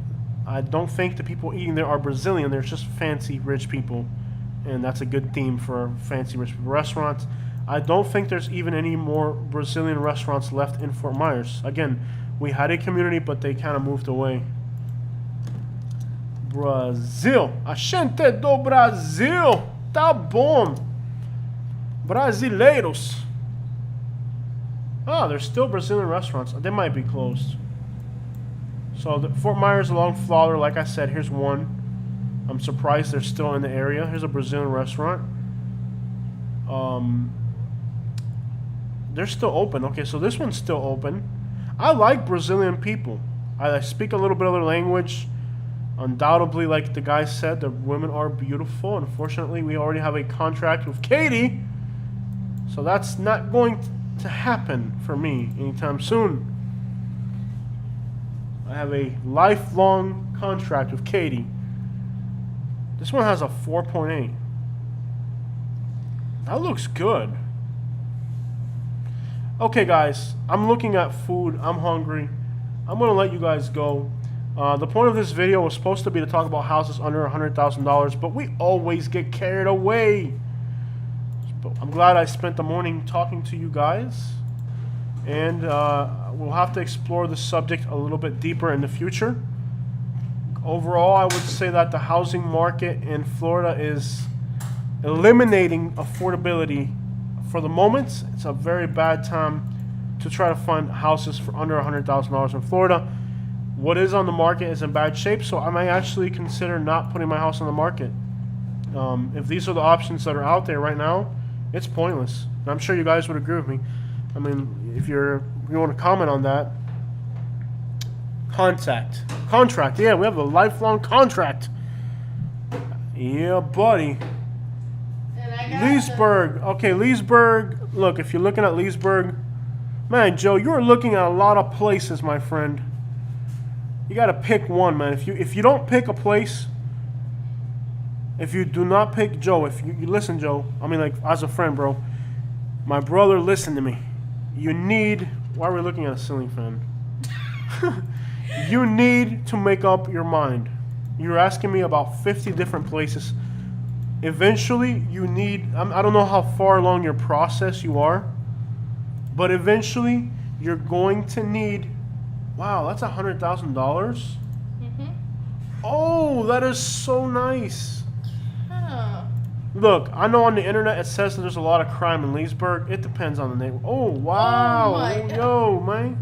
I don't think the people eating there are Brazilian. They're just fancy, rich people. And that's a good theme for fancy, rich people restaurants. I don't think there's even any more Brazilian restaurants left in Fort Myers. Again, we had a community, but they kind of moved away. Brasil. A gente do Brasil. Tá bom. Brasileiros. Oh, there's still Brazilian restaurants. They might be closed. So Fort Myers along Fowler, like I said, here's one. I'm surprised they're still in the area. Here's a Brazilian restaurant. They're still open. Okay, so this one's still open. I like Brazilian people. I speak a little bit of their language. Undoubtedly, like the guy said, the women are beautiful. Unfortunately, we already have a contract with Katie. So that's not going to happen for me anytime soon. I have a lifelong contract with Katie. This one has a 4.8. That looks good. Okay, guys, I'm looking at food. I'm hungry. I'm going to let you guys go. The point of this video was supposed to be to talk about houses under $100,000, but we always get carried away. But I'm glad I spent the morning talking to you guys. And we'll have to explore the subject a little bit deeper in the future. Overall, I would say that the housing market in Florida is eliminating affordability. For the moment, it's a very bad time to try to find houses for under $100,000 in Florida. What is on the market is in bad shape, so I might actually consider not putting my house on the market. If these are the options that are out there right now, it's pointless. And I'm sure you guys would agree with me. I mean, if you want to comment on that, contract. Yeah, we have a lifelong contract. Yeah, buddy. Leesburg. Okay, Leesburg. Look, if you're looking at Leesburg, man, Joe, you're looking at a lot of places, my friend. You got to pick one, man. If you don't pick a place, if you do not pick Joe, if you listen, Joe. I mean, like as a friend, bro. My brother, listen to me. You need. Why are we looking at a ceiling fan? You need to make up your mind. You're asking me about 50 different places. Eventually, you need. I don't know how far along your process you are, but eventually, you're going to need. Wow, that's $100,000. Mm-hmm. Oh, that is so nice. Oh. Look, I know on the internet it says that there's a lot of crime in Leesburg. It depends on the neighborhood. Oh, wow. Oh, yo, man.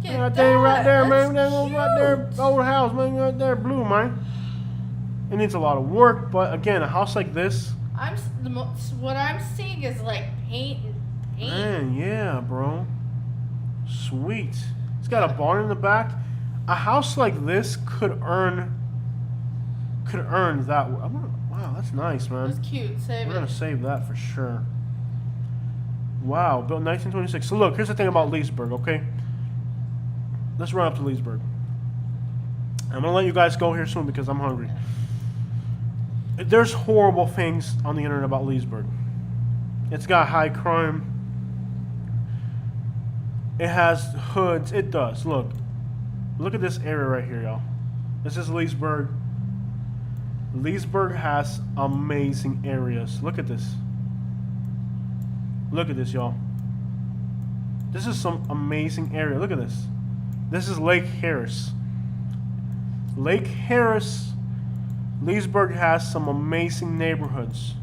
Look Yeah, at that right there, that. man. That That's right there, cute. old house, man. Right there, blue, man. It needs a lot of work, but again, a house like this. What I'm seeing is like paint. Man, yeah, bro. Sweet. It's got a barn in the back. A house like this could earn that. Wow, that's nice, man. That's cute. Save We're it. gonna save that for sure. Wow, built 1926. So look, here's the thing about Leesburg, okay? Let's run up to Leesburg. I'm gonna let you guys go here soon because I'm hungry. There's horrible things on the internet about Leesburg. It's got high crime. It has hoods. It does. Look at this area right here, y'all. This is Leesburg. Leesburg has amazing areas. Look at this. Look at this, y'all. This is some amazing area. Look at this. This is Lake Harris. Lake Harris, Leesburg has some amazing neighborhoods.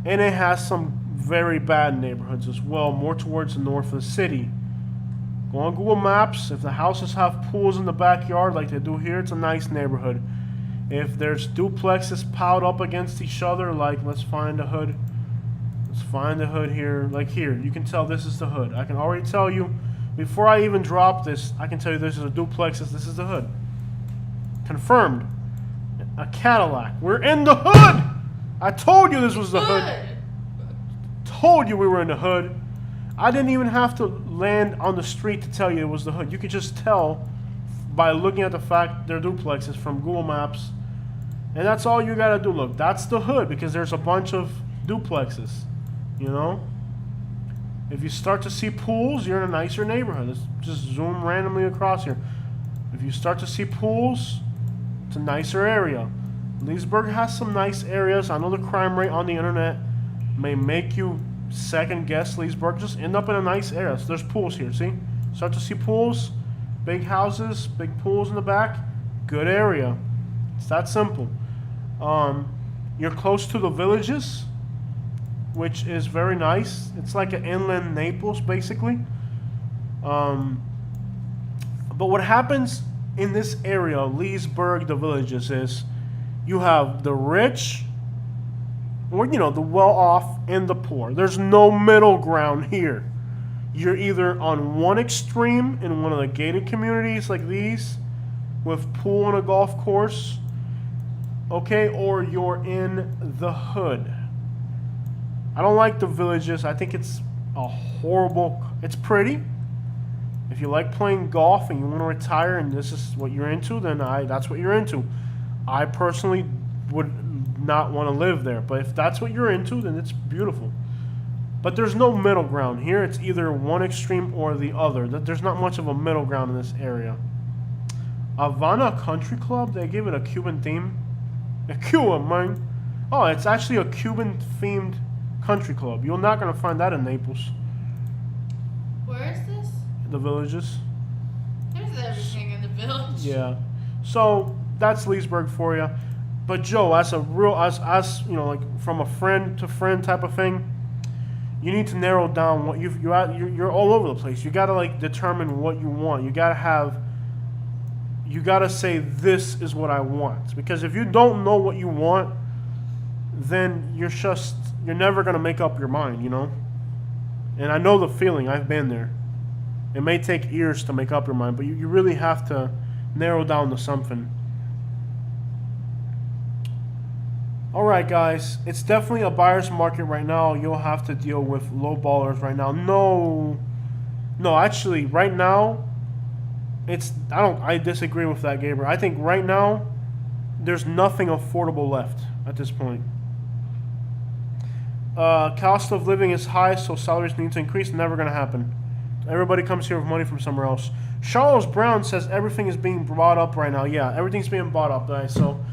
And it has some very bad neighborhoods as well, more towards the north of the city. Go on Google Maps. If the houses have pools in the backyard like they do here, it's a nice neighborhood. If there's duplexes piled up against each other, like let's find a hood. Let's find the hood here. Like here, you can tell this is the hood. I can already tell you, before I even drop this, I can tell you this is a duplex, this is the hood. Confirmed. A Cadillac. We're in the hood! I told you this was the hood. Told you we were in the hood. I didn't even have to land on the street to tell you it was the hood. You could just tell by looking at the fact they're duplexes from Google Maps. And that's all you gotta do. Look, that's the hood because there's a bunch of duplexes. You know? If you start to see pools, you're in a nicer neighborhood. Let's just zoom randomly across here. If you start to see pools, it's a nicer area. Leesburg has some nice areas. I know the crime rate on the internet may make you second guess Leesburg. Just end up in a nice area. So there's pools here, see? Start to see pools, big houses, big pools in the back. Good area. It's that simple. You're close to the villages, which is very nice. It's like an inland Naples, basically. But what happens in this area, Leesburg, the villages, is you have the rich, or you know, the well-off and the poor. There's no middle ground here. You're either on one extreme in one of the gated communities like these, with pool and a golf course, okay, or you're in the hood. I don't like the villages. I think it's a horrible. It's pretty. If you like playing golf and you want to retire and this is what you're into, then that's what you're into. I personally would not want to live there, but if that's what you're into, then it's beautiful. But there's no middle ground here. It's either one extreme or the other. There's not much of a middle ground in this area. Havana Country Club, they give it a Cuban theme. A Cuba, man. Oh, it's actually a Cuban-themed country club. You're not going to find that in Naples. Where is this? The villages. There's everything in the village. Yeah. So that's Leesburg for you. But Joe, as a real, as you know, like from a friend to friend type of thing, you need to narrow down what you're all over the place. You got to like determine what you want. You got to say this is what I want. Because if you don't know what you want, then you're never going to make up your mind, you know? And I know the feeling. I've been there. It may take years to make up your mind, but you really have to narrow down to something. Alright guys, it's definitely a buyer's market right now. You'll have to deal with low ballers right now. No, actually right now, I disagree with that, Gabriel. I think right now, there's nothing affordable left at this point. Cost of living is high, so salaries need to increase. Never going to happen. Everybody comes here with money from somewhere else. Charles Brown says everything is being bought up right now. Yeah, everything's being bought up, guys. So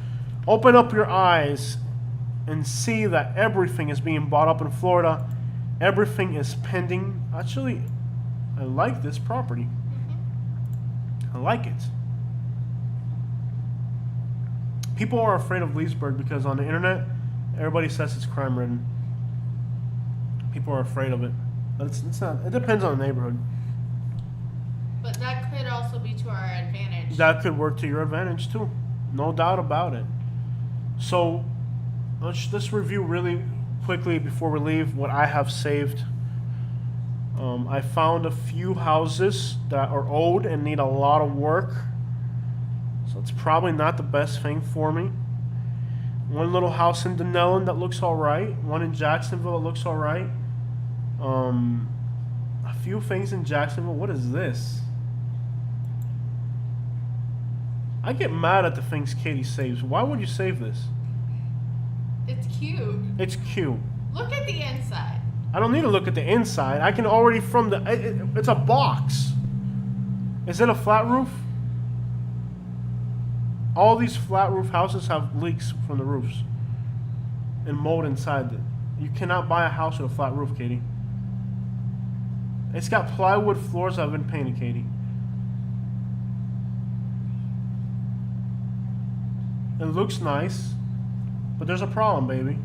open up your eyes and see that everything is being bought up in Florida. Everything is pending. Actually, I like this property. I like it. People are afraid of Leesburg because on the internet, everybody says it's crime-ridden. People are afraid of it. But it's not. It depends on the neighborhood. But that could also be to our advantage. That could work to your advantage too. No doubt about it. So, let's review really quickly before we leave what I have saved. I found a few houses that are old and need a lot of work. So it's probably not the best thing for me. One little house in Dunellen that looks alright. One in Jacksonville that looks alright. A few things in Jacksonville. What is this? I get mad at the things Katie saves. Why would you save this? It's cute. It's cute. Look at the inside. I don't need to look at the inside. I can already from the... it's a box. Is it a flat roof? All these flat roof houses have leaks from the roofs. And mold inside it. You cannot buy a house with a flat roof, Katie. It's got plywood floors that have been painted, Katie. It looks nice. But there's a problem, baby.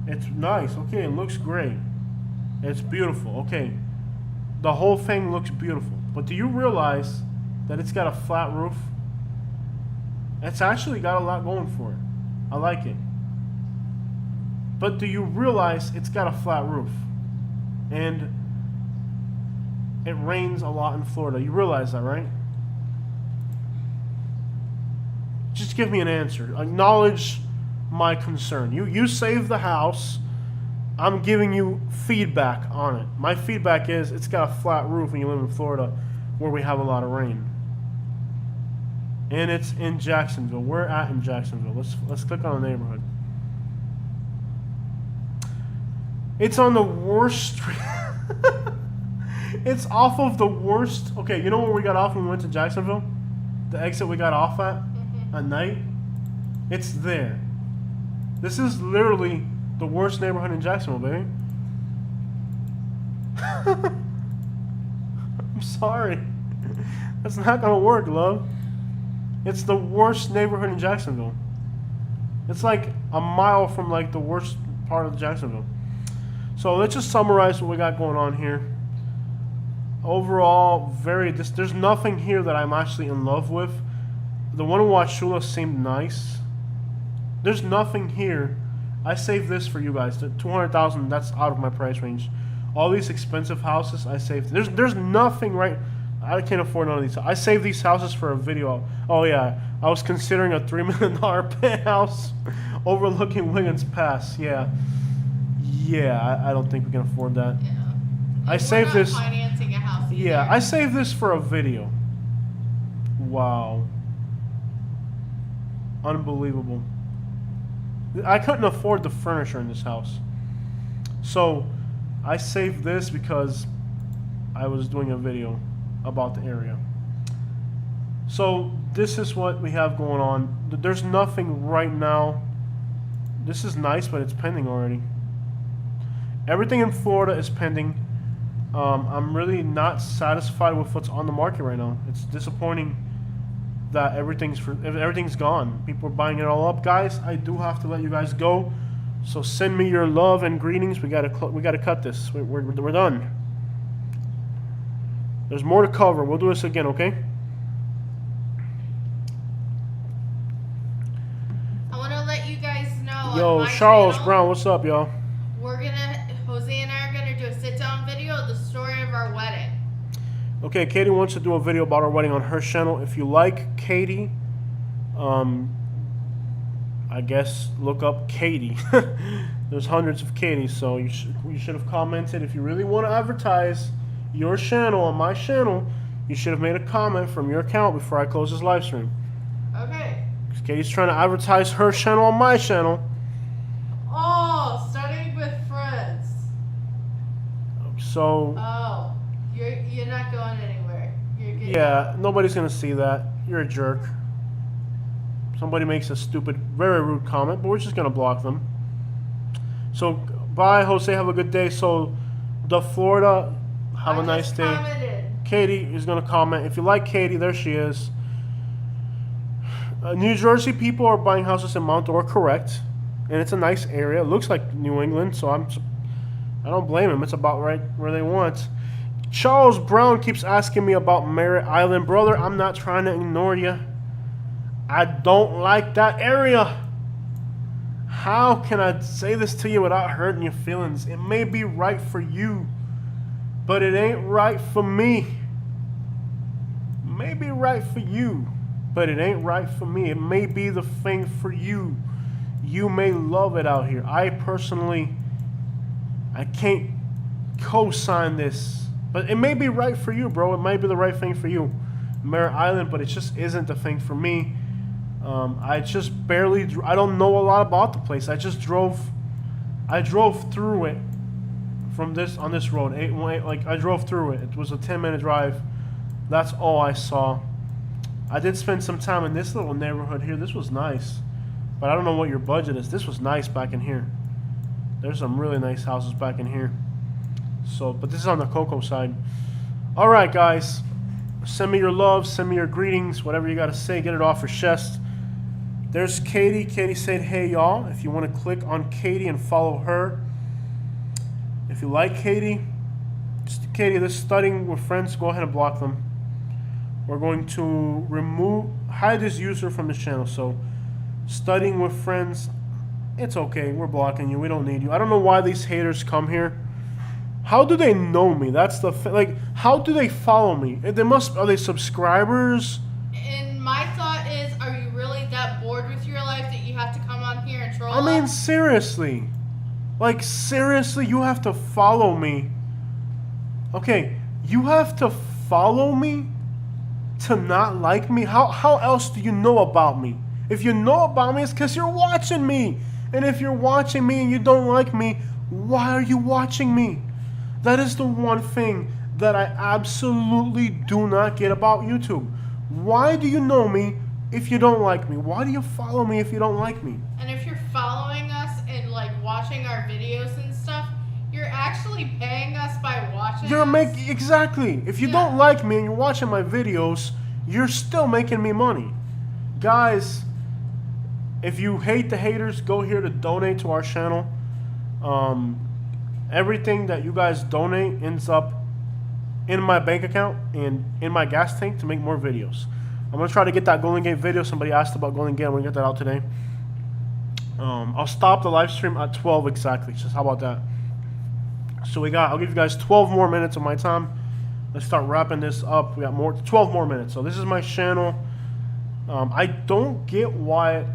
It's nice. Okay, it looks great. It's beautiful. Okay. The whole thing looks beautiful. But do you realize that it's got a flat roof? It's actually got a lot going for it. I like it. But do you realize it's got a flat roof? And it rains a lot in Florida. You realize that, right? Just give me an answer. Acknowledge my concern. You saved the house. I'm giving you feedback on it. My feedback is it's got a flat roof when you live in Florida where we have a lot of rain. And it's in Jacksonville. We're at in Jacksonville. Let's click on the neighborhood. It's on the worst street. It's off of the worst. Okay, you know where we got off when we went to Jacksonville? The exit we got off at night? It's there. This is literally the worst neighborhood in Jacksonville, baby. I'm sorry. That's not gonna work, love. It's the worst neighborhood in Jacksonville. It's like a mile from like the worst part of Jacksonville. So let's just summarize what we got going on here. Overall, there's nothing here that I'm actually in love with. The one in Wauchula seemed nice. There's nothing here. I saved this for you guys. The $200,000, that's out of my price range. All these expensive houses, I saved. There's nothing right. I can't afford none of these. I saved these houses for a video. Oh yeah, I was considering a $3 million penthouse overlooking Wiggins Pass. Yeah, I don't think we can afford that. Yeah. I saved this. Financing a house either. Yeah, I saved this for a video. Wow. Unbelievable. I couldn't afford the furniture in this house. So, I saved this because I was doing a video about the area. So, this is what we have going on. There's nothing right now. This is nice, but it's pending already. Everything in Florida is pending. I'm really not satisfied with what's on the market right now. It's disappointing that everything's gone. People are buying it all up, guys. I do have to let you guys go. So send me your love and greetings. We gotta cut this. We're done. There's more to cover. We'll do this again, okay? I want to let you guys know. Yo, on my Charles channel, Brown, what's up, y'all? Jose and I are gonna do a sit-down video of the story of our wedding. Okay, Katie wants to do a video about our wedding on her channel. If you like Katie, I guess look up Katie. There's hundreds of Katies, so you should have commented. If you really want to advertise your channel on my channel, you should have made a comment from your account before I close this live stream. Okay. Katie's trying to advertise her channel on my channel. Oh, studying with friends. So Oh, you're not going anywhere. You're getting yeah, nobody's gonna see that. You're a jerk. Somebody makes a stupid, very rude comment, but we're just gonna block them. So bye, Jose. Have a good day. So the Florida, have a nice day. Commented. Katie is gonna comment. If you like Katie, there she is. New Jersey people are buying houses in Mount Dora, correct? And it's a nice area. It looks like New England, so I don't blame them. It's about right where they want. Charles Brown keeps asking me about Merritt Island. Brother, I'm not trying to ignore you. I don't like that area. How can I say this to you without hurting your feelings? It may be right for you, but it ain't right for me. It may be right for you, but it ain't right for me. It may be the thing for you. You may love it out here. I personally, I can't co-sign this, but it may be right for you, bro. It might be the right thing for you. Merritt Island, but it just isn't the thing for me. I just barely, I don't know a lot about the place. I drove through it from on this road. I drove through it. It was a 10-minute drive. That's all I saw. I did spend some time in this little neighborhood here. This was nice, but I don't know what your budget is. This was nice back in here. There's some really nice houses back in here. So, but this is on the Cocoa side. All right, guys. Send me your love. Send me your greetings. Whatever you got to say, get it off your chest. There's Katie. Katie said, hey, y'all. If you want to click on Katie and follow her. If you like Katie, Katie, this studying with friends, go ahead and block them. We're going to hide this user from the channel. So, studying with friends, It's okay. We're blocking you. We don't need you. I don't know why these haters come here. How do they know me? That's the like. How do they follow me? They must. Are they subscribers? And my thought is, are you really that bored with your life that you have to come on here and troll I mean, us? seriously. Like, seriously, you have to follow me. Okay, you have to follow me to not like me? How else do you know about me? If you know about me, it's because you're watching me. And if you're watching me and you don't like me, why are you watching me? That is the one thing that I absolutely do not get about YouTube. Why do you know me if you don't like me? Why do you follow me if you don't like me? And if you're following us and like watching our videos and stuff, you're actually paying us by watching us. Exactly. If you don't like me and you're watching my videos, you're still making me money. Guys, if you hate the haters, go here to donate to our channel. Everything that you guys donate ends up in my bank account and in my gas tank to make more videos. I'm going to try to get that Golden Gate video. Somebody asked about Golden Gate. I'm going to get that out today. I'll stop the live stream at 12 exactly. Just how about that? So I'll give you guys 12 more minutes of my time. Let's start wrapping this up. We got 12 more minutes. So this is my channel. I don't get why.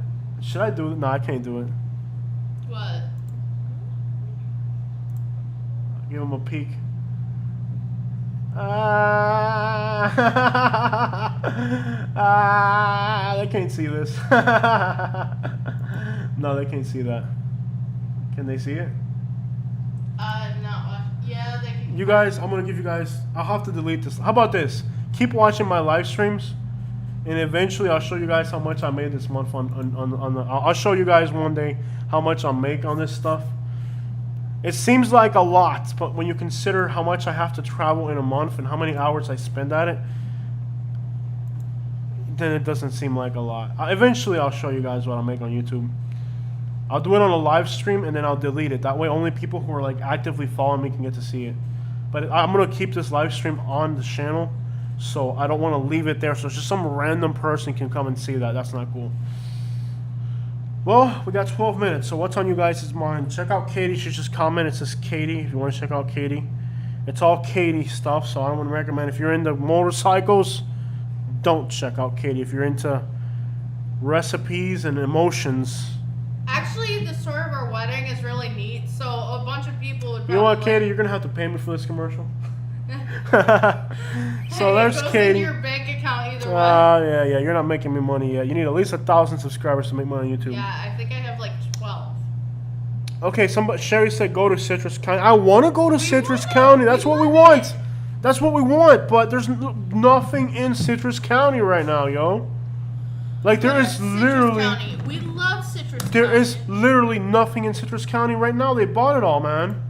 Should I do it? No, I can't do it. What? Give them a peek. They can't see this. No, they can't see that. Can they see it? No. Yeah, they can. You guys, I'm gonna give you guys. I'll have to delete this. How about this? Keep watching my live streams, and eventually I'll show you guys how much I made this month on the. I'll show you guys one day how much I'll make on this stuff. It seems like a lot, but when you consider how much I have to travel in a month and how many hours I spend at it, then it doesn't seem like a lot. Eventually, I'll show you guys what I make on YouTube. I'll do it on a live stream and then I'll delete it. That way, only people who are like actively following me can get to see it. But I'm gonna keep this live stream on the channel, so I don't want to leave it there. So it's just some random person can come and see that. That's not cool. Well, we got 12 minutes, so what's on you guys' mind? Check out Katie. She just commented. It says Katie, if you want to check out Katie. It's all Katie stuff, so I don't want to recommend. If you're into motorcycles, don't check out Katie. If you're into recipes and emotions. Actually, the story of our wedding is really neat, so a bunch of people would probably... You know what, Katie? You're going to have to pay me for this commercial. So there's it goes Katie. into your bank account either way. Yeah, you're not making me money yet. You need at least 1,000 subscribers to make money on YouTube. Yeah, I think I have like 12. Okay, Sherry said go to Citrus County. I want to go to Citrus County. That's what we want. That's what we want, but there's nothing in Citrus County right now, yo. Like there is literally... County. We love Citrus County. There is literally nothing in Citrus County right now. They bought it all, man.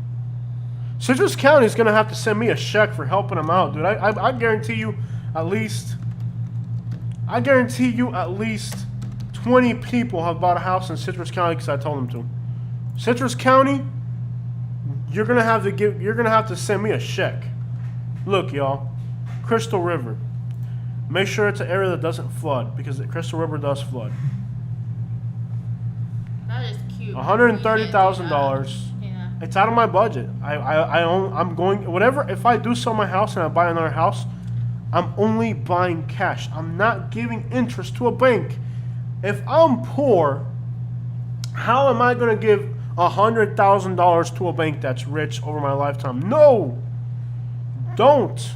Citrus County is going to have to send me a check for helping them out, dude. I guarantee you at least... I guarantee you at least 20 people have bought a house in Citrus County because I told them to. Citrus County, you're going to have to send me a check. Look, y'all. Crystal River. Make sure it's an area that doesn't flood because the Crystal River does flood. That is cute. $130,000. Yeah. It's out of my budget. I'm going whatever. If I do sell my house and I buy another house, I'm only buying cash. I'm not giving interest to a bank. If I'm poor, how am I going to give $100,000 to a bank that's rich over my lifetime? No, don't.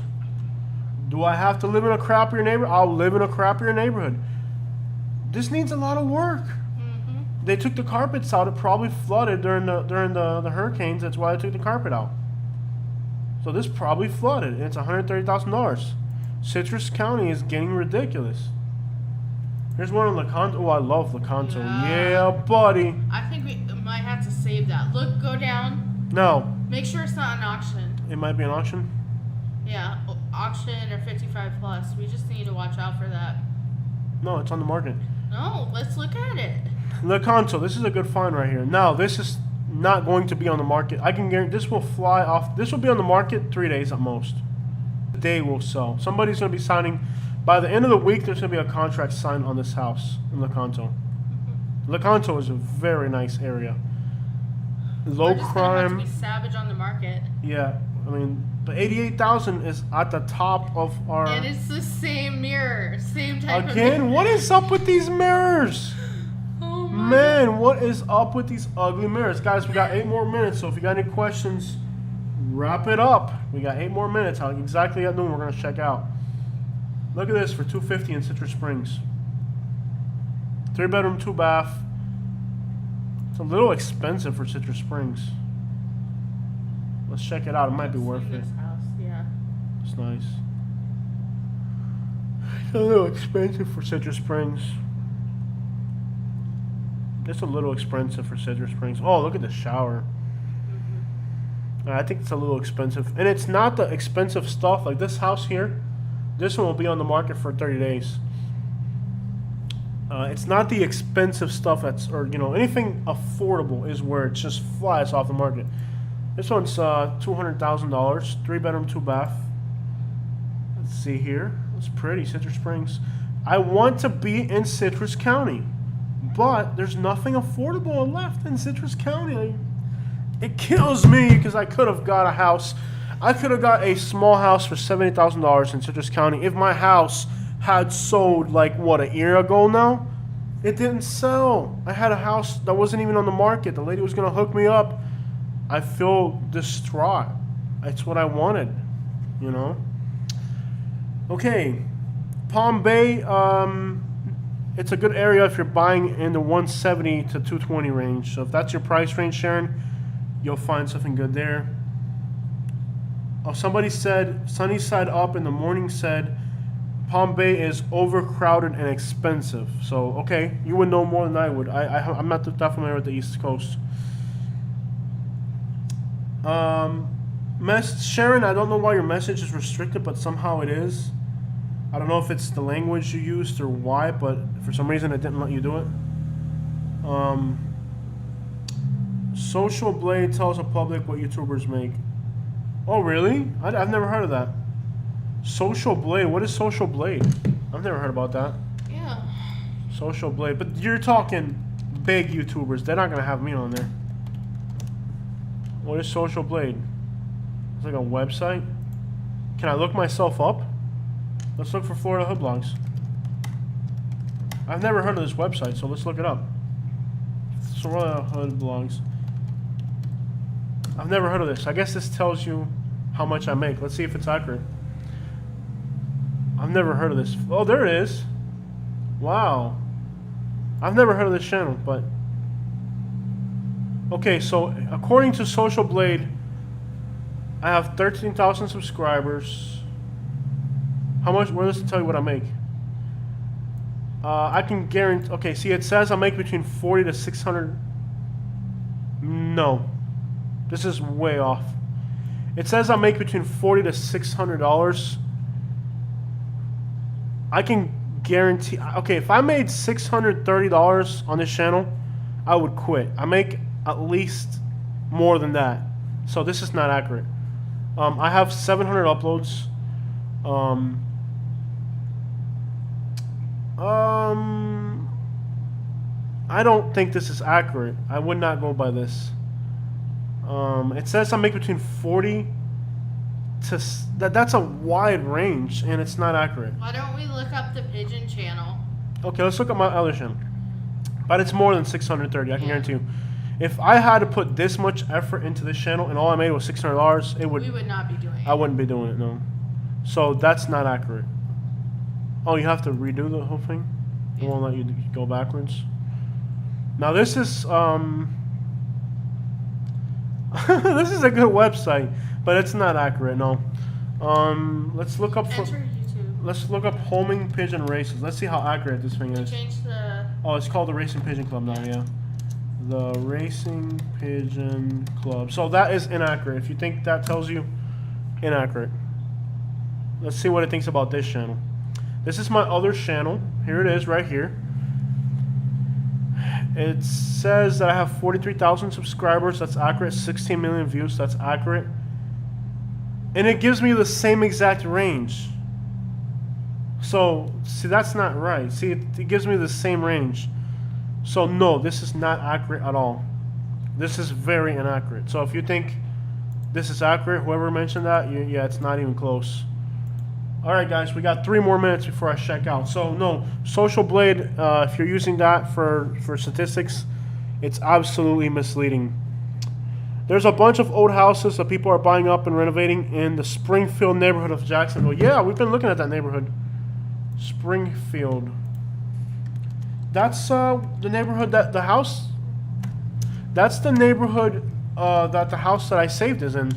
Do I have to live in a crappier neighborhood? I'll live in a crappier neighborhood. This needs a lot of work. They took the carpets out. It probably flooded during the hurricanes. That's why they took the carpet out. So this probably flooded. And it's $130,000. Citrus County is getting ridiculous. Here's one in Lecanto. Oh, I love Lecanto. Yeah, buddy. I think we might have to save that. Look, go down. No. Make sure it's not an auction. It might be an auction. Yeah, auction or 55 plus. We just need to watch out for that. No, it's on the market. No, let's look at it. Lecanto, this is a good find right here. Now, this is not going to be on the market. I can guarantee this will fly off. This will be on the market 3 days at most. The day will sell. Somebody's going to be signing. By the end of the week, there's going to be a contract signed on this house in Lecanto. Lecanto is a very nice area. Low We're just gonna have to crime. be savage on the market. Yeah, I mean, but 88,000 is at the top of our. And it's the same mirror, same type of Again, mirror. what is up with these mirrors? Oh my Man, what is up with these ugly mirrors? Guys, we got 8 more minutes, so if you got any questions, wrap it up. We got 8 more minutes. Exactly at noon, we're going to check out. Look at this for $250 in Citrus Springs. 3-bedroom, 2-bath. It's a little expensive for Citrus Springs. Let's check it out. It might be worth it. This house, yeah. It's nice. It's a little expensive for Citrus Springs. It's a little expensive for Citrus Springs. Oh, look at the shower. I think it's a little expensive. And it's not the expensive stuff. Like this house here, this one will be on the market for 30 days. It's not the expensive stuff that's, or you know, anything affordable is where it just flies off the market. This one's $200,000, 3-bedroom, 2-bath. Let's see here. It's pretty, Citrus Springs. I want to be in Citrus County, but there's nothing affordable left in Citrus County. It kills me because I could have got a house. I could have got a small house for $70,000 in Citrus County if my house had sold like what, a year ago now. It didn't sell. I had a house that wasn't even on the market. The lady was gonna hook me up. I feel distraught. It's what I wanted, you know. Okay, Palm Bay. It's a good area if you're buying in the 170 to 220 range. So if that's your price range, Sharon, you'll find something good there. Oh, somebody said Sunny Side Up in the morning said Palm Bay is overcrowded and expensive. So okay, you would know more than I would. I'm not that familiar with the East Coast. Sharon, I don't know why your message is restricted, but somehow it is. I don't know if it's the language you used or why, but for some reason it didn't let you do it. Social Blade tells the public what YouTubers make. Oh, really? I've never heard of that. Social Blade. What is Social Blade? I've never heard about that. Yeah. Social Blade. But you're talking big YouTubers. They're not going to have me on there. What is Social Blade? It's like a website. Can I look myself up? Let's look for Florida Hood Blogs. I've never heard of this website, so let's look it up. Florida Hood Blogs. I've never heard of this. I guess this tells you how much I make. Let's see if it's accurate. I've never heard of this. Oh, there it is. Wow. I've never heard of this channel, but... Okay, so according to Social Blade, I have 13,000 subscribers. How much? Where does it tell you what I make? I can guarantee... Okay, see, it says I make between 40 to 600... No. This is way off. It says I make between $40 to $600. I can guarantee... Okay, if I made $630 on this channel, I would quit. I make at least more than that. So this is not accurate. I have 700 uploads. I don't think this is accurate. I would not go by this. It says I make between 40 to... That's a wide range, and it's not accurate. Why don't we look up the Pigeon channel? Okay, let's look at my other channel. But it's more than 630, I can guarantee you. If I had to put this much effort into this channel and all I made was $600, it would... We would not be doing it. I wouldn't be doing it, no. So that's not accurate. Oh, you have to redo the whole thing? It won't let you go backwards? Now this is... this is a good website, but it's not accurate, no. Let's look up... Enter YouTube. Let's look up homing pigeon races. Let's see how accurate this thing is. Change the... Oh, it's called the Racing Pigeon Club now, yeah. The Racing Pigeon Club. So that is inaccurate. If you think that tells you, inaccurate. Let's see what it thinks about this channel. This is my other channel. Here it is, right here. It says that I have 43,000 subscribers. That's accurate. 16 million views. That's accurate. And it gives me the same exact range. So, see, that's not right. See, it gives me the same range. So no, this is not accurate at all. This is very inaccurate. So if you think this is accurate, whoever mentioned that, yeah, it's not even close. All right, guys, we got 3 more minutes before I check out. So no, Social Blade, if you're using that for statistics, it's absolutely misleading. There's a bunch of old houses that people are buying up and renovating in the Springfield neighborhood of Jacksonville. Yeah, we've been looking at that neighborhood. Springfield. That's the neighborhood that the house. That's the neighborhood that the house that I saved is in.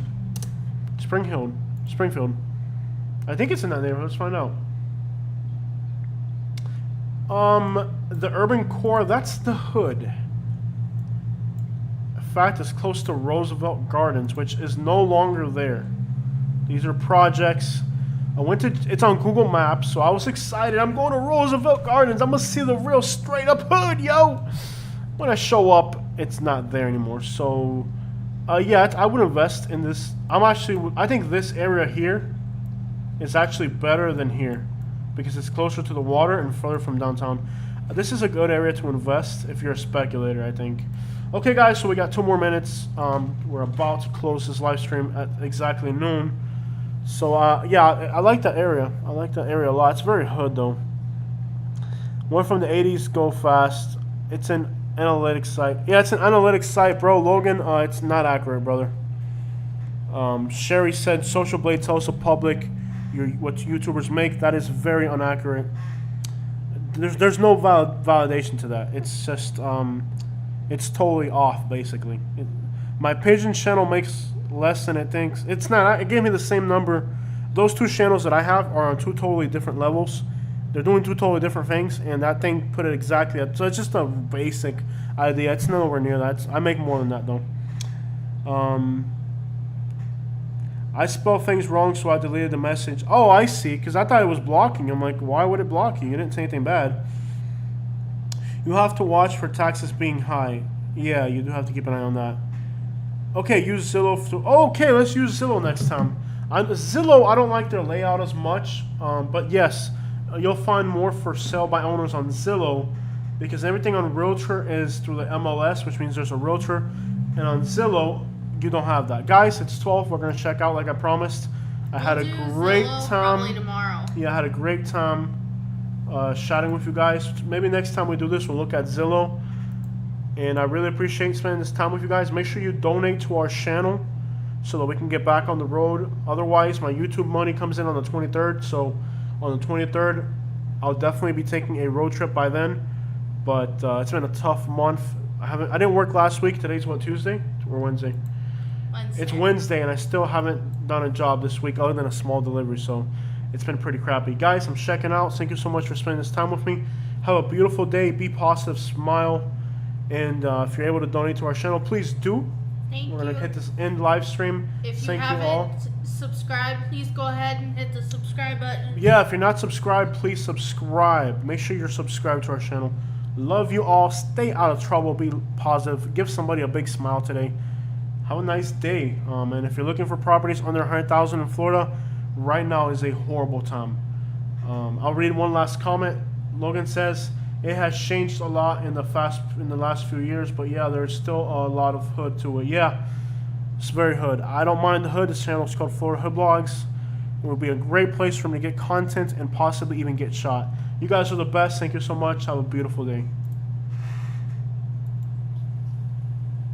Springfield. I think it's in that neighborhood. Let's find out. The urban core. That's the hood. In fact, it's close to Roosevelt Gardens, which is no longer there. These are projects. I went to. It's on Google Maps, so I was excited. I'm going to Roosevelt Gardens. I'm gonna see the real straight up hood, yo. When I show up, it's not there anymore. So, yeah, I would invest in this. I think this area here is actually better than here because it's closer to the water and further from downtown. This is a good area to invest if you're a speculator, I think. Okay, guys, so we got 2 more minutes. We're about to close this live stream at exactly noon. So, yeah, I like that area. I like that area a lot. It's very hood, though. One from the 80s, go fast. It's an analytics site. Yeah, it's an analytics site, bro. Logan, it's not accurate, brother. Sherry said Social Blade tells the public what YouTubers make. That is very inaccurate. There's no validation to that. It's just it's totally off, basically. My Pigeon channel makes less than it thinks. It's not. It gave me the same number. Those 2 channels that I have are on 2 totally different levels. They're doing 2 totally different things, and that thing put it exactly at. So it's just a basic idea. It's nowhere near that. I make more than that, though. I spell things wrong, so I deleted the message. Oh, I see, because I thought it was blocking. I'm like, why would it block you? You didn't say anything bad. You have to watch for taxes being high. Yeah, you do have to keep an eye on that. Okay, use Zillow. Okay, let's use Zillow next time. Zillow, I don't like their layout as much, but yes, you'll find more for sale by owners on Zillow because everything on Realtor is through the MLS, which means there's a Realtor, and on Zillow, you don't have that. Guys, it's 12. We're going to check out like I promised. I had a great Zillow time. probably tomorrow. Yeah, I had a great time chatting with you guys. Maybe next time we do this, we'll look at Zillow. And I really appreciate spending this time with you guys. Make sure you donate to our channel so that we can get back on the road. Otherwise, my YouTube money comes in on the 23rd. So on the 23rd, I'll definitely be taking a road trip by then. But it's been a tough month. I didn't work last week. Today's what, Tuesday or Wednesday? Wednesday. It's Wednesday, and I still haven't done a job this week other than a small delivery. So it's been pretty crappy. Guys, I'm checking out. Thank you so much for spending this time with me. Have a beautiful day. Be positive. Smile. And if you're able to donate to our channel, please do. Thank We're going to you. hit this end live stream. If you Thank you haven't all. subscribed, please go ahead and hit the subscribe button. Yeah, if you're not subscribed, please subscribe. Make sure you're subscribed to our channel. Love you all. Stay out of trouble. Be positive. Give somebody a big smile today. Have a nice day. And if you're looking for properties under 100,000 in Florida, right now is a horrible time. I'll read one last comment. Logan says, it has changed a lot in the last few years, but yeah, there's still a lot of hood to it. Yeah, it's very hood. I don't mind the hood. This channel is called Florida Hood Blogs. It would be a great place for me to get content and possibly even get shot. You guys are the best. Thank you so much. Have a beautiful day.